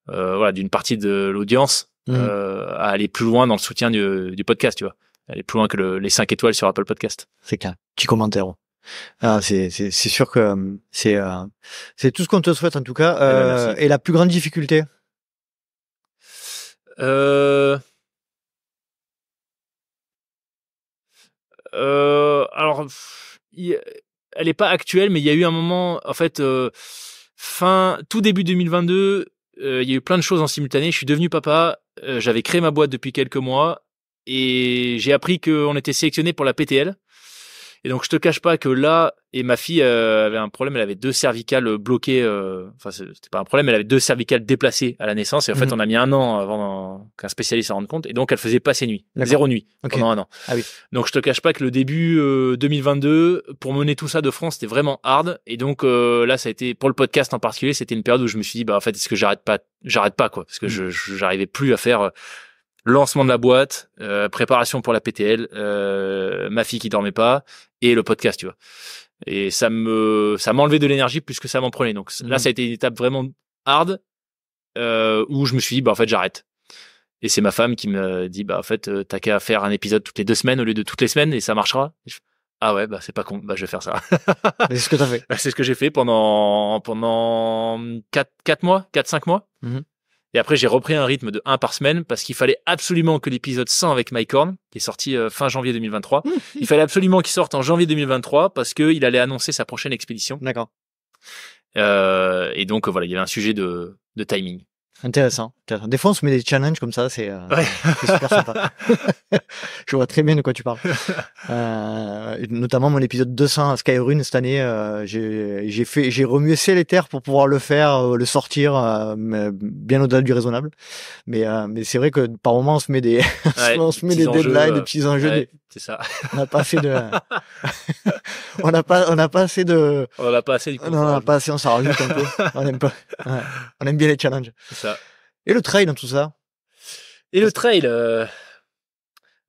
voilà, d'une partie de l'audience à aller plus loin dans le soutien du podcast, tu vois. Aller plus loin que les 5 étoiles sur Apple Podcast. C'est clair. Petit commentaire. Ah, c'est sûr que c'est tout ce qu'on te souhaite en tout cas. Et la plus grande difficulté? Alors, elle est pas actuelle, mais il y a eu un moment, en fait, tout début 2022, il y a eu plein de choses en simultané. Je suis devenu papa, j'avais créé ma boîte depuis quelques mois et j'ai appris qu'on était sélectionné pour la PTL. Et donc, je te cache pas que là, et ma fille avait un problème, elle avait 2 cervicales bloquées, enfin, c'était pas un problème, elle avait 2 cervicales déplacées à la naissance. Et en fait, on a mis 1 an avant qu'un spécialiste s'en rende compte. Et donc, elle faisait pas ses nuits. 0 nuit pendant 1 an. Ah oui. Donc, je te cache pas que le début 2022, pour mener tout ça de front, c'était vraiment hard. Et donc, là, ça a été, pour le podcast en particulier, c'était une période où je me suis dit, bah, en fait, est-ce que j'arrête pas, quoi. Parce que j'arrivais plus à faire, lancement de la boîte, préparation pour la PTL, ma fille qui dormait pas et le podcast, tu vois. Et ça m'enlevait de l'énergie plus que ça m'en prenait. Donc là, ça a été une étape vraiment hard où je me suis dit, bah en fait, j'arrête. Et c'est ma femme qui me dit, bah en fait, t'as qu'à faire un épisode toutes les 2 semaines au lieu de toutes les semaines et ça marchera. Ah ouais, bah c'est pas con, bah je vais faire ça. C'est ce que t'as fait. Bah, c'est ce que j'ai fait pendant 4 mois, 4-5 mois. Et après, j'ai repris un rythme de 1 par semaine parce qu'il fallait absolument que l'épisode 100 avec Mike Horn, qui est sorti fin janvier 2023, il fallait absolument qu'il sorte en janvier 2023 parce qu'il allait annoncer sa prochaine expédition. D'accord. Et donc, voilà, il y avait un sujet de timing. Intéressant. Des fois, on se met des challenges comme ça, c'est super sympa. Je vois très bien de quoi tu parles. Notamment mon épisode 200 à Skyrune cette année, j'ai remué ciel et terre pour pouvoir le faire, le sortir, bien au-delà du raisonnable. Mais c'est vrai que par moment on se met des, on se met des deadlines, des petits enjeux. Ouais, c'est ça. On n'a pas fait de, on n'a pas assez de, on n'a pas assez du coup. Non, on n'a pas assez, on s'en rajoute un peu. On aime pas. Ouais. On aime bien les challenges. C'est ça. Et le trail dans tout ça? Et le trail,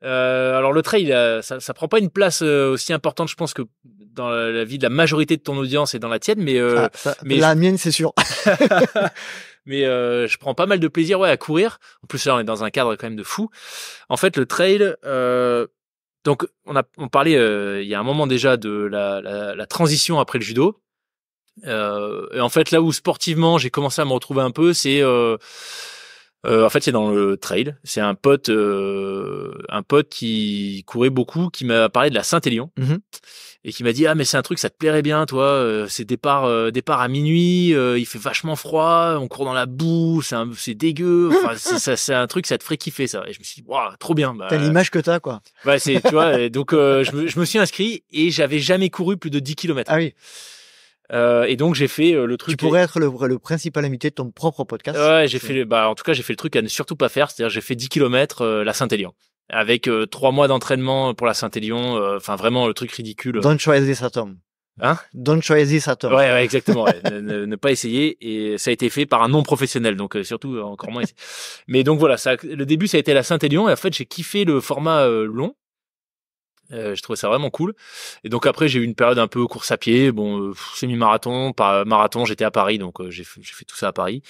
alors le trail, ça prend pas une place aussi importante, je pense, que dans la vie de la majorité de ton audience et dans la tienne, mais la mienne, c'est sûr. Mais je prends pas mal de plaisir, ouais, à courir. En plus, là, on est dans un cadre quand même de fou. En fait, le trail, donc on parlait il y a un moment déjà de la transition après le judo. Et en fait, là où sportivement j'ai commencé à me retrouver un peu, c'est en fait c'est dans le trail. C'est un pote qui courait beaucoup, qui m'a parlé de la Saint-Élion et qui m'a dit, ah mais c'est un truc, ça te plairait bien, toi. C'est départ à minuit, il fait vachement froid, on court dans la boue, c'est dégueu. Enfin, c'est un truc, ça te ferait kiffer ça. Et je me suis dit, waouh, trop bien. Bah, t'as l'image que t'as, quoi. Ouais, tu vois. Et donc je me suis inscrit et j'avais jamais couru plus de 10 km. Ah oui. Et donc j'ai fait le truc. Tu pourrais être le principal invité de ton propre podcast. Ouais, en tout cas j'ai fait le truc à ne surtout pas faire, c'est-à-dire j'ai fait 10 km la Saint-Élion avec 3 mois d'entraînement pour la Saint-Élion, enfin vraiment le truc ridicule. Don't try this at home. Hein? Don't try this at home. Ouais, exactement. Ouais. ne pas essayer, et ça a été fait par un non professionnel, donc surtout encore moins. Mais donc voilà, le début ça a été la Saint-Élion et en fait j'ai kiffé le format long. Je trouvais ça vraiment cool. Et donc après j'ai eu une période un peu course à pied, semi-marathon, pas marathon, j'étais à Paris, donc j'ai fait tout ça à Paris.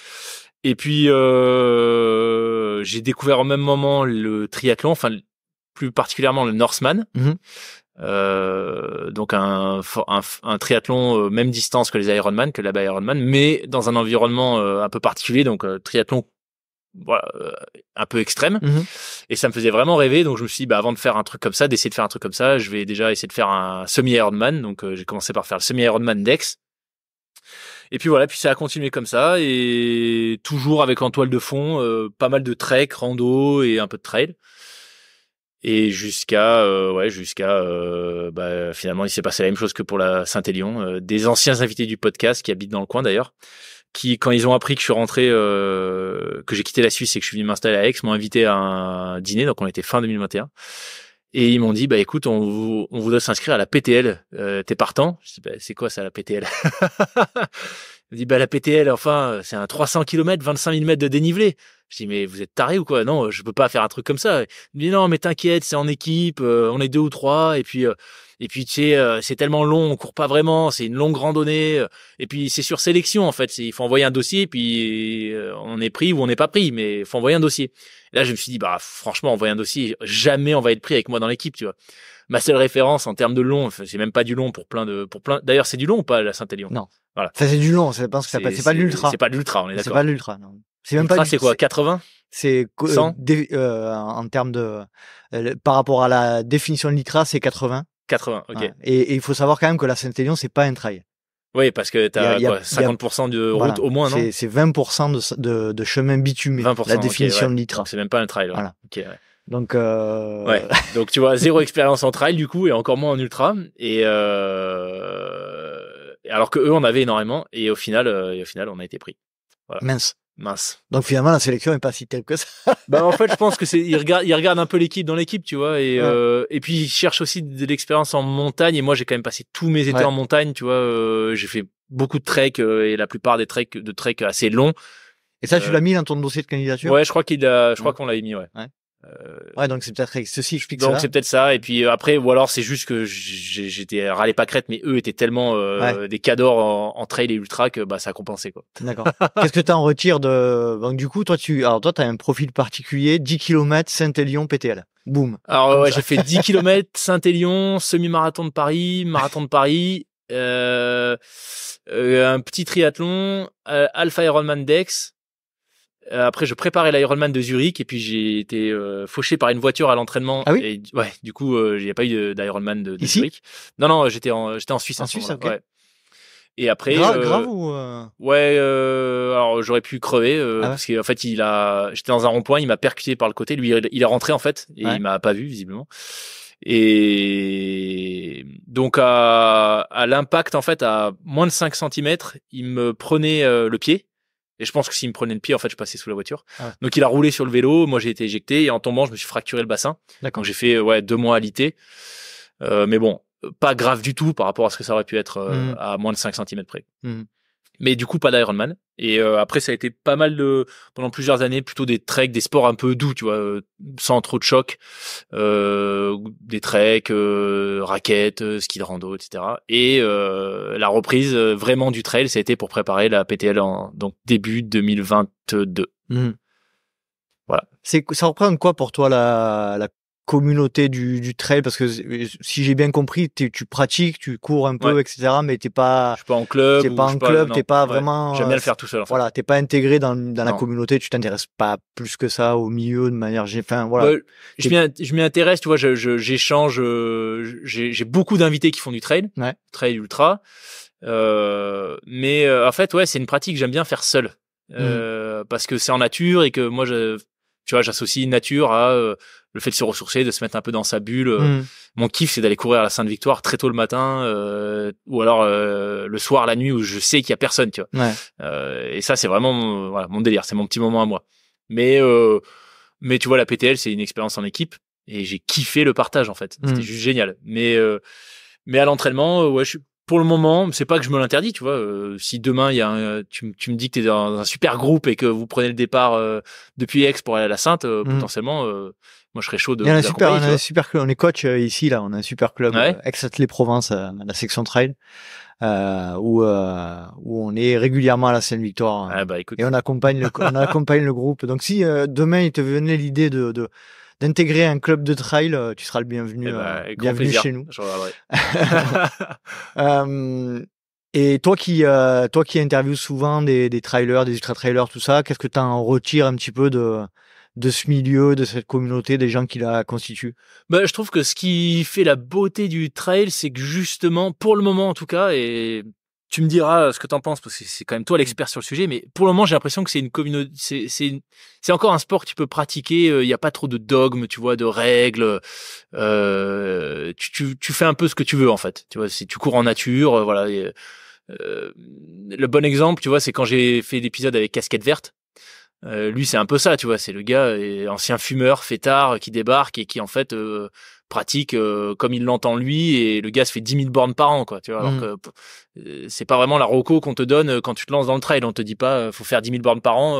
Et puis j'ai découvert au même moment le triathlon, enfin plus particulièrement le Norseman. Donc un triathlon même distance que les Ironman, que la Ironman, mais dans un environnement un peu particulier, donc triathlon voilà, un peu extrême. Et ça me faisait vraiment rêver, donc je me suis dit, bah, avant de faire un truc comme ça, d'essayer de faire un truc comme ça, je vais déjà essayer de faire un semi-Ironman. Donc j'ai commencé par faire le semi-Ironman d'Aix. Et puis voilà, puis ça a continué comme ça, et toujours avec en toile de fond pas mal de trek, rando et un peu de trail. Et jusqu'à finalement il s'est passé la même chose que pour la Saint-Élion. Des anciens invités du podcast qui habitent dans le coin d'ailleurs, qui, quand ils ont appris que je suis rentré, que j'ai quitté la Suisse et que je suis venu m'installer à Aix, m'ont invité à un dîner. Donc on était fin 2021. Et ils m'ont dit, bah écoute, on voudrait s'inscrire à la PTL. T'es partant? Je dis, bah c'est quoi ça, la PTL? Ils m'ont dit, bah la PTL, enfin, c'est un 300 km, 25 000 mètres de dénivelé. Je dis, mais vous êtes tarés ou quoi? Non, je peux pas faire un truc comme ça. Il me dit, non, mais t'inquiète, c'est en équipe, on est 2 ou 3, et puis tu sais, c'est tellement long, on court pas vraiment, c'est une longue randonnée, et puis c'est sur sélection, en fait. Il faut envoyer un dossier, puis on est pris ou on n'est pas pris, mais il faut envoyer un dossier. Et là, je me suis dit, bah, franchement, envoyer un dossier, jamais on va être pris avec moi dans l'équipe, tu vois. Ma seule référence en termes de long, c'est même pas du long pour plein. D'ailleurs, c'est du long ou pas, la Saint-Élion? Non. Voilà. Ça, c'est du long, c'est pas de l'ultra. C'est pas de l'ultra, on est d'accord. C'est pas de l'ultra, non. C'est même l'ultra, pas c'est quoi, 80? C'est 100? En termes de par rapport à la définition de l'ultra, c'est 80. 80, ok. Ouais. Et il faut savoir quand même que la Saint-Élion, c'est pas un trail. Oui, parce que t'as 50% de route au moins, non? C'est 20% de chemin bitumé. 20%, la définition okay, de l'ultra. C'est même pas un trail. Ouais. Voilà. Okay, ouais. Donc ouais. Donc tu vois, 0 expérience en trail du coup et encore moins en ultra. Et alors que eux on avait énormément et au final on a été pris. Voilà. Mince. Donc finalement la sélection est pas si telle que ça. Bah en fait je pense que ils regardent un peu l'équipe dans l'équipe, tu vois, et puis ils cherchent aussi de l'expérience en montagne, et moi j'ai quand même passé tous mes étés en montagne, tu vois, j'ai fait beaucoup de trek et la plupart des treks assez longs. Et ça tu l'as mis dans ton dossier de candidature? Ouais, je crois qu'on l'avait mis, ouais. Ouais, donc c'est peut-être ceci explique ça. Donc c'est peut-être ça, et puis après, ou alors c'est juste que j'étais râlé pas crête, mais eux étaient tellement des cadors en trail et ultra que bah ça a compensé, quoi. D'accord. Qu'est-ce que tu en retires de donc du coup toi t'as un profil particulier, 10 km Saint-Élion PTL. Boum. Alors ouais, j'ai fait 10 km Saint-Élion, semi-marathon de Paris, marathon de Paris, un petit triathlon, Alpha Ironman Dex. Après, je préparais l'Ironman de Zurich et puis j'ai été fauché par une voiture à l'entraînement. Ah oui. Et, ouais, du coup, il n'y a pas eu d'Ironman de Ici Zurich. Non, j'étais en Suisse. En Suisse, ok. Ouais. Et après, grave ou ouais, alors j'aurais pu crever parce qu'en fait, j'étais dans un rond-point, il m'a percuté par le côté. Lui, il est rentré en fait et il m'a pas vu visiblement. Et donc à l'impact en fait à moins de 5 cm, il me prenait le pied. Et je pense que s'il me prenait le pied, en fait, je passais sous la voiture. Ah. Donc, il a roulé sur le vélo. Moi, j'ai été éjecté. Et en tombant, je me suis fracturé le bassin. D'accord. Donc, j'ai fait 2 mois alité. Mais bon, pas grave du tout par rapport à ce que ça aurait pu être à moins de 5 cm près. Mais du coup, pas d'Ironman. Et après, ça a été pas mal pendant plusieurs années, plutôt des treks, des sports un peu doux, tu vois, sans trop de choc. Des treks, raquettes, ski de rando, etc. Et la reprise vraiment du trail, ça a été pour préparer la PTL donc début 2022. Voilà. Ça représente quoi pour toi la communauté du trail, parce que si j'ai bien compris, tu pratiques, tu cours un peu, etc., mais je suis pas en club, t'es pas vraiment. J'aime bien le faire tout seul. En fait. Voilà, t'es pas intégré dans la communauté, tu t'intéresses pas plus que ça au milieu de manière. Enfin voilà. Je m'y intéresse, tu vois, j'échange, j'ai beaucoup d'invités qui font du trail, trail ultra, mais en fait c'est une pratique que j'aime bien faire seul, parce que c'est en nature et que moi tu vois, j'associe nature à le fait de se ressourcer, de se mettre un peu dans sa bulle. Mon kiff, c'est d'aller courir à la Sainte-Victoire très tôt le matin, ou alors le soir, la nuit, où je sais qu'il y a personne, tu vois. Et ça, c'est vraiment mon délire, c'est mon petit moment à moi. Mais tu vois, la PTL, c'est une expérience en équipe, et j'ai kiffé le partage en fait. C'était juste génial. Mais à l'entraînement, pour le moment, c'est pas que je me l'interdis, tu vois. Si demain tu me dis que t'es dans un super groupe et que vous prenez le départ depuis Aix pour aller à la Sainte, potentiellement, moi je serais chaud de. Il y a un super club. On est coach ici là, on a un super club Aix-Atelier-Provence, la section trail, où on est régulièrement à la Sainte-Victoire. Ah bah écoute. Et on accompagne le groupe. Donc si demain il te venait l'idée d'intégrer un club de trail, tu seras le bienvenu, bienvenu chez nous. Je regarderai. Et toi qui interviews souvent des trailers, des ultra-trailers, tout ça, qu'est-ce que tu en retires un petit peu de ce milieu, de cette communauté, des gens qui la constituent? Bah, je trouve que ce qui fait la beauté du trail, c'est que justement, pour le moment en tout cas, et tu me diras ce que t'en penses, parce que c'est quand même toi l'expert sur le sujet, mais pour le moment, j'ai l'impression que c'est une communauté, c'est encore un sport que tu peux pratiquer, il n'y a pas trop de dogmes, tu vois, de règles, tu fais un peu ce que tu veux, en fait. Tu vois, si tu cours en nature, voilà. Le bon exemple, tu vois, c'est quand j'ai fait l'épisode avec Casquette Verte. Lui, c'est un peu ça, tu vois, c'est le gars, ancien fumeur, fêtard, qui débarque et qui, en fait, pratique comme il l'entend lui, et le gars se fait 10 000 bornes par an, quoi, tu vois, alors que c'est pas vraiment la reco qu'on te donne quand tu te lances dans le trail. On te dit pas faut faire 10 000 bornes par an,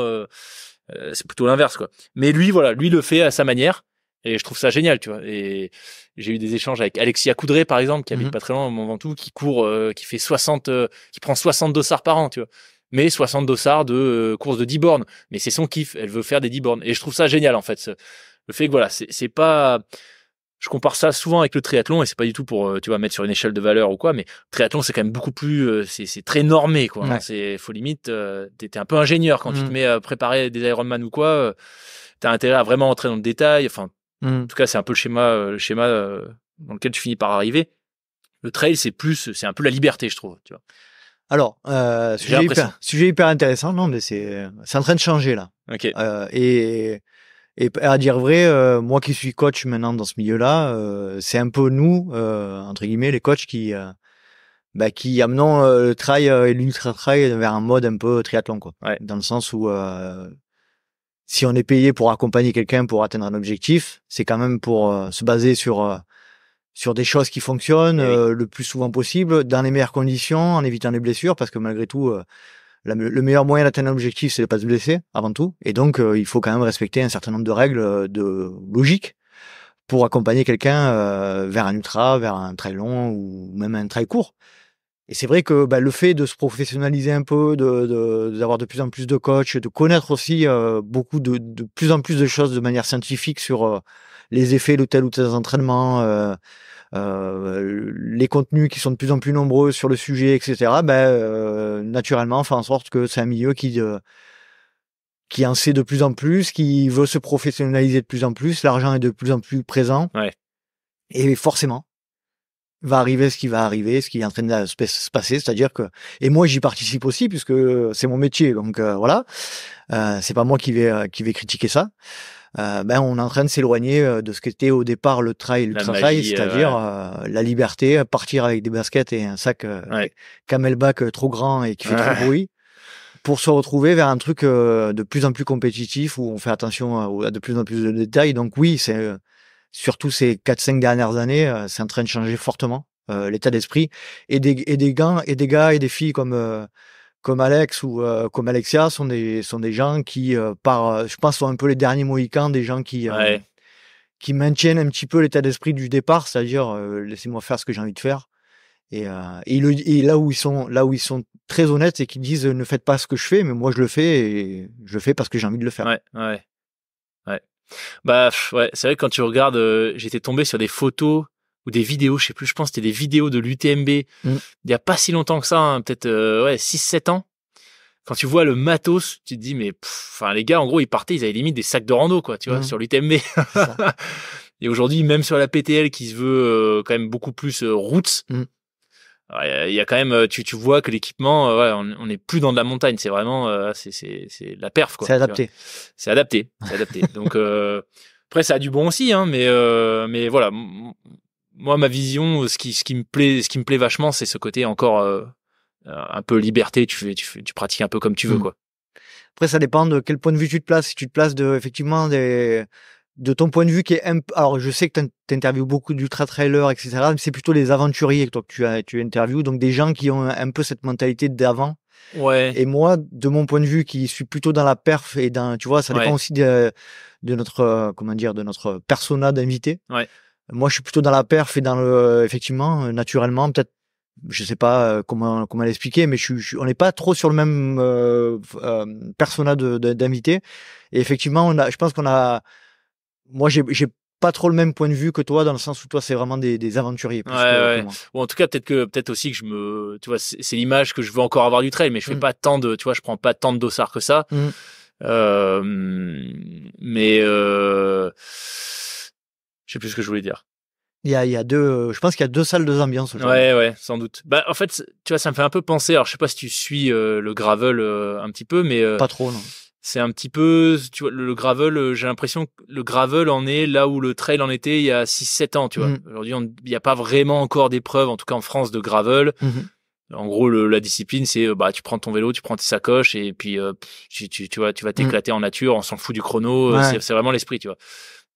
C'est plutôt l'inverse, quoi. Mais lui, voilà, lui le fait à sa manière. Et je trouve ça génial, tu vois. Et j'ai eu des échanges avec Alexia Coudray, par exemple, qui habite pas très loin au Mont Ventoux, qui court, qui fait 60, qui prend 60 dossards par an, tu vois. Mais 60 dossards de course de 10 bornes. Mais c'est son kiff. Elle veut faire des 10 bornes. Et je trouve ça génial, en fait. Le fait que, voilà, c'est pas, je compare ça souvent avec le triathlon et c'est pas du tout pour, tu vois, mettre sur une échelle de valeur ou quoi, mais le triathlon, c'est quand même beaucoup plus, c'est très normé, quoi. Ouais. Hein. Faut limite, t'es un peu ingénieur quand tu te mets à préparer des Ironman ou quoi, t'as intérêt à vraiment entrer dans le détail. Enfin, en tout cas, c'est un peu le schéma dans lequel tu finis par arriver. Le trail, c'est un peu la liberté, je trouve, tu vois. Alors, sujet hyper intéressant, non, mais c'est en train de changer, là. Ok. Et à dire vrai, moi qui suis coach maintenant dans ce milieu-là, c'est un peu nous, entre guillemets, les coachs qui amenons le trail et l'ultra-trail vers un mode un peu triathlon, quoi. Ouais. Dans le sens où si on est payé pour accompagner quelqu'un pour atteindre un objectif, c'est quand même pour se baser sur des choses qui fonctionnent le plus souvent possible, dans les meilleures conditions, en évitant les blessures, parce que malgré tout, le meilleur moyen d'atteindre un objectif, c'est de pas se blesser, avant tout. Et donc, il faut quand même respecter un certain nombre de règles de logique pour accompagner quelqu'un vers un ultra, vers un trail long ou même un trail court. Et c'est vrai que le fait de se professionnaliser un peu, d'avoir de plus en plus de coachs, de connaître aussi beaucoup de plus en plus de choses de manière scientifique sur les effets de tel ou tel entraînement, les contenus qui sont de plus en plus nombreux sur le sujet, etc. Naturellement, fait en sorte que c'est un milieu qui en sait de plus en plus, qui veut se professionnaliser de plus en plus. L'argent est de plus en plus présent. Ouais. Et forcément, va arriver ce qui va arriver, ce qui est en train de se passer, c'est-à-dire que, et moi j'y participe aussi puisque c'est mon métier, donc voilà, c'est pas moi qui vais critiquer ça. On est en train de s'éloigner de ce qu'était au départ le trail, l'ultra-trail, c'est-à-dire la liberté, partir avec des baskets et un sac Camelback trop grand et qui fait trop bruit, pour se retrouver vers un truc de plus en plus compétitif où on fait attention à de plus en plus de détails. Donc oui, c'est surtout ces 4-5 dernières années, c'est en train de changer fortement l'état d'esprit et des gars et des filles comme Alex ou comme Alexia sont des gens qui je pense sont un peu les derniers mohicans, des gens qui maintiennent un petit peu l'état d'esprit du départ, c'est-à-dire laissez-moi faire ce que j'ai envie de faire. Et là où ils sont très honnêtes, c'est qu'ils disent ne faites pas ce que je fais, mais moi je le fais et je le fais parce que j'ai envie de le faire. Ouais. C'est vrai que quand tu regardes, j'étais tombé sur des photos ou des vidéos, je sais plus, je pense que c'était des vidéos de l'UTMB il y a pas si longtemps que ça, hein, peut-être 6-7 ans. Quand tu vois le matos, tu te dis mais les gars en gros, ils partaient, ils avaient limite des sacs de rando quoi, tu vois, sur l'UTMB. Et aujourd'hui, même sur la PTL qui se veut quand même beaucoup plus routes, il y a quand même tu vois que l'équipement on n'est plus dans de la montagne, c'est vraiment c'est la perf quoi. C'est adapté. C'est adapté. Donc après ça a du bon aussi hein, mais voilà, moi ma vision, ce qui me plaît vachement, c'est ce côté encore un peu liberté, tu pratiques un peu comme tu veux quoi. Après ça dépend de quel point de vue tu te places, si tu te places effectivement de ton point de vue qui est alors je sais que tu interviews beaucoup d'ultra-trailers, etc., mais c'est plutôt les aventuriers que tu interviews, donc des gens qui ont un peu cette mentalité d'avant. Ouais. Et moi, de mon point de vue, qui suis plutôt dans la perf et tu vois, ça dépend aussi de notre, de notre persona d'invité. Ouais. Moi, je suis plutôt dans la perf et effectivement, naturellement, peut-être, je sais pas comment l'expliquer, mais on n'est pas trop sur le même persona d'invité. Et effectivement, je pense moi, j'ai pas trop le même point de vue que toi, dans le sens où toi, c'est vraiment des aventuriers. Plus que moi. Bon, en tout cas, peut-être aussi que tu vois, c'est l'image que je veux encore avoir du trail, mais je fais pas tant tu vois, je prends pas tant de dossards que ça. Mais je sais plus ce que je voulais dire. Il y a je pense qu'il y a 2 salles, 2 ambiances. Ouais, sans doute. En fait, tu vois, ça me fait un peu penser, alors je sais pas si tu suis le gravel un petit peu, mais pas trop, non. C'est un petit peu, tu vois, le gravel, j'ai l'impression que le gravel en est là où le trail en était il y a 6-7 ans, tu vois. Aujourd'hui, il n'y a pas vraiment encore d'épreuves, en tout cas en France, de gravel. En gros, la discipline, c'est, tu prends ton vélo, tu prends tes sacoches et puis, tu vas t'éclater en nature, on s'en fout du chrono, c'est vraiment l'esprit, tu vois.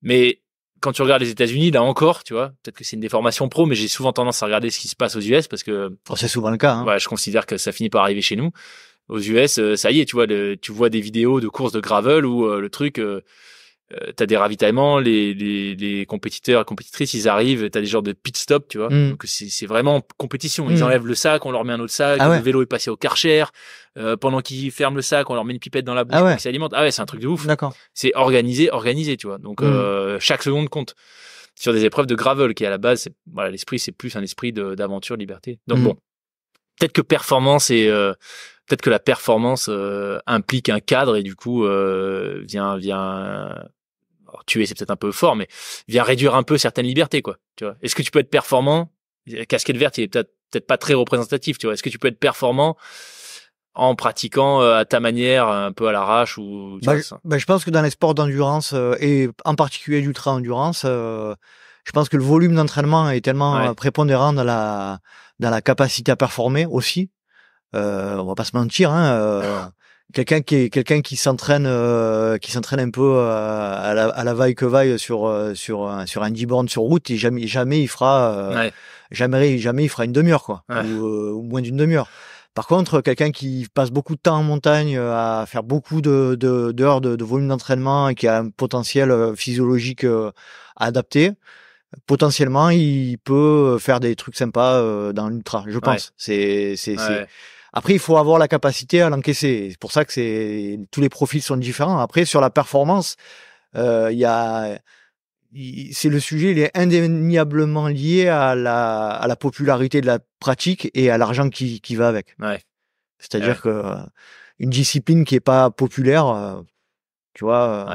Mais quand tu regardes les États-Unis, là encore, tu vois, peut-être que c'est une déformation pro, mais j'ai souvent tendance à regarder ce qui se passe aux US parce que. C'est souvent le cas, hein. Ouais, je considère que ça finit par arriver chez nous. Aux US, ça y est, tu vois, tu vois des vidéos de courses de gravel où le truc, t'as des ravitaillements, les compétiteurs et compétitrices, ils arrivent, t'as des genres de pit stop, tu vois. Donc c'est vraiment compétition. Ils enlèvent le sac, on leur met un autre sac, le vélo est passé au Karcher. Pendant qu'ils ferment le sac, on leur met une pipette dans la bouche pour qu'ils s'alimentent. Ah ouais, c'est un truc de ouf. D'accord. C'est organisé, tu vois. Donc chaque seconde compte. Sur des épreuves de gravel qui à la base, voilà, l'esprit c'est plus un esprit d'aventure, liberté. Donc bon, peut-être que la performance implique un cadre et du coup vient alors, tuer, c'est peut-être un peu fort, mais vient réduire un peu certaines libertés, quoi. Tu vois. Est-ce que tu peux être performant? Casquette verte, il est peut-être pas très représentatif, tu vois. Est-ce que tu peux être performant en pratiquant à ta manière, un peu à l'arrache ou je pense que dans les sports d'endurance et en particulier d'ultra-endurance, je pense que le volume d'entraînement est tellement prépondérant dans la capacité à performer aussi. On va pas se mentir, hein. Quelqu'un qui s'entraîne un peu à la vaille que vaille sur un 10 bornes sur route, et jamais il fera jamais il fera une demi-heure, quoi, ou moins d'une demi-heure. Par contre, quelqu'un qui passe beaucoup de temps en montagne à faire beaucoup d'heures de volume d'entraînement et qui a un potentiel physiologique adapté, potentiellement il peut faire des trucs sympas dans l'ultra, je pense. C'est Après, il faut avoir la capacité à l'encaisser. C'est pour ça que tous les profils sont différents. Après, sur la performance, c'est le sujet, il est indéniablement lié à la popularité de la pratique et à l'argent qui va avec. C'est-à-dire que une discipline qui est pas populaire, tu vois,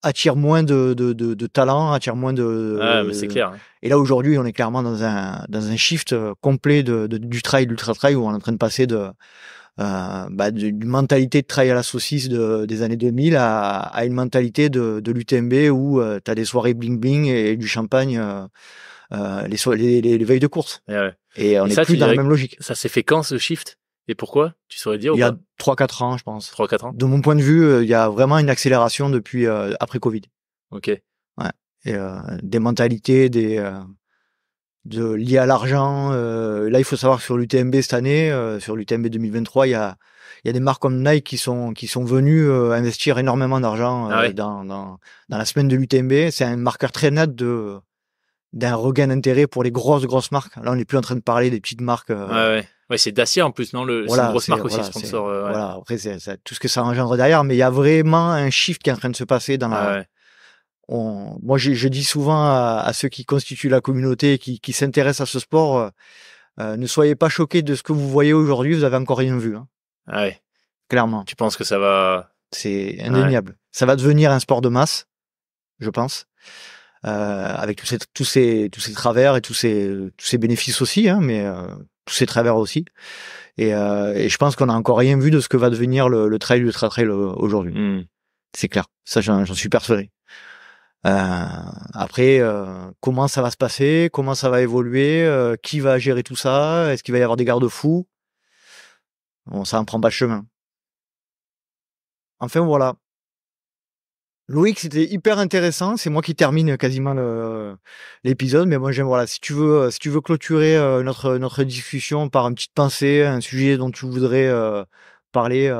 attire moins de talent, attire moins mais c'est clair. Et là, aujourd'hui, on est clairement dans un shift complet du trail, l'ultra trail, où on est en train de passer d'une mentalité de trail à la saucisse des années 2000 à une mentalité de l'UTMB où t'as des soirées bling bling et du champagne, les veilles de course. Et on est plus dans la même logique. Ça s'est fait quand, ce shift? Et pourquoi? Tu saurais dire? Il y a 3-4 ans, je pense. 3-4 ans. De mon point de vue, il y a vraiment une accélération depuis après Covid. Ok. Ouais. Et des mentalités, liées à l'argent. Là, il faut savoir que sur l'UTMB cette année, sur l'UTMB 2023, il y a des marques comme Nike qui sont venues investir énormément d'argent dans la semaine de l'UTMB. C'est un marqueur très net d'un regain d'intérêt pour les grosses marques. Là, on n'est plus en train de parler des petites marques. Ouais, c'est Dacia en plus, non? C'est une grosse marque aussi, sponsor. Voilà, après, c'est tout ce que ça engendre derrière, mais il y a vraiment un shift qui est en train de se passer dans moi, je dis souvent à ceux qui constituent la communauté, qui s'intéressent à ce sport, ne soyez pas choqués de ce que vous voyez aujourd'hui, vous avez encore rien vu. Hein. Clairement. Tu penses que ça va... C'est indéniable. Ça va devenir un sport de masse, je pense. Avec tous ces travers et tous ces bénéfices aussi, hein, mais tous ces travers aussi. Et je pense qu'on a encore rien vu de ce que va devenir le trail, l'ultra trail aujourd'hui. C'est clair. Ça, j'en suis persuadé. Après, comment ça va se passer, comment ça va évoluer, qui va gérer tout ça, est-ce qu'il va y avoir des garde-fous? Bon, ça en prend pas le chemin. Enfin, voilà. Loïc, c'était hyper intéressant. C'est moi qui termine quasiment l'épisode, mais moi, voilà, si tu veux clôturer notre discussion par une petite pensée, un sujet dont tu voudrais parler.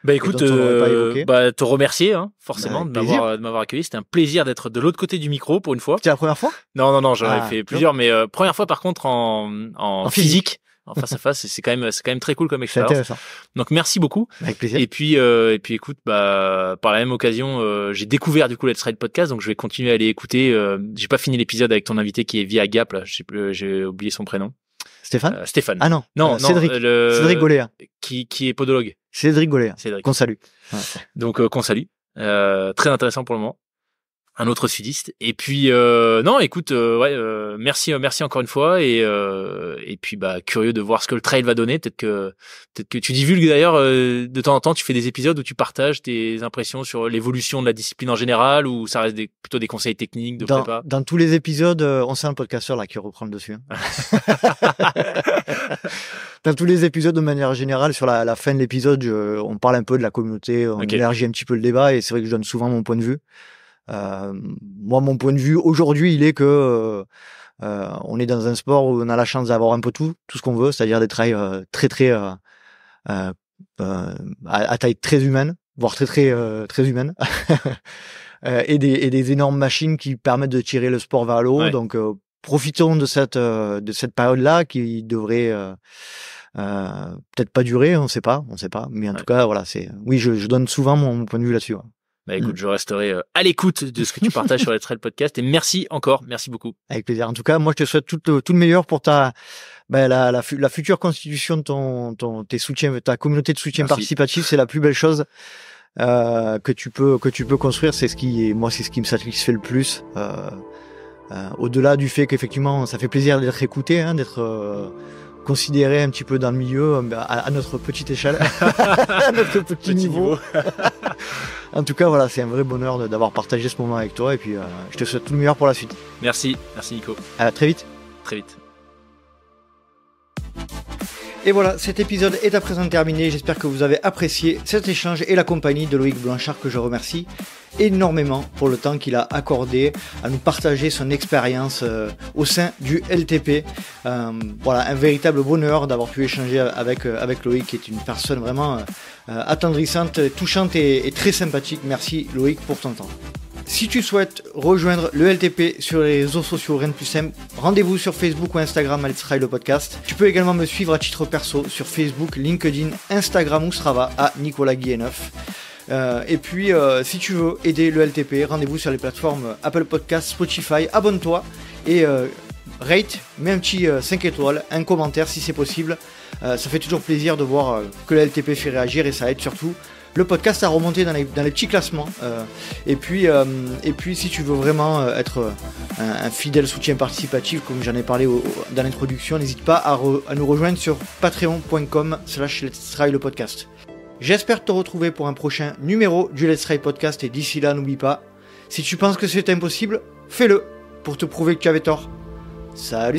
Écoute, te remercier forcément de m'avoir accueilli. C'était un plaisir d'être de l'autre côté du micro pour une fois. C'était la première fois? Non, j'en ai fait plusieurs, mais première fois par contre en physique. En face à face, c'est quand même très cool comme expérience. C'est intéressant. Donc merci beaucoup. Avec plaisir. Et puis écoute, par la même occasion, j'ai découvert du coup Let's Ride Podcast, donc je vais continuer à aller écouter. J'ai pas fini l'épisode avec ton invité qui est via Gap là, j'ai oublié son prénom. Stéphane. Stéphane. Ah non. Cédric. Cédric Goléa. Qui est podologue. Cédric Goléa. Qu'on salue. Ouais. Donc qu'on salue. Très intéressant pour le moment. Un autre sudiste. Et puis non, écoute, merci encore une fois et puis curieux de voir ce que le trail va donner. Peut-être que tu divulgues d'ailleurs de temps en temps, tu fais des épisodes où tu partages tes impressions sur l'évolution de la discipline en général, ou ça reste plutôt des conseils techniques de prépa. Dans tous les épisodes, on sent un podcasteur là qui reprend le dessus. Dans tous les épisodes, de manière générale, sur la fin de l'épisode, on parle un peu de la communauté, on élargit un petit peu le débat, et c'est vrai que je donne souvent mon point de vue. Moi, mon point de vue aujourd'hui, il est que on est dans un sport où on a la chance d'avoir un peu tout ce qu'on veut, c'est-à-dire des trails très à taille très humaine, voire très humaine, et des énormes machines qui permettent de tirer le sport vers le haut. Donc profitons de cette période-là qui devrait peut-être pas durer, on sait pas, mais en tout cas voilà, oui, je donne souvent mon point de vue là-dessus. Bah écoute, je resterai à l'écoute de ce que tu partages sur Let's Trail Podcast et merci beaucoup. Avec plaisir. En tout cas, moi je te souhaite tout le meilleur pour la future constitution de tes soutiens, ta communauté de soutien participatif. C'est la plus belle chose que tu peux construire. C'est ce qui me satisfait le plus. Au-delà du fait qu'effectivement ça fait plaisir d'être écouté, d'être considéré un petit peu dans le milieu à notre petite échelle, à notre petit niveau. En tout cas, voilà, c'est un vrai bonheur d'avoir partagé ce moment avec toi et puis je te souhaite tout le meilleur pour la suite. Merci Nico. À très vite. Très vite. Et voilà, cet épisode est à présent terminé. J'espère que vous avez apprécié cet échange et la compagnie de Loïc Blanchard, que je remercie énormément pour le temps qu'il a accordé à nous partager son expérience au sein du LTP. Voilà, un véritable bonheur d'avoir pu échanger avec Loïc, qui est une personne vraiment attendrissante, touchante et très sympathique. Merci Loïc pour ton temps. Si tu souhaites rejoindre le LTP sur les réseaux sociaux, rien de plus simple, rendez-vous sur Facebook ou Instagram à Let's Trail le podcast. Tu peux également me suivre à titre perso sur Facebook, LinkedIn, Instagram ou Strava à Nicolas Guilleneuf. Et puis si tu veux aider le LTP, rendez-vous sur les plateformes Apple Podcasts, Spotify, abonne-toi et rate, mets un petit 5 étoiles, un commentaire si c'est possible. Ça fait toujours plaisir de voir que le LTP fait réagir et ça aide surtout le podcast à remonter dans les petits classements. Et puis si tu veux vraiment être un fidèle soutien participatif, comme j'en ai parlé dans l'introduction, n'hésite pas à nous rejoindre sur patreon.com/Let's Try le podcast. J'espère te retrouver pour un prochain numéro du Let's Try Podcast et d'ici là, n'oublie pas, si tu penses que c'est impossible, fais-le pour te prouver que tu avais tort. Salut